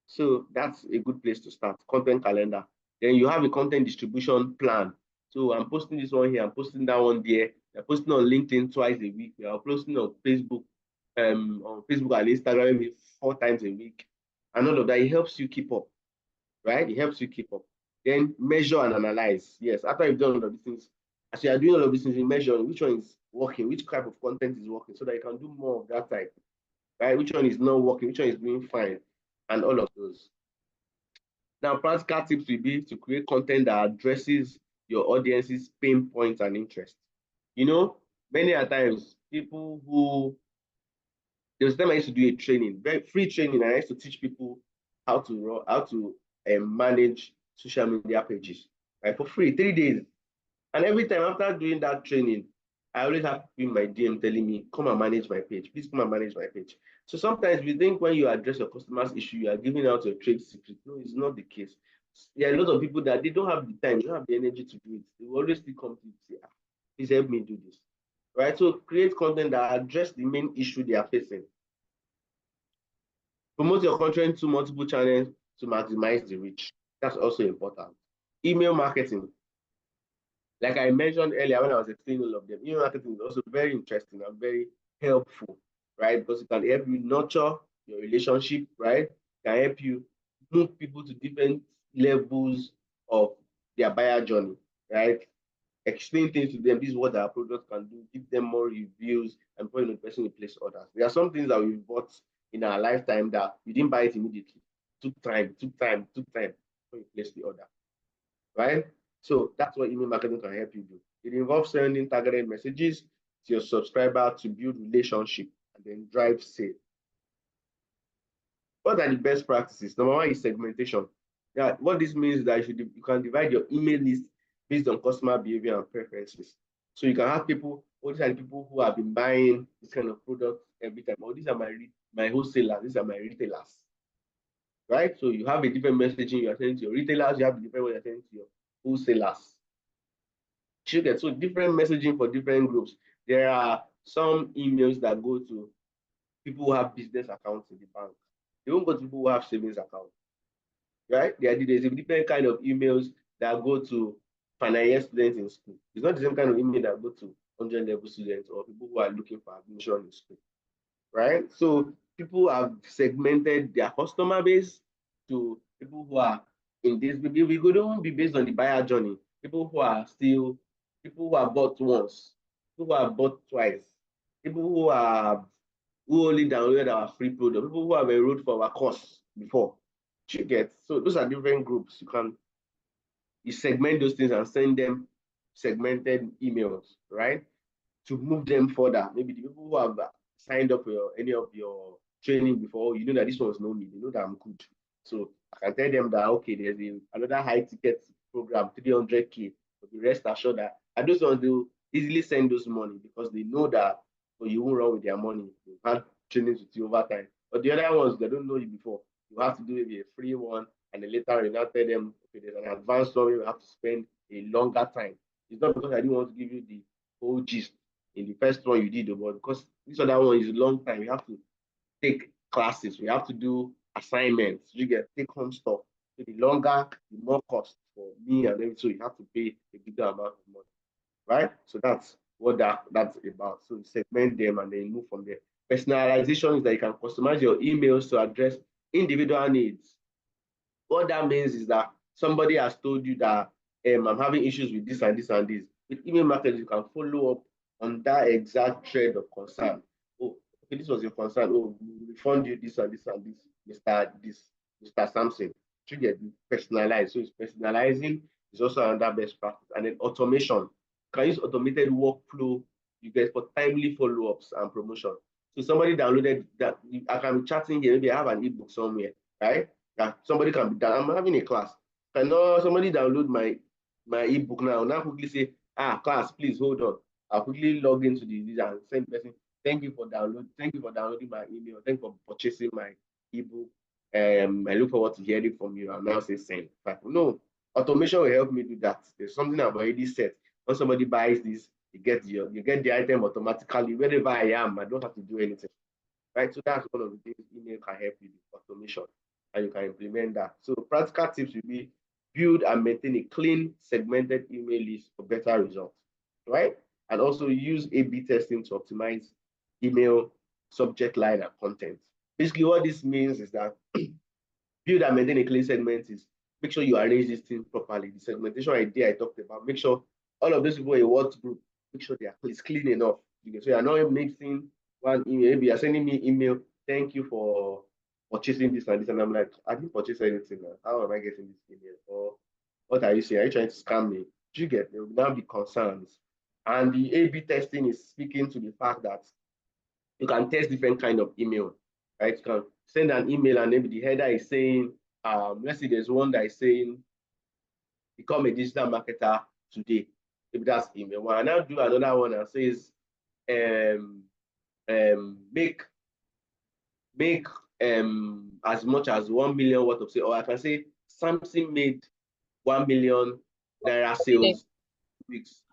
So that's a good place to start. Content calendar. Then you have a content distribution plan. So I'm posting this one here, I'm posting that one there. I'm posting on LinkedIn twice a week. We are posting on Facebook, and Instagram maybe 4 times a week. And all of that, it helps you keep up, right? It helps you keep up. Then measure and analyze. Yes, after you've done all of these things, as you are doing all of these things, you measure which one is working, which type of content is working, so that you can do more of that type, right? Which one is not working, which one is doing fine, and all of those. Now, practical tips will be to create content that addresses your audience's pain points and interests. You know, many a times people who, there was a time I used to do a training, very free training, and I used to teach people how to manage social media pages, right, for free, 3 days. And every time after doing that training, I always have people in my DM telling me, come and manage my page. Please come and manage my page. So sometimes we think when you address your customer's issue, you are giving out your trade secret. No, it's not the case. there are a lot of people that they don't have the time, they don't have the energy to do it. They will always still come to you and say, please help me do this. Right? So create content that address the main issue they are facing. Promote your content to multiple channels to maximize the reach. That's also important. Email marketing. Like I mentioned earlier when I was explaining all of them, email marketing is also very interesting and very helpful, right? Because it can help you nurture your relationship, right? It can help you move people to different levels of their buyer journey, right? Explain things to them. This is what our product can do. Give them more reviews, and probably the person will place orders. There are some things that we bought in our lifetime that we didn't buy it immediately. Took time before you place the order, right? So that's what email marketing can help you do. It involves sending targeted messages to your subscriber to build relationship and then drive sale. What are the best practices? Number one is segmentation. Yeah, what this means is that you can divide your email list based on customer behavior and preferences. So you can have people, these are the people who have been buying this kind of product every time. These are my wholesalers, these are my retailers. Right? So you have a different messaging you're sending to your retailers, you have a different one you're sending to your wholesalers. So different messaging for different groups. There are some emails that go to people who have business accounts in the bank. They won't go to people who have savings accounts. Right? There's a different kind of emails that go to final year students in school. It's not the same kind of email that go to 100 level students or people who are looking for admission in school. Right? So people have segmented their customer base to people who are in this. We could even be based on the buyer journey. People who have bought once, people who have bought twice, people who only downloaded our free product, people who have enrolled for our course before. You get, so those are different groups. You segment those things and send them segmented emails, right? To move them further. Maybe the people who have signed up for any of your training before, you know that this one's know me, they know that I'm good. So I can tell them that, okay, there's another high ticket program, 300K. But the rest assured that, and those ones, they'll easily send those money because they know that you won't run with their money. They've had trainings with you over time. But the other ones, they don't know you before. You have to do maybe a free one, and then later you now tell them, okay, there's an advanced one, you have to spend a longer time. It's not because I didn't want to give you the whole gist in the first one you did, but because this other one is a long time, you have to take classes, we have to do assignments, you get take home stuff. So the longer, the more cost for me and everything. So you have to pay a bigger amount of money, right? So that's what that's about. So you segment them and then move from there. Personalization is that you can customize your emails to address individual needs. What that means is that somebody has told you that I'm having issues with this and this and this. With email marketing, you can follow up on that exact thread of concern. Oh, okay, this was your concern. Oh, we refund you this and this and this, Mr. Sampson. Should get personalized. So it's personalizing is also another best practice. And then automation. You can use automated workflow you get for timely follow-ups and promotion. So somebody downloaded that. I can be chatting here. Maybe I have an ebook somewhere, right? That somebody can be done. I'm having a class. Can somebody download my ebook now? Now quickly say, class, please hold on. I'll quickly log into the and send the person. Thank you for downloading my email. Thank you for purchasing my ebook. I look forward to hearing from you. I'll now say send. No, automation will help me do that. There's something I've already set. When somebody buys this, you get the item automatically wherever I am. I don't have to do anything. Right? So that's one of the things email can help you with automation, and you can implement that. So practical tips will be build and maintain a clean, segmented email list for better results, right? And also use A/B testing to optimize email subject line and content. Basically, what this means is that build and maintain a clean segment is make sure you arrange this thing properly. The segmentation idea I talked about, make sure all of those people in what group, make sure it's clean enough. So you're not mixing one email. Maybe you're sending me email, thank you for purchasing this and this, and I'm like, I didn't purchase anything. How am I getting this email? Or what are you saying? Are you trying to scam me? Do you get? There will now be concerns. And the A/B testing is speaking to the fact that you can test different kind of email, right? You can send an email and maybe the header is saying, let's say there's one that is saying, become a digital marketer today. Maybe that's email one. And I'll do another one that says, make as much as 1 million worth of sales, or I can say Samsung made 1 million naira sales in 2 weeks.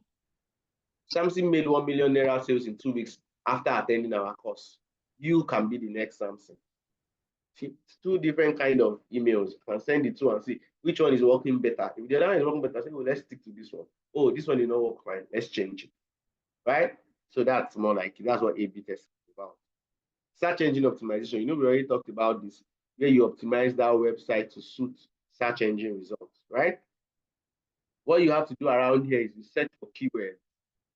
Samsung made 1 million naira sales in 2 weeks after attending our course. You can be the next Samsung. Two different kind of emails. You can send it to and see which one is working better. If the other one is working better, say, oh, let's stick to this one. Oh, this one did not work fine. Let's change it. Right? So that's more like that's what A/B testing is about. Search engine optimization. You know, we already talked about this, where you optimize that website to suit search engine results, right? What you have to do around here is you search for keywords.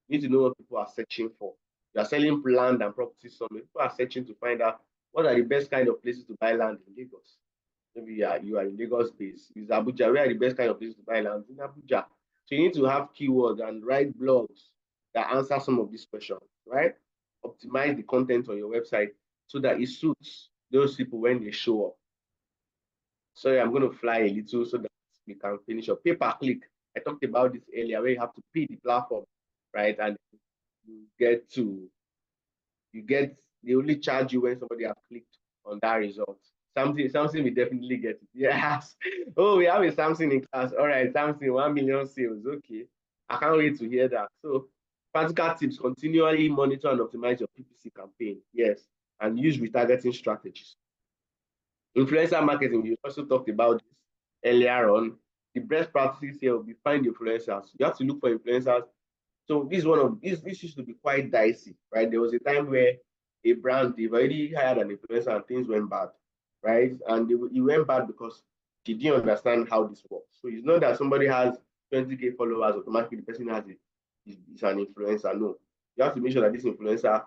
You need to know what people are searching for. You are selling land and property somewhere. People are searching to find out what are the best kind of places to buy land in Lagos. Maybe you are in Lagos based. Is Abuja, where are the best kind of places to buy land? In Abuja. So you need to have keywords and write blogs that answer some of these questions, right? Optimize the content on your website so that it suits those people when they show up. Sorry, I'm going to fly a little so that we can finish up. Pay-per-click. I talked about this earlier, where you have to pay the platform, right? And they only charge you when somebody has clicked on that result. Something we definitely get it. Yes. Oh, we have a Samsung in class. All right, Samsung, 1 million sales. Okay. I can't wait to hear that. So practical tips: continually monitor and optimize your PPC campaign. Yes. And use retargeting strategies. Influencer marketing, we also talked about this earlier on. The best practices here will be find influencers. You have to look for influencers. So this used to be quite dicey, right? There was a time where a brand, they've already hired an influencer and things went bad, right? And it went bad because she didn't understand how this works. So it's not that somebody has 20K followers, automatically the person has is an influencer. No, you have to make sure that this influencer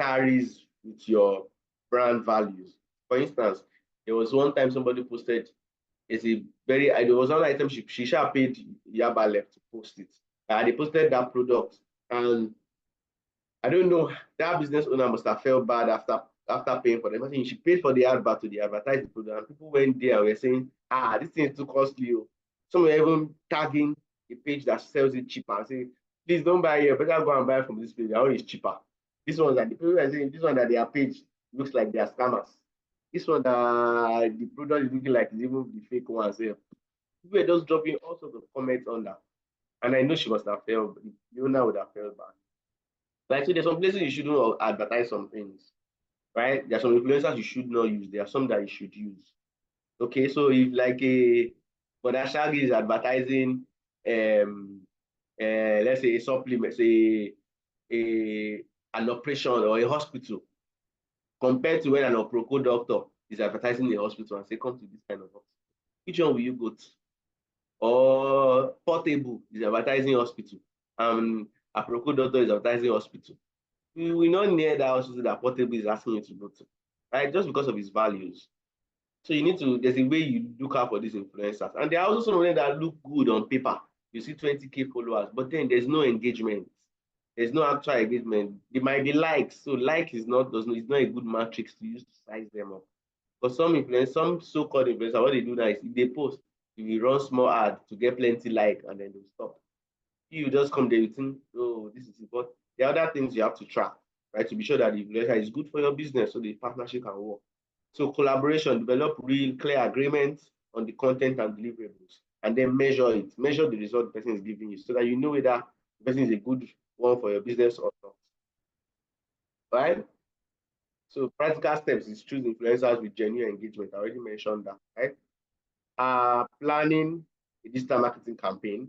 carries with your brand values. For instance, there was one time somebody posted, there was one item she paid Yaba left to post it. They posted that product, and I don't know, that business owner must have felt bad after paying for them. I think she paid for the advert to advertise the product, and people went there and were saying, this thing is too costly. Some were even tagging a page that sells it cheaper and saying, please don't buy here, better go and buy from this page. That one is cheaper. This one that the people are saying, this one that their page looks like they are scammers. This one that the product is looking like is even the fake one. People were just dropping all sorts of comments on that. And I know she must have felt, the owner would have felt bad. Like, so there's some places you shouldn't advertise some things, right? There are some influencers you should not use. There are some that you should use. Okay, so if like Boda Shaggy is advertising, let's say a supplement, say an operation or a hospital, compared to when an Oproko doctor is advertising a hospital and say, come to this kind of hospital, which one will you go to? Or Portable is advertising hospital, and a Aproko doctor is advertising hospital. We will not near that hospital that Portable is asking you to go to, right? Just because of his values. So you need to, there's a way you look out for these influencers. And there are also some of them that look good on paper. You see 20K followers, but then there's no engagement. There's no actual engagement. They might be likes. So like is not a good matrix to use to size them up. But some so-called influencers, what they do now is if they post, you will run small ad to get plenty like, and then they'll stop. You just come there, you think, oh, this is it. But there are other things you have to track, right? To be sure that the influencer is good for your business so the partnership can work. So collaboration, develop real clear agreements on the content and deliverables, and then measure it. Measure the result the person is giving you so that you know whether the person is a good one for your business or not. Right? So practical steps is choose influencers with genuine engagement. I already mentioned that, right? Planning a digital marketing campaign.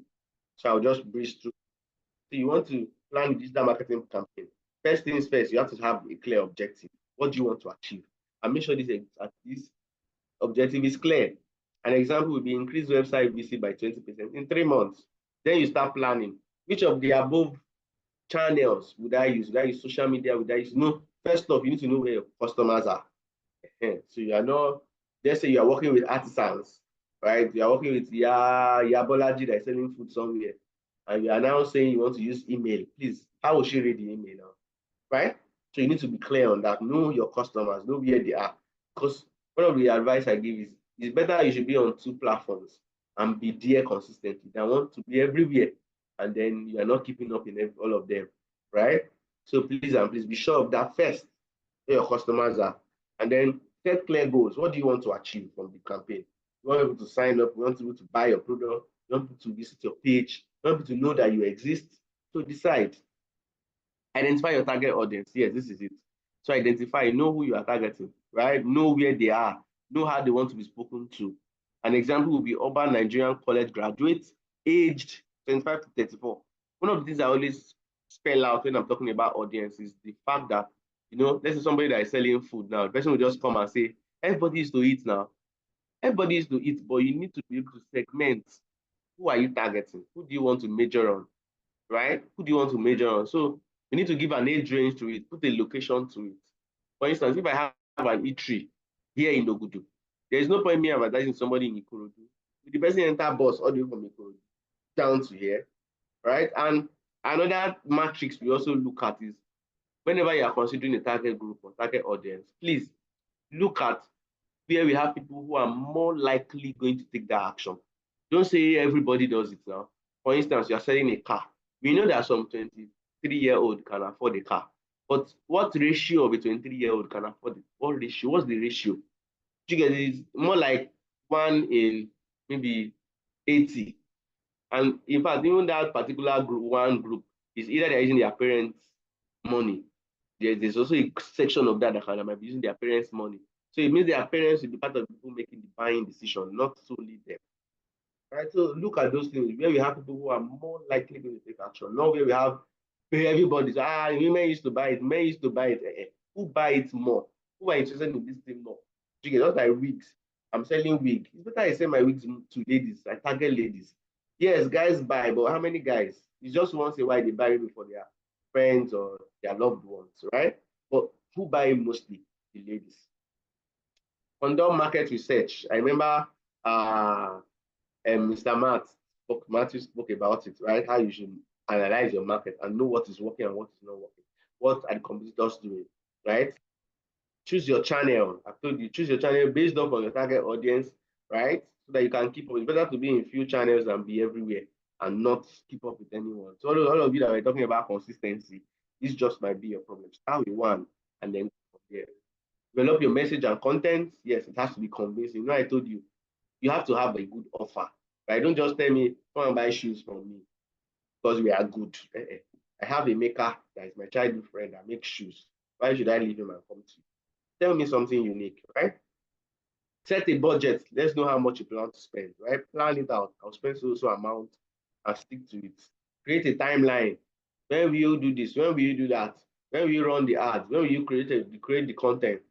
So I'll just breeze through. So you want to plan a digital marketing campaign. First things first, you have to have a clear objective. What do you want to achieve? And make sure this objective is clear. An example would be increase website visit by 20% in 3 months. Then you start planning. Which of the above channels would I use? Would I use social media? Would I use? No, first off, you need to know where your customers are. So you are not, let's say you are working with artisans, right? You are working with Yabolaji that is selling food somewhere, and you are now saying you want to use email. Please, how will she read the email now? Right? So you need to be clear on that. Know your customers, know where they are. Because one of the advice I give is it's better you should be on 2 platforms and be there consistently than want to be everywhere and then you are not keeping up in all of them, right? So please be sure of that first, where your customers are, and then set clear goals. What do you want to achieve from the campaign? You want people to sign up, you want people to buy your product, you want people to visit your page, you want people to know that you exist. So decide. Identify your target audience. Yes, this is it. So identify, know who you are targeting, right? Know where they are, know how they want to be spoken to. An example will be urban Nigerian college graduates aged 25 to 34. One of the things I always spell out when I'm talking about audience is the fact that, let's say somebody that is selling food now, the person will just come and say, everybody is to eat now. Everybody is to eat, but you need to be able to segment. Who are you targeting? Who do you want to measure on? Right? Who do you want to measure on? So we need to give an age range to it, put a location to it. For instance, if I have an eatery here in Ogudu, there is no point me advertising somebody in Ikorodu. The person enter bus all the way from Ikorodu down to here, right? And another matrix we also look at is whenever you are considering a target group or target audience, please look at where we have people who are more likely going to take that action. Don't say everybody does it now. For instance, you're selling a car. We know that some 23-year-old can afford a car. But what ratio of a 23-year-old can afford it? What ratio? What's the ratio? You get it? It's more like 1 in maybe 80. And in fact, even that particular group is either they're using their parents' money. There's also a section of that might be using their parents' money. So it means their parents will be part of the people making the buying decision, not solely them. Right? So look at those things where we have people who are more likely going to take action, not where we have everybody's women used to buy it, men used to buy it. Who buy it more? Who are interested in this thing more? You get just like wigs. I'm selling wig. It's better I sell my wigs to ladies. I target ladies. Yes, guys buy, but how many guys? It's just once in a while they buy it for their friends or their loved ones, right? But who buy mostly? The ladies. Conduct market research. I remember Mr. Matthew spoke about it, right? How you should analyze your market and know what is working and what is not working. What are the competitors doing, right? Choose your channel. I've told you, choose your channel based off on your target audience, right? So that you can keep up. It's better to be in few channels than be everywhere and not keep up with anyone. So all of you that were talking about consistency, this just might be your problem. Start with one and then from there. Develop your message and content. Yes, it has to be convincing. I told you, you have to have a good offer. Right? Don't just tell me, come and buy shoes from me because we are good. I have a maker that is my childhood friend that makes shoes. Why should I leave him and come to you? Tell me something unique, right? Set a budget. Let's know how much you plan to spend, right? Plan it out. I'll spend so amount and stick to it. Create a timeline. When will you do this? When will you do that? When will you run the ads? When will you create the content?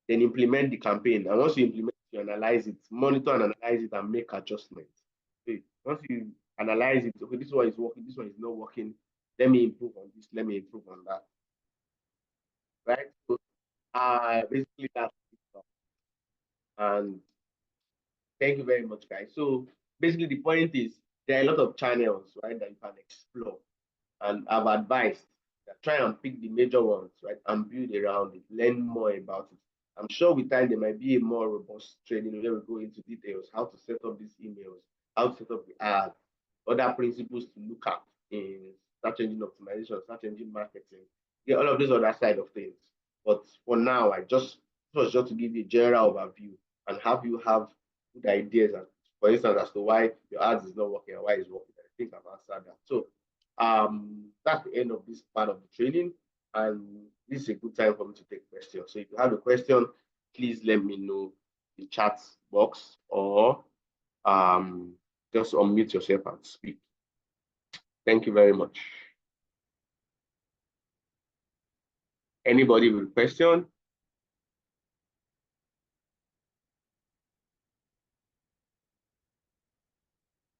Then implement the campaign. And once you implement, you analyze it, monitor and analyze it, and make adjustments. Okay. Once you analyze it, okay, this one is working, this one is not working. Let me improve on this. Let me improve on that. Right. So, basically that's it. And thank you very much, guys. So basically, the point is there are a lot of channels, right, that you can explore. And I've advised that try and pick the major ones, right, and build around it, learn more about it. I'm sure with time there might be a more robust training where we go into details, how to set up these emails, how to set up the ads, other principles to look at in search engine optimization, search engine marketing, yeah, all of these other side of things. But for now, it was just to give you a general overview and have you have good ideas, for instance, as to why your ads is not working and why it's working. I think I've answered that. So that's the end of this part of the training, and this is a good time for me to take questions. So if you have a question, please let me know in the chat box or just unmute yourself and speak. Thank you very much. Anybody with a question?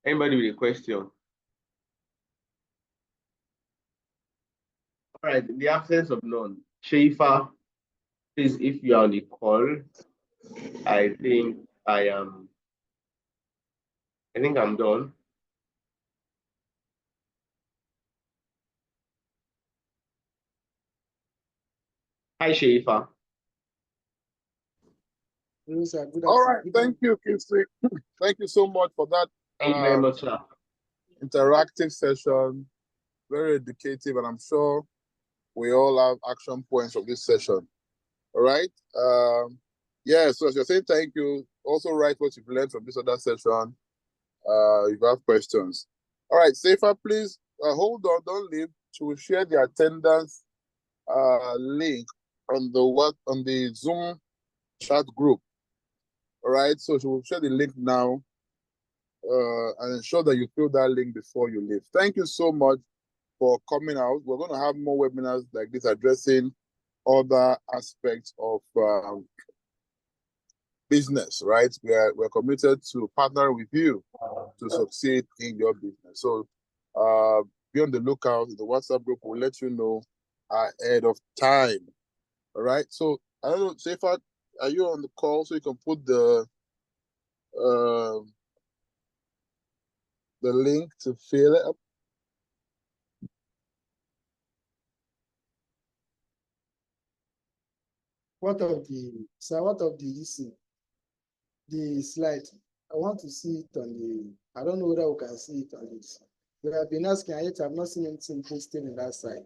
Anybody with a question? All right, in the absence of none, Sheifa, please, if you are on the call, I think I'm done. Hi, Sheifa.
All right, thank you, Kinsley. Thank you so much for that.
Thank you very much, sir.
Interactive session, very educative, and I'm sure we all have action points of this session. All right. Yeah, so as you're saying thank you, also write what you've learned from this other session. If you have questions. All right, Safer, please hold on, don't leave. She will share the attendance link on the Zoom chat group. All right, so she will share the link now and ensure that you fill that link before you leave. Thank you so much for coming out. We're going to have more webinars like this addressing other aspects of business, right? We're committed to partner with you to succeed in your business. So be on the lookout. The WhatsApp group will let you know ahead of time. All right. So I don't know, Safer, are you on the call so you can put the link to fill it up?
What of the slide? I want to see it on the, I don't know whether we can see it on this. We have been asking, yet I've not seen anything posted in that side.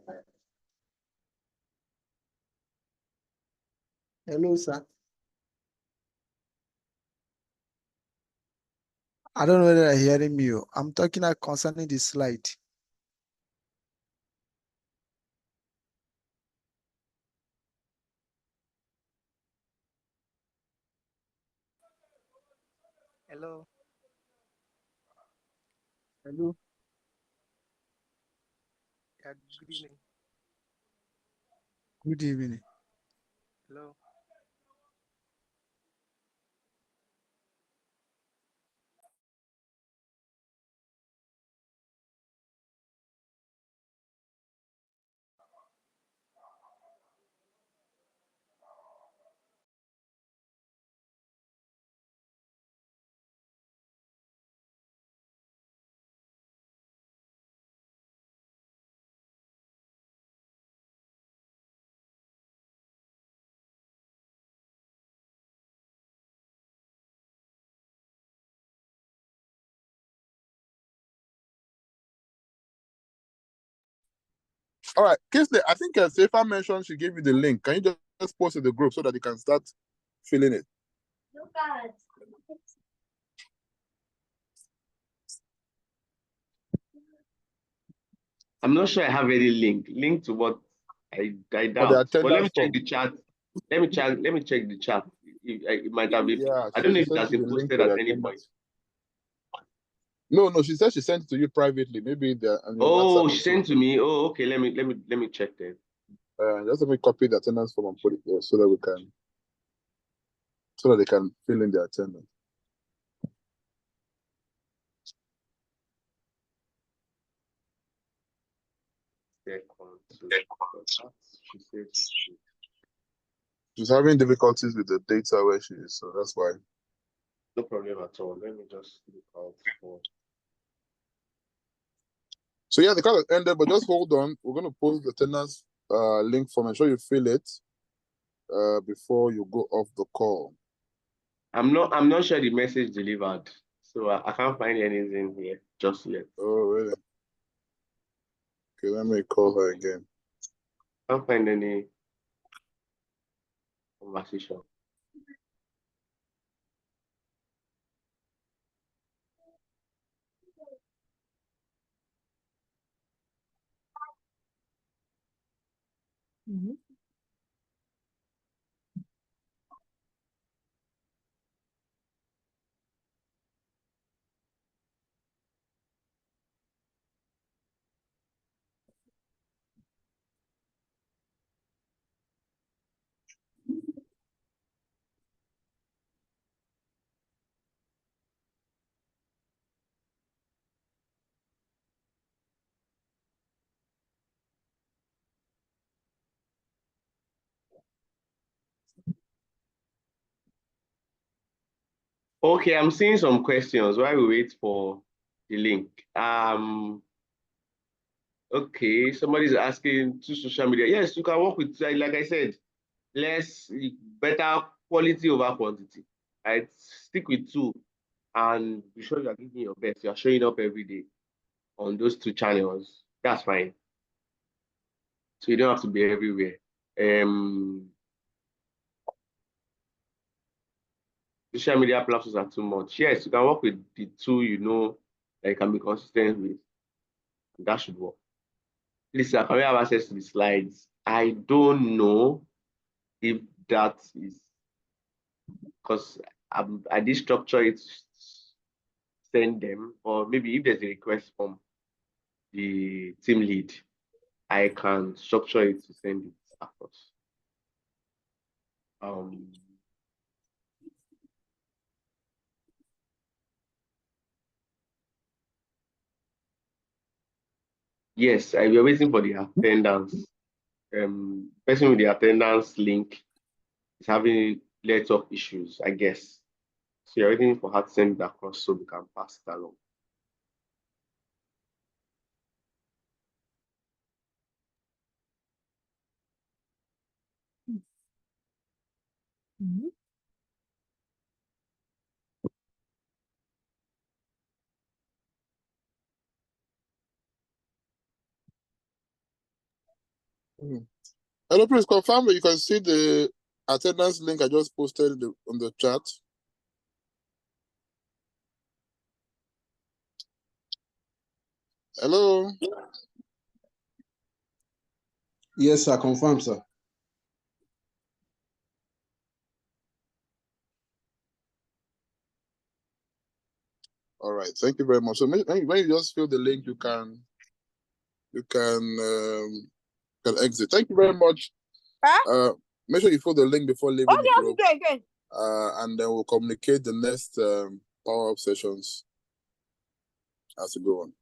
Hello, sir. I don't know whether you're hearing me. I'm talking concerning the slide.
Hello.
Hello.
Yeah, good evening.
Good evening.
Hello.
All right, Kisley, I think Safer mentioned she gave you the link. Can you just post in the group so that you can start filling it?
I'm not sure I have any link. Link to what? I
For the
doubt. But let me
attendance
check
form.
the chat. Let me check the chat. It might have been.
Yeah,
I
she
don't know
said
if
she
it
sent
has
you
been
the link
posted
for the
at any point.
attendance. No, she said she sent it to you privately. Maybe on your
Oh,
WhatsApp.
she sent to me. Oh, okay. Let me check then.
Just let me copy the attendance form and put it there so that they can fill in the attendance.
She said
She's having difficulties with the data where she is, so that's why.
no problem at all. Let me just look out for.
So yeah, the call has ended, but just hold on. We're going to post the attendance link form. Ensure you fill it before you go off the call.
I'm not sure the message delivered, so I can't find anything here just yet.
Oh really? Okay, let me call her again.
Can't find any conversation. Okay, I'm seeing some questions while we wait for the link. Okay, somebody's asking to social media. Yes, you can work with, like I said, better quality over quantity. Right? Stick with two and be sure you are giving your best. You are showing up every day on those two channels. That's fine. So you don't have to be everywhere. social media platforms are too much. Yes, you can work with the two you know that you can be consistent with. That should work. Lisa, can we have access to the slides? I don't know if that is because I did structure it, send them, or maybe if there's a request from the team lead, I can structure it to send it across. Yes, I will waiting for the attendance. Person with the attendance link is having network issues, I guess. So you're waiting for her to send it across so we can pass it along.
Hello, please confirm that you can see the attendance link I just posted on the chat. Hello.
Yes, sir. Confirm, sir.
All right. Thank you very much. So when you just fill the link, you can exit. Thank you very much. Make sure you fill the link before leaving the group. And then we'll communicate the next power up sessions as we go on.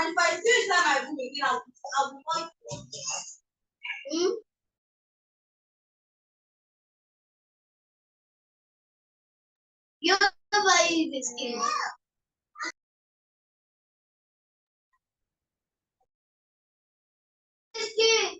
And if I do it my room again, I'll be like, you're buying this game. This game.